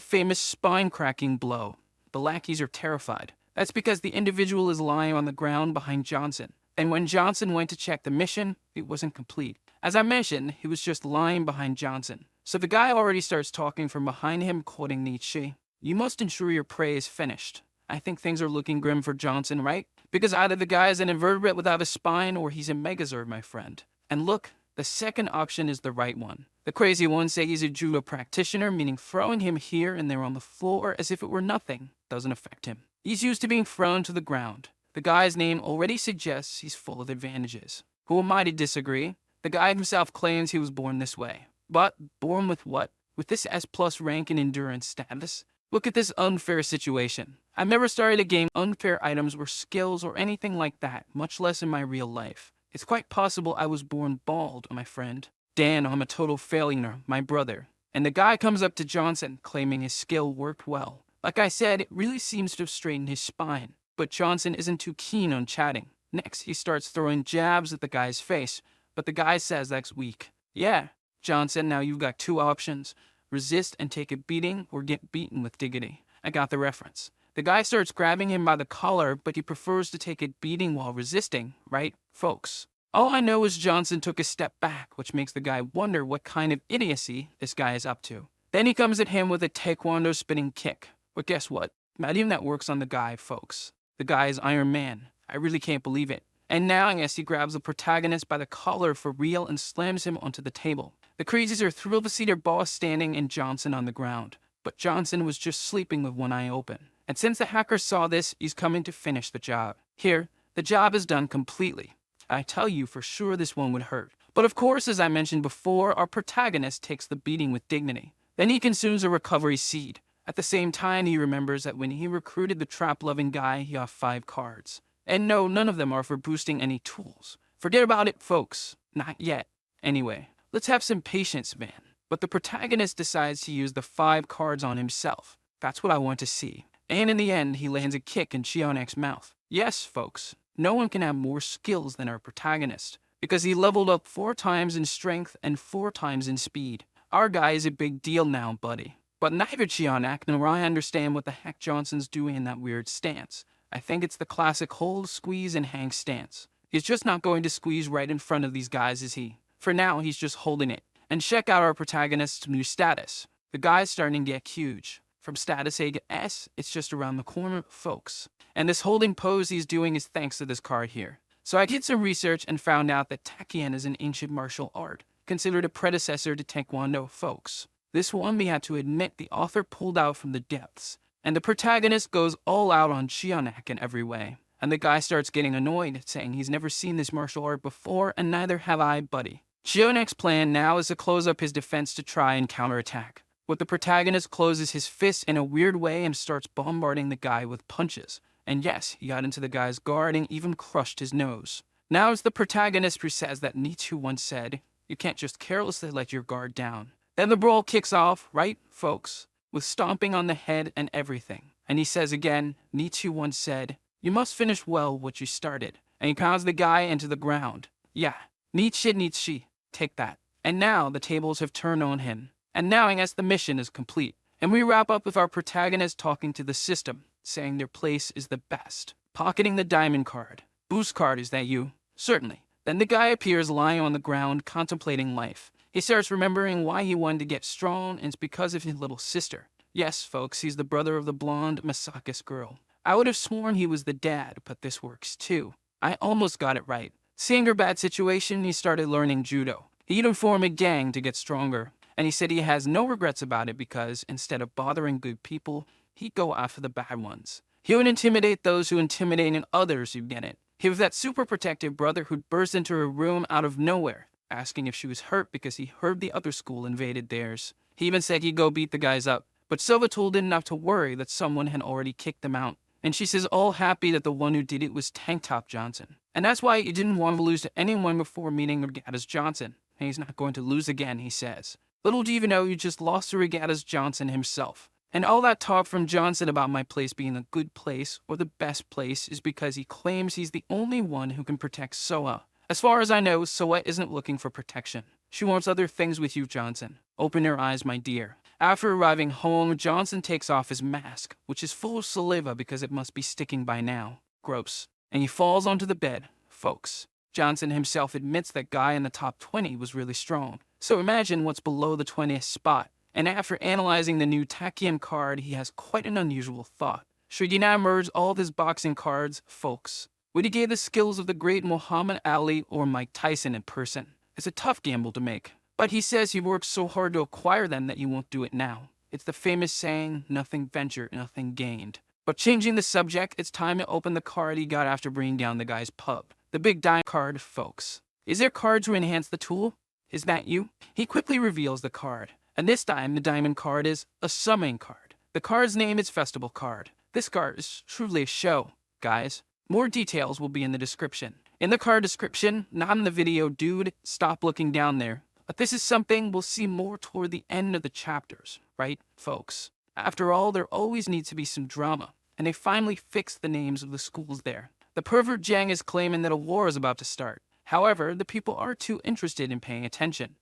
famous spine-cracking blow. The lackeys are terrified. That's because the individual is lying on the ground behind Johnson. And when Johnson went to check the mission, it wasn't complete. As I mentioned, he was just lying behind Johnson. So the guy already starts talking from behind him, quoting Nietzsche. You must ensure your prey is finished. I think things are looking grim for Johnson, right? Because either the guy is an invertebrate without a spine or he's a megazord, my friend. And look, the second option is the right one. The crazy ones say he's a judo practitioner, meaning throwing him here and there on the floor as if it were nothing doesn't affect him. He's used to being thrown to the ground. The guy's name already suggests he's full of advantages. Who am I to disagree? The guy himself claims he was born this way. But born with what? With this S+ rank and endurance status? Look at this unfair situation. I've never started a game unfair items or skills or anything like that, much less in my real life. It's quite possible I was born bald, my friend. Dan, I'm a total failure, my brother. And the guy comes up to Johnson, claiming his skill worked well. Like I said, it really seems to have straightened his spine. But Johnson isn't too keen on chatting. Next, he starts throwing jabs at the guy's face, but the guy says that's weak. Yeah, Johnson, now you've got 2 options. Resist and take a beating, or get beaten with dignity. I got the reference. The guy starts grabbing him by the collar, but he prefers to take a beating while resisting, right, folks? All I know is Johnson took a step back, which makes the guy wonder what kind of idiocy this guy is up to. Then he comes at him with a taekwondo spinning kick. But guess what? Not even that works on the guy, folks. The guy is Iron Man. I really can't believe it. And now I guess he grabs the protagonist by the collar for real and slams him onto the table. The crazies are thrilled to see their boss standing and Johnson on the ground. But Johnson was just sleeping with one eye open. And since the hacker saw this, he's coming to finish the job. Here, the job is done completely. I tell you for sure this one would hurt. But of course, as I mentioned before, our protagonist takes the beating with dignity. Then he consumes a recovery seed. At the same time, he remembers that when he recruited the trap-loving guy, he got 5 cards. And no, none of them are for boosting any tools. Forget about it, folks. Not yet. Anyway, let's have some patience, man. But the protagonist decides to use the 5 cards on himself. That's what I want to see. And in the end, he lands a kick in Chionek's mouth. Yes, folks, no one can have more skills than our protagonist, because he leveled up 4 times in strength and 4 times in speed. Our guy is a big deal now, buddy. But neither Chionek nor I understand what the heck Johnson's doing in that weird stance. I think it's the classic hold, squeeze, and hang stance. He's just not going to squeeze right in front of these guys, is he? For now, he's just holding it. And check out our protagonist's new status. The guy's starting to get huge. From status A to S, it's just around the corner, folks. And this holding pose he's doing is thanks to this card here. So I did some research and found out that Takkien is an ancient martial art, considered a predecessor to Taekwondo, folks. This one we had to admit the author pulled out from the depths. And the protagonist goes all out on Chionek in every way. And the guy starts getting annoyed, saying he's never seen this martial art before, and neither have I, buddy. Chionek's plan now is to close up his defense to try and counterattack. But the protagonist closes his fists in a weird way and starts bombarding the guy with punches. And yes, he got into the guy's guard and even crushed his nose. Now it's the protagonist who says that Nietzsche once said, "You can't just carelessly let your guard down." Then the brawl kicks off, right, folks? With stomping on the head and everything. And he says again, Nietzsche once said, "You must finish well what you started." And he pounds the guy into the ground. Yeah, Nietzsche, take that. And now the tables have turned on him. And now I guess the mission is complete. And we wrap up with our protagonist talking to the system, saying their place is the best. Pocketing the diamond card. Boost card, is that you? Certainly. Then the guy appears lying on the ground, contemplating life. He starts remembering why he wanted to get strong, and it's because of his little sister. Yes, folks, he's the brother of the blonde Masakis girl. I would have sworn he was the dad, but this works too. I almost got it right. Seeing her bad situation, he started learning judo. He even formed a gang to get stronger. And he said he has no regrets about it because, instead of bothering good people, he'd go after the bad ones. He would intimidate those who intimidated others who get it. He was that super protective brother who'd burst into her room out of nowhere, asking if she was hurt because he heard the other school invaded theirs. He even said he'd go beat the guys up. But Silvatul didn't have to worry that someone had already kicked them out. And she says all happy that the one who did it was Tank Top Johnson. And that's why he didn't want to lose to anyone before meeting Regattas Johnson. And he's not going to lose again, he says. Little do you know you just lost to Regattas Johnson himself. And all that talk from Johnson about my place being a good place or the best place is because he claims he's the only one who can protect Soa. As far as I know, Soa isn't looking for protection. She wants other things with you, Johnson. Open your eyes, my dear. After arriving home, Johnson takes off his mask, which is full of saliva because it must be sticking by now. Gross. And he falls onto the bed. Folks. Johnson himself admits that guy in the top 20 was really strong. So imagine what's below the 20th spot. And after analyzing the new Takkien card, he has quite an unusual thought. Should he now merge all of his boxing cards, folks? Would he gain the skills of the great Muhammad Ali or Mike Tyson in person? It's a tough gamble to make. But he says he worked so hard to acquire them that he won't do it now. It's the famous saying, nothing ventured, nothing gained. But changing the subject, it's time to open the card he got after bringing down the guy's pub. The big diamond card, folks. Is there card to enhance the tool? Is that you? He quickly reveals the card. And this time, the diamond card is a summoning card. The card's name is Festival Card. This card is truly a show, guys. More details will be in the description. In the card description, not in the video, dude, stop looking down there. But this is something we'll see more toward the end of the chapters, right, folks? After all, there always needs to be some drama. And they finally fixed the names of the schools there. The pervert Jang is claiming that a war is about to start. However, the people are too interested in paying attention.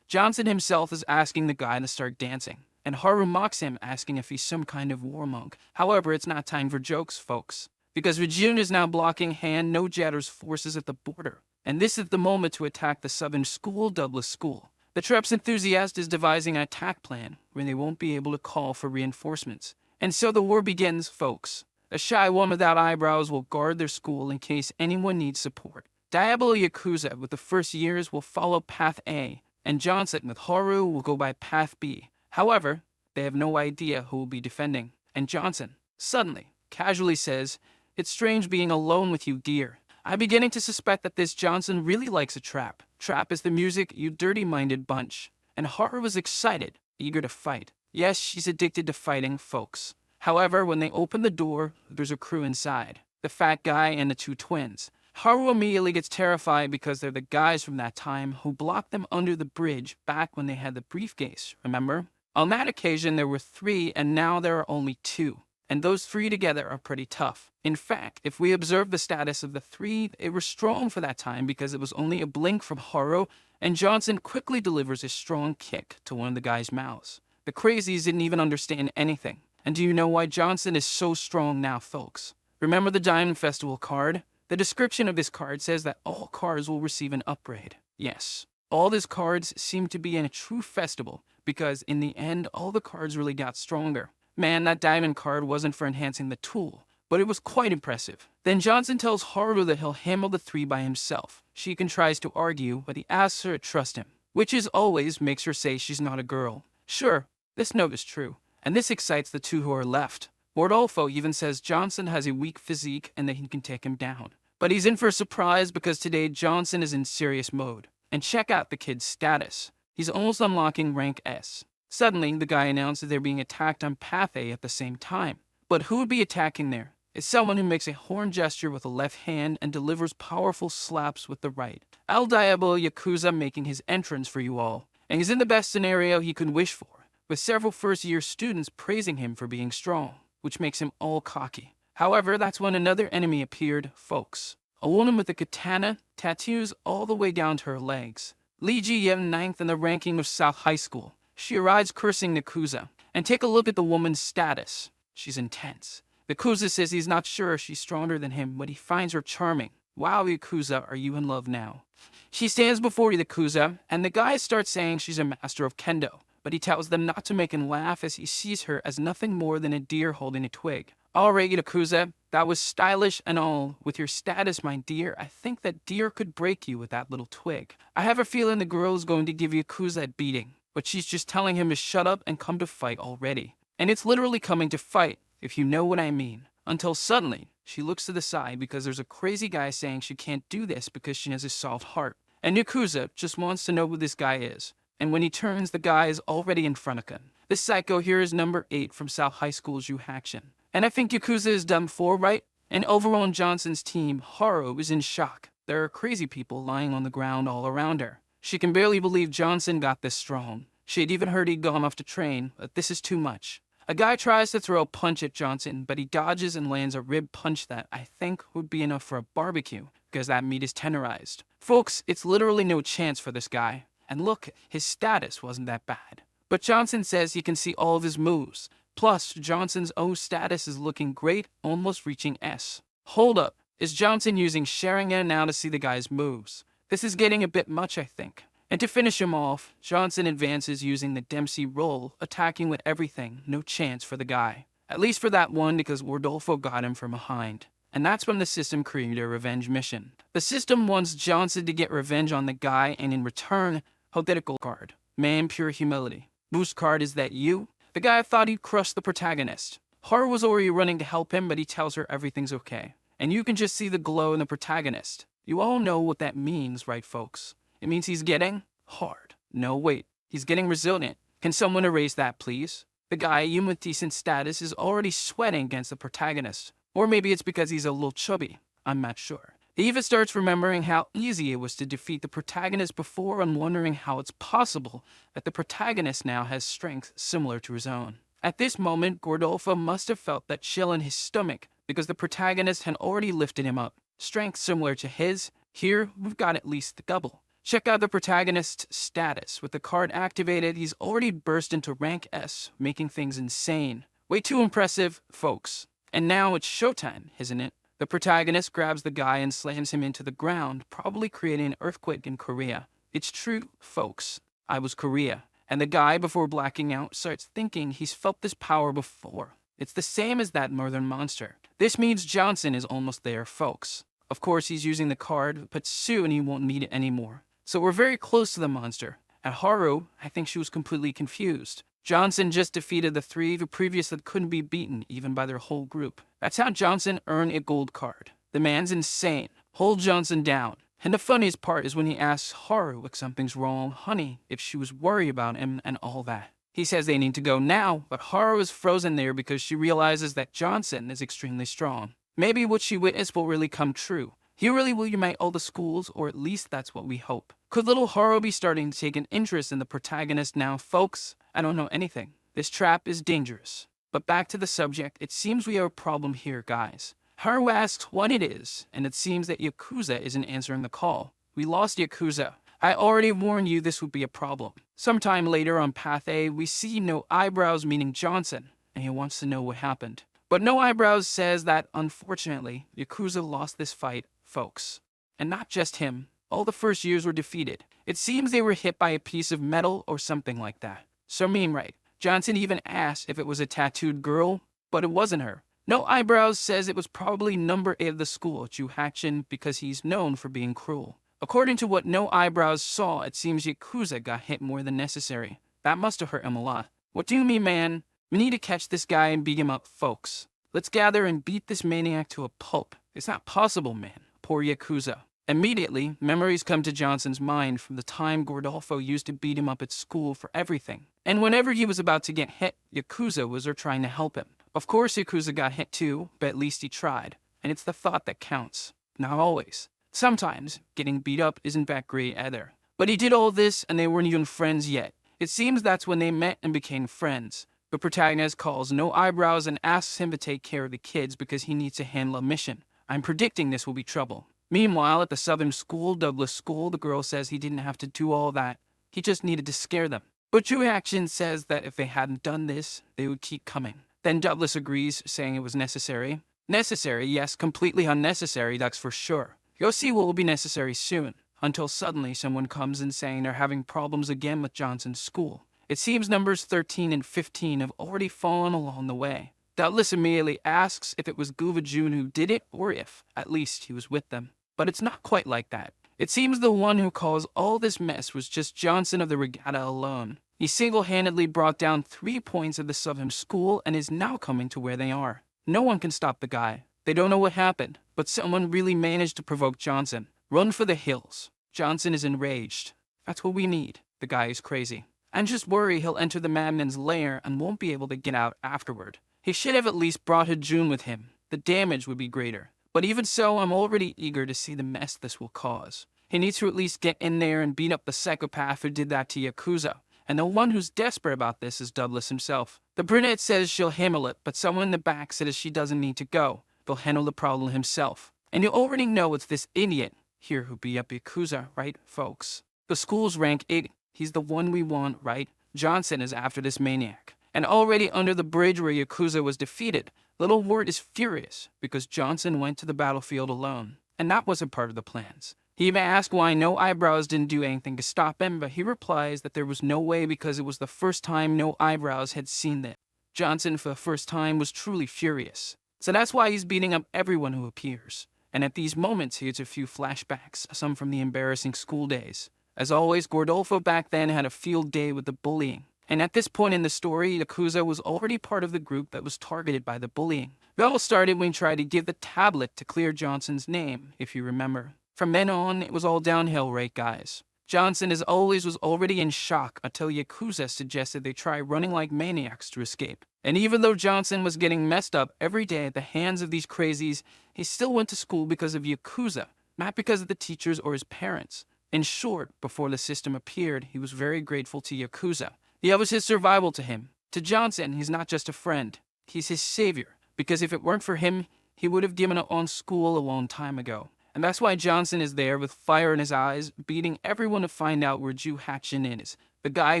Johnson himself is asking the guy to start dancing, and Haru mocks him, asking if he's some kind of war monk. However, it's not time for jokes, folks, because Rajun is now blocking Han No Jatter's forces at the border, and this is the moment to attack the southern school, Douglas School. The Trep's enthusiast is devising an attack plan where they won't be able to call for reinforcements. And so the war begins, folks. A shy woman without eyebrows will guard their school in case anyone needs support. Diablo Yakuza with the first years will follow Path A, and Johnson with Haru will go by Path B. However, they have no idea who will be defending. And Johnson, suddenly, casually says, "It's strange being alone with you, dear." I'm beginning to suspect that this Johnson really likes a trap. Trap is the music, you dirty-minded bunch. And Haru was excited, eager to fight. Yes, she's addicted to fighting, folks. However, when they open the door, there's a crew inside. The fat guy and the 2 twins. Haru immediately gets terrified because they're the guys from that time who blocked them under the bridge back when they had the briefcase, remember? On that occasion, there were 3, and now there are only 2. and those three together are pretty tough. In fact, if we observe the status of the three, it was strong for that time because it was only a blink from Haru, and Johnson quickly delivers a strong kick to one of the guy's mouths. The crazies didn't even understand anything. And do you know why Johnson is so strong now, folks? Remember the Diamond Festival card? The description of this card says that all cards will receive an upgrade. Yes, all these cards seem to be in a true festival because in the end, all the cards really got stronger. Man, that diamond card wasn't for enhancing the tool, but it was quite impressive. Then Johnson tells Haru that he'll handle the three by himself. She tries to argue, but he asks her to trust him, which as always makes her say she's not a girl. Sure, this note is true, and this excites the two who are left. Rodolfo even says Johnson has a weak physique and that he can take him down. But he's in for a surprise because today Johnson is in serious mode. And check out the kid's status. He's almost unlocking rank S. Suddenly, the guy announces they're being attacked on Path A at the same time. But who would be attacking there? It's someone who makes a horn gesture with the left hand and delivers powerful slaps with the right. El Diablo Yakuza making his entrance for you all. And he's in the best scenario he could wish for, with several first-year students praising him for being strong, which makes him all cocky. However, that's when another enemy appeared, folks. A woman with a katana, tattoos all the way down to her legs. Lee Ji-Yem, 9th in the ranking of South High School. She arrives cursing Yakuza. And take a look at the woman's status. She's intense. Yakuza says he's not sure she's stronger than him, but he finds her charming. Wow, Yakuza, are you in love now? She stands before Yakuza, and the guy starts saying she's a master of kendo. But he tells them not to make him laugh as he sees her as nothing more than a deer holding a twig. Alright, Yakuza, that was stylish and all. With your status, my dear, I think that deer could break you with that little twig. I have a feeling the girl's going to give Yakuza a beating, but she's just telling him to shut up and come to fight already. And it's literally coming to fight, if you know what I mean. Until suddenly, she looks to the side because there's a crazy guy saying she can't do this because she has a soft heart. And Yakuza just wants to know who this guy is. And when he turns, the guy is already in front of him. This psycho here is number 8 from South High School's Yuhakshin. And I think Yakuza is done for, right? And overall on Johnson's team, Haru is in shock. There are crazy people lying on the ground all around her. She can barely believe Johnson got this strong. She had even heard he'd gone off to train, but this is too much. A guy tries to throw a punch at Johnson, but he dodges and lands a rib punch that I think would be enough for a barbecue, because that meat is tenderized. Folks, it's literally no chance for this guy. And look, his status wasn't that bad. But Johnson says he can see all of his moves. Plus, Johnson's O status is looking great, almost reaching S. Hold up, is Johnson using Sharingan now to see the guy's moves? This is getting a bit much, I think. And to finish him off, Johnson advances using the Dempsey roll, attacking with everything, no chance for the guy. At least for that one because Rodolfo got him from behind. And that's when the system created a revenge mission. The system wants Johnson to get revenge on the guy and in return, Hodetical card. Man, pure humility. Boost card, is that you? The guy thought he'd crush the protagonist. Haru was already running to help him, but he tells her everything's okay. And you can just see the glow in the protagonist. You all know what that means, right, folks? It means he's getting hard. No, wait. He's getting resilient. Can someone erase that, please? The guy, even with decent status, is already sweating against the protagonist. Or maybe it's because he's a little chubby. I'm not sure. He even starts remembering how easy it was to defeat the protagonist before and wondering how it's possible that the protagonist now has strength similar to his own. At this moment, Rodolfo must have felt that chill in his stomach because the protagonist had already lifted him up. Strength similar to his. Here, we've got at least the double. Check out the protagonist's status. With the card activated, he's already burst into rank S, making things insane. Way too impressive, folks. And now it's showtime, isn't it? The protagonist grabs the guy and slams him into the ground, probably creating an earthquake in Korea. It's true, folks. I was Korea. And the guy, before blacking out, starts thinking he's felt this power before. It's the same as that northern monster. This means Johnson is almost there, folks. Of course, he's using the card, but soon he won't need it anymore. So we're very close to the monster. At Haru, I think she was completely confused. Johnson just defeated the 3 who previously couldn't be beaten, even by their whole group. That's how Johnson earned a gold card. The man's insane. Hold Johnson down. And the funniest part is when he asks Haru if something's wrong, honey, if she was worried about him and all that. He says they need to go now, but Haru is frozen there because she realizes that Johnson is extremely strong. Maybe what she witnessed will really come true. He really will unite all the schools, or at least that's what we hope. Could little Haru be starting to take an interest in the protagonist now, folks? I don't know anything. This trap is dangerous. But back to the subject, it seems we have a problem here, guys. Haru asks what it is, and it seems that Yakuza isn't answering the call. We lost Yakuza. I already warned you this would be a problem. Sometime later on Path A, we see No Eyebrows meeting Johnson, and he wants to know what happened. But No Eyebrows says that, unfortunately, Yakuza lost this fight, folks. And not just him. All the first years were defeated. It seems they were hit by a piece of metal or something like that. So right. Johnson even asked if it was a tattooed girl, but it wasn't her. No Eyebrows says it was probably number 8 of the school, Ju Hakshin, because he's known for being cruel. According to what No Eyebrows saw, it seems Yakuza got hit more than necessary. That must have hurt him a lot. What do you mean, man? We need to catch this guy and beat him up, folks. Let's gather and beat this maniac to a pulp. It's not possible, man. Poor Yakuza. Immediately, memories come to Johnson's mind from the time Gordolfo used to beat him up at school for everything. And whenever he was about to get hit, Yakuza was there trying to help him. Of course Yakuza got hit too, but at least he tried. And it's the thought that counts. Not always. Sometimes, getting beat up isn't that great either. But he did all this and they weren't even friends yet. It seems that's when they met and became friends. The protagonist calls No Eyebrows and asks him to take care of the kids because he needs to handle a mission. I'm predicting this will be trouble. Meanwhile, at the southern school, Douglas School, the girl says he didn't have to do all that. He just needed to scare them. But Ju Hakshin says that if they hadn't done this, they would keep coming. Then Douglas agrees, saying it was necessary. Necessary, yes, completely unnecessary, that's for sure. You'll see what will be necessary soon, until suddenly someone comes in saying they're having problems again with Johnson's school. It seems numbers 13 and 15 have already fallen along the way. Douglas immediately asks if it was Guva Jun who did it, or if, at least, he was with them. But it's not quite like that. It seems the one who caused all this mess was just Johnson of the Regatta alone. He single-handedly brought down 3 points of the southern school and is now coming to where they are. No one can stop the guy. They don't know what happened, but someone really managed to provoke Johnson. Run for the hills. Johnson is enraged. That's what we need. The guy is crazy. And just worry he'll enter the madman's lair and won't be able to get out afterward. He should have at least brought Hajun with him. The damage would be greater. But even so, I'm already eager to see the mess this will cause. He needs to at least get in there and beat up the psychopath who did that to Yakuza. And the one who's desperate about this is Douglas himself. The brunette says she'll handle it, but someone in the back says she doesn't need to go. They'll handle the problem himself. And you already know it's this idiot here who beat up Yakuza, right, folks? The school's rank 8. He's the one we want, right? Johnson is after this maniac. And already under the bridge where Yakuza was defeated, Little Wart is furious because Johnson went to the battlefield alone. And that wasn't part of the plans. He even asked why No Eyebrows didn't do anything to stop him, but he replies that there was no way because it was the first time No Eyebrows had seen that. Johnson, for the first time, was truly furious. So that's why he's beating up everyone who appears. And at these moments, he gets a few flashbacks, some from the embarrassing school days. As always, Gordolfo back then had a field day with the bullying. And at this point in the story, Yakuza was already part of the group that was targeted by the bullying. It all started when he tried to give the tablet to clear Johnson's name, if you remember. From then on, it was all downhill, right, guys? Johnson, as always, was already in shock until Yakuza suggested they try running like maniacs to escape. And even though Johnson was getting messed up every day at the hands of these crazies, he still went to school because of Yakuza, not because of the teachers or his parents. In short, before the system appeared, he was very grateful to Yakuza. He owes his survival to him. To Johnson, he's not just a friend. He's his savior, because if it weren't for him, he would have given up on school a long time ago. And that's why Johnson is there with fire in his eyes, beating everyone to find out where Ju Hakshin is, the guy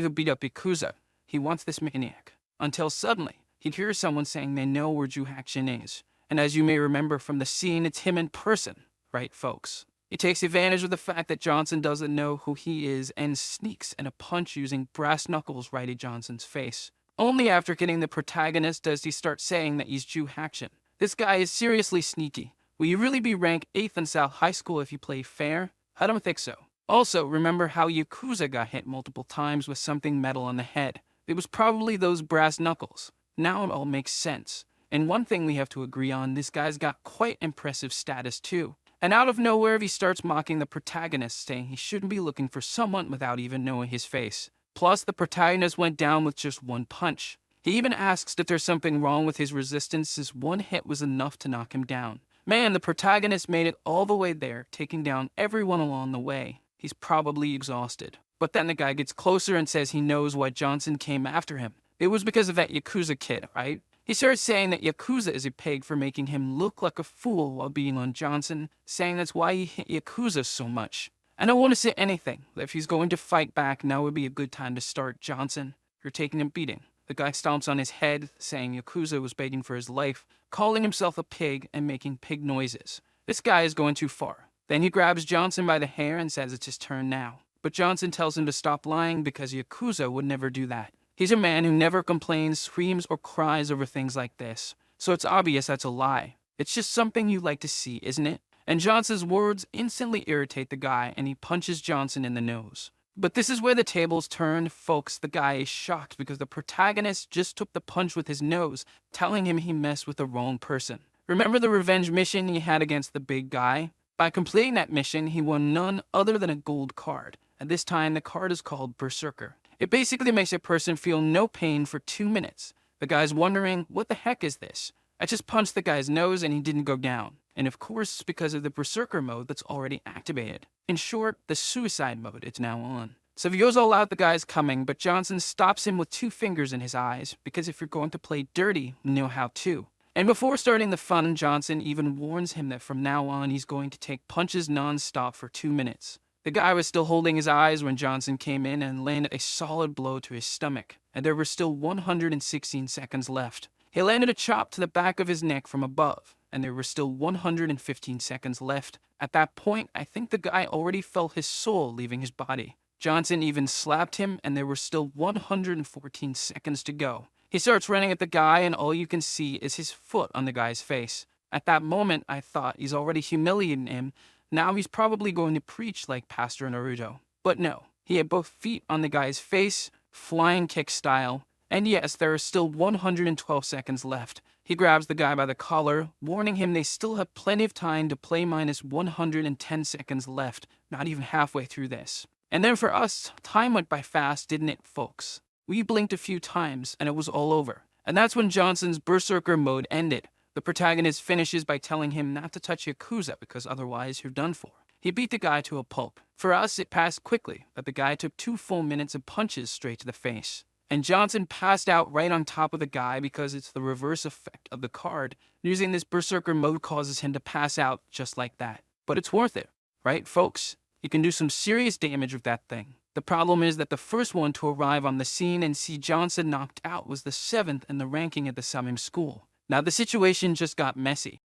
who beat up Yakuza. He wants this maniac. Until suddenly, he'd hear someone saying they know where Ju Hakshin is. And as you may remember from the scene, it's him in person. Right, folks? He takes advantage of the fact that Johnson doesn't know who he is and sneaks in a punch using brass knuckles right at Johnson's face. Only after getting the protagonist does he start saying that he's Ju Hakshin. This guy is seriously sneaky. Will you really be ranked 8th in South High School if you play fair? I don't think so. Also, remember how Yakuza got hit multiple times with something metal on the head. It was probably those brass knuckles. Now it all makes sense. And one thing we have to agree on, this guy's got quite impressive status too. And out of nowhere, he starts mocking the protagonist, saying he shouldn't be looking for someone without even knowing his face. Plus, the protagonist went down with just one punch. He even asks if there's something wrong with his resistance, as one hit was enough to knock him down. Man, the protagonist made it all the way there, taking down everyone along the way. He's probably exhausted. But then the guy gets closer and says he knows why Johnson came after him. It was because of that Yakuza kid, right? He starts saying that Yakuza is a pig for making him look like a fool while being on Johnson, saying that's why he hit Yakuza so much. I don't want to say anything, that if he's going to fight back, now would be a good time to start. Johnson, you're taking a beating. The guy stomps on his head, saying Yakuza was begging for his life, calling himself a pig and making pig noises. This guy is going too far. Then he grabs Johnson by the hair and says it's his turn now. But Johnson tells him to stop lying because Yakuza would never do that. He's a man who never complains, screams, or cries over things like this. So it's obvious that's a lie. It's just something you like to see, isn't it? And Johnson's words instantly irritate the guy and he punches Johnson in the nose. But this is where the tables turn, folks. The guy is shocked because the protagonist just took the punch with his nose, telling him he messed with the wrong person. Remember the revenge mission he had against the big guy? By completing that mission, he won none other than a gold card. At this time, the card is called Berserker. It basically makes a person feel no pain for 2 minutes. The guy's wondering, what the heck is this? I just punched the guy's nose and he didn't go down. And of course, because of the Berserker mode that's already activated. In short, the suicide mode is now on. So he goes all out, the guy's coming, but Johnson stops him with 2 fingers in his eyes, because if you're going to play dirty, you know how to. And before starting the fun, Johnson even warns him that from now on he's going to take punches non-stop for 2 minutes. The guy was still holding his eyes when Johnson came in and landed a solid blow to his stomach, and there were still 116 seconds left. He landed a chop to the back of his neck from above, and there were still 115 seconds left. At that point, I think the guy already felt his soul leaving his body. Johnson even slapped him, and there were still 114 seconds to go. He starts running at the guy, and all you can see is his foot on the guy's face. At that moment, I thought he's already humiliating him. Now he's probably going to preach like Pastor Naruto. But no, he had both feet on the guy's face, flying kick style. And yes, there are still 112 seconds left. He grabs the guy by the collar, warning him they still have plenty of time to play minus 110 seconds left, not even halfway through this. And then for us, time went by fast, didn't it, folks? We blinked a few times, and it was all over. And that's when Johnson's Berserker mode ended. The protagonist finishes by telling him not to touch Yakuza because otherwise you're done for. He beat the guy to a pulp. For us, it passed quickly, but the guy took 2 full minutes of punches straight to the face. And Johnson passed out right on top of the guy because it's the reverse effect of the card. Using this Berserker mode causes him to pass out just like that. But it's worth it, right, folks? You can do some serious damage with that thing. The problem is that the first one to arrive on the scene and see Johnson knocked out was the 7th in the ranking at the summoning school. Now the situation just got messy.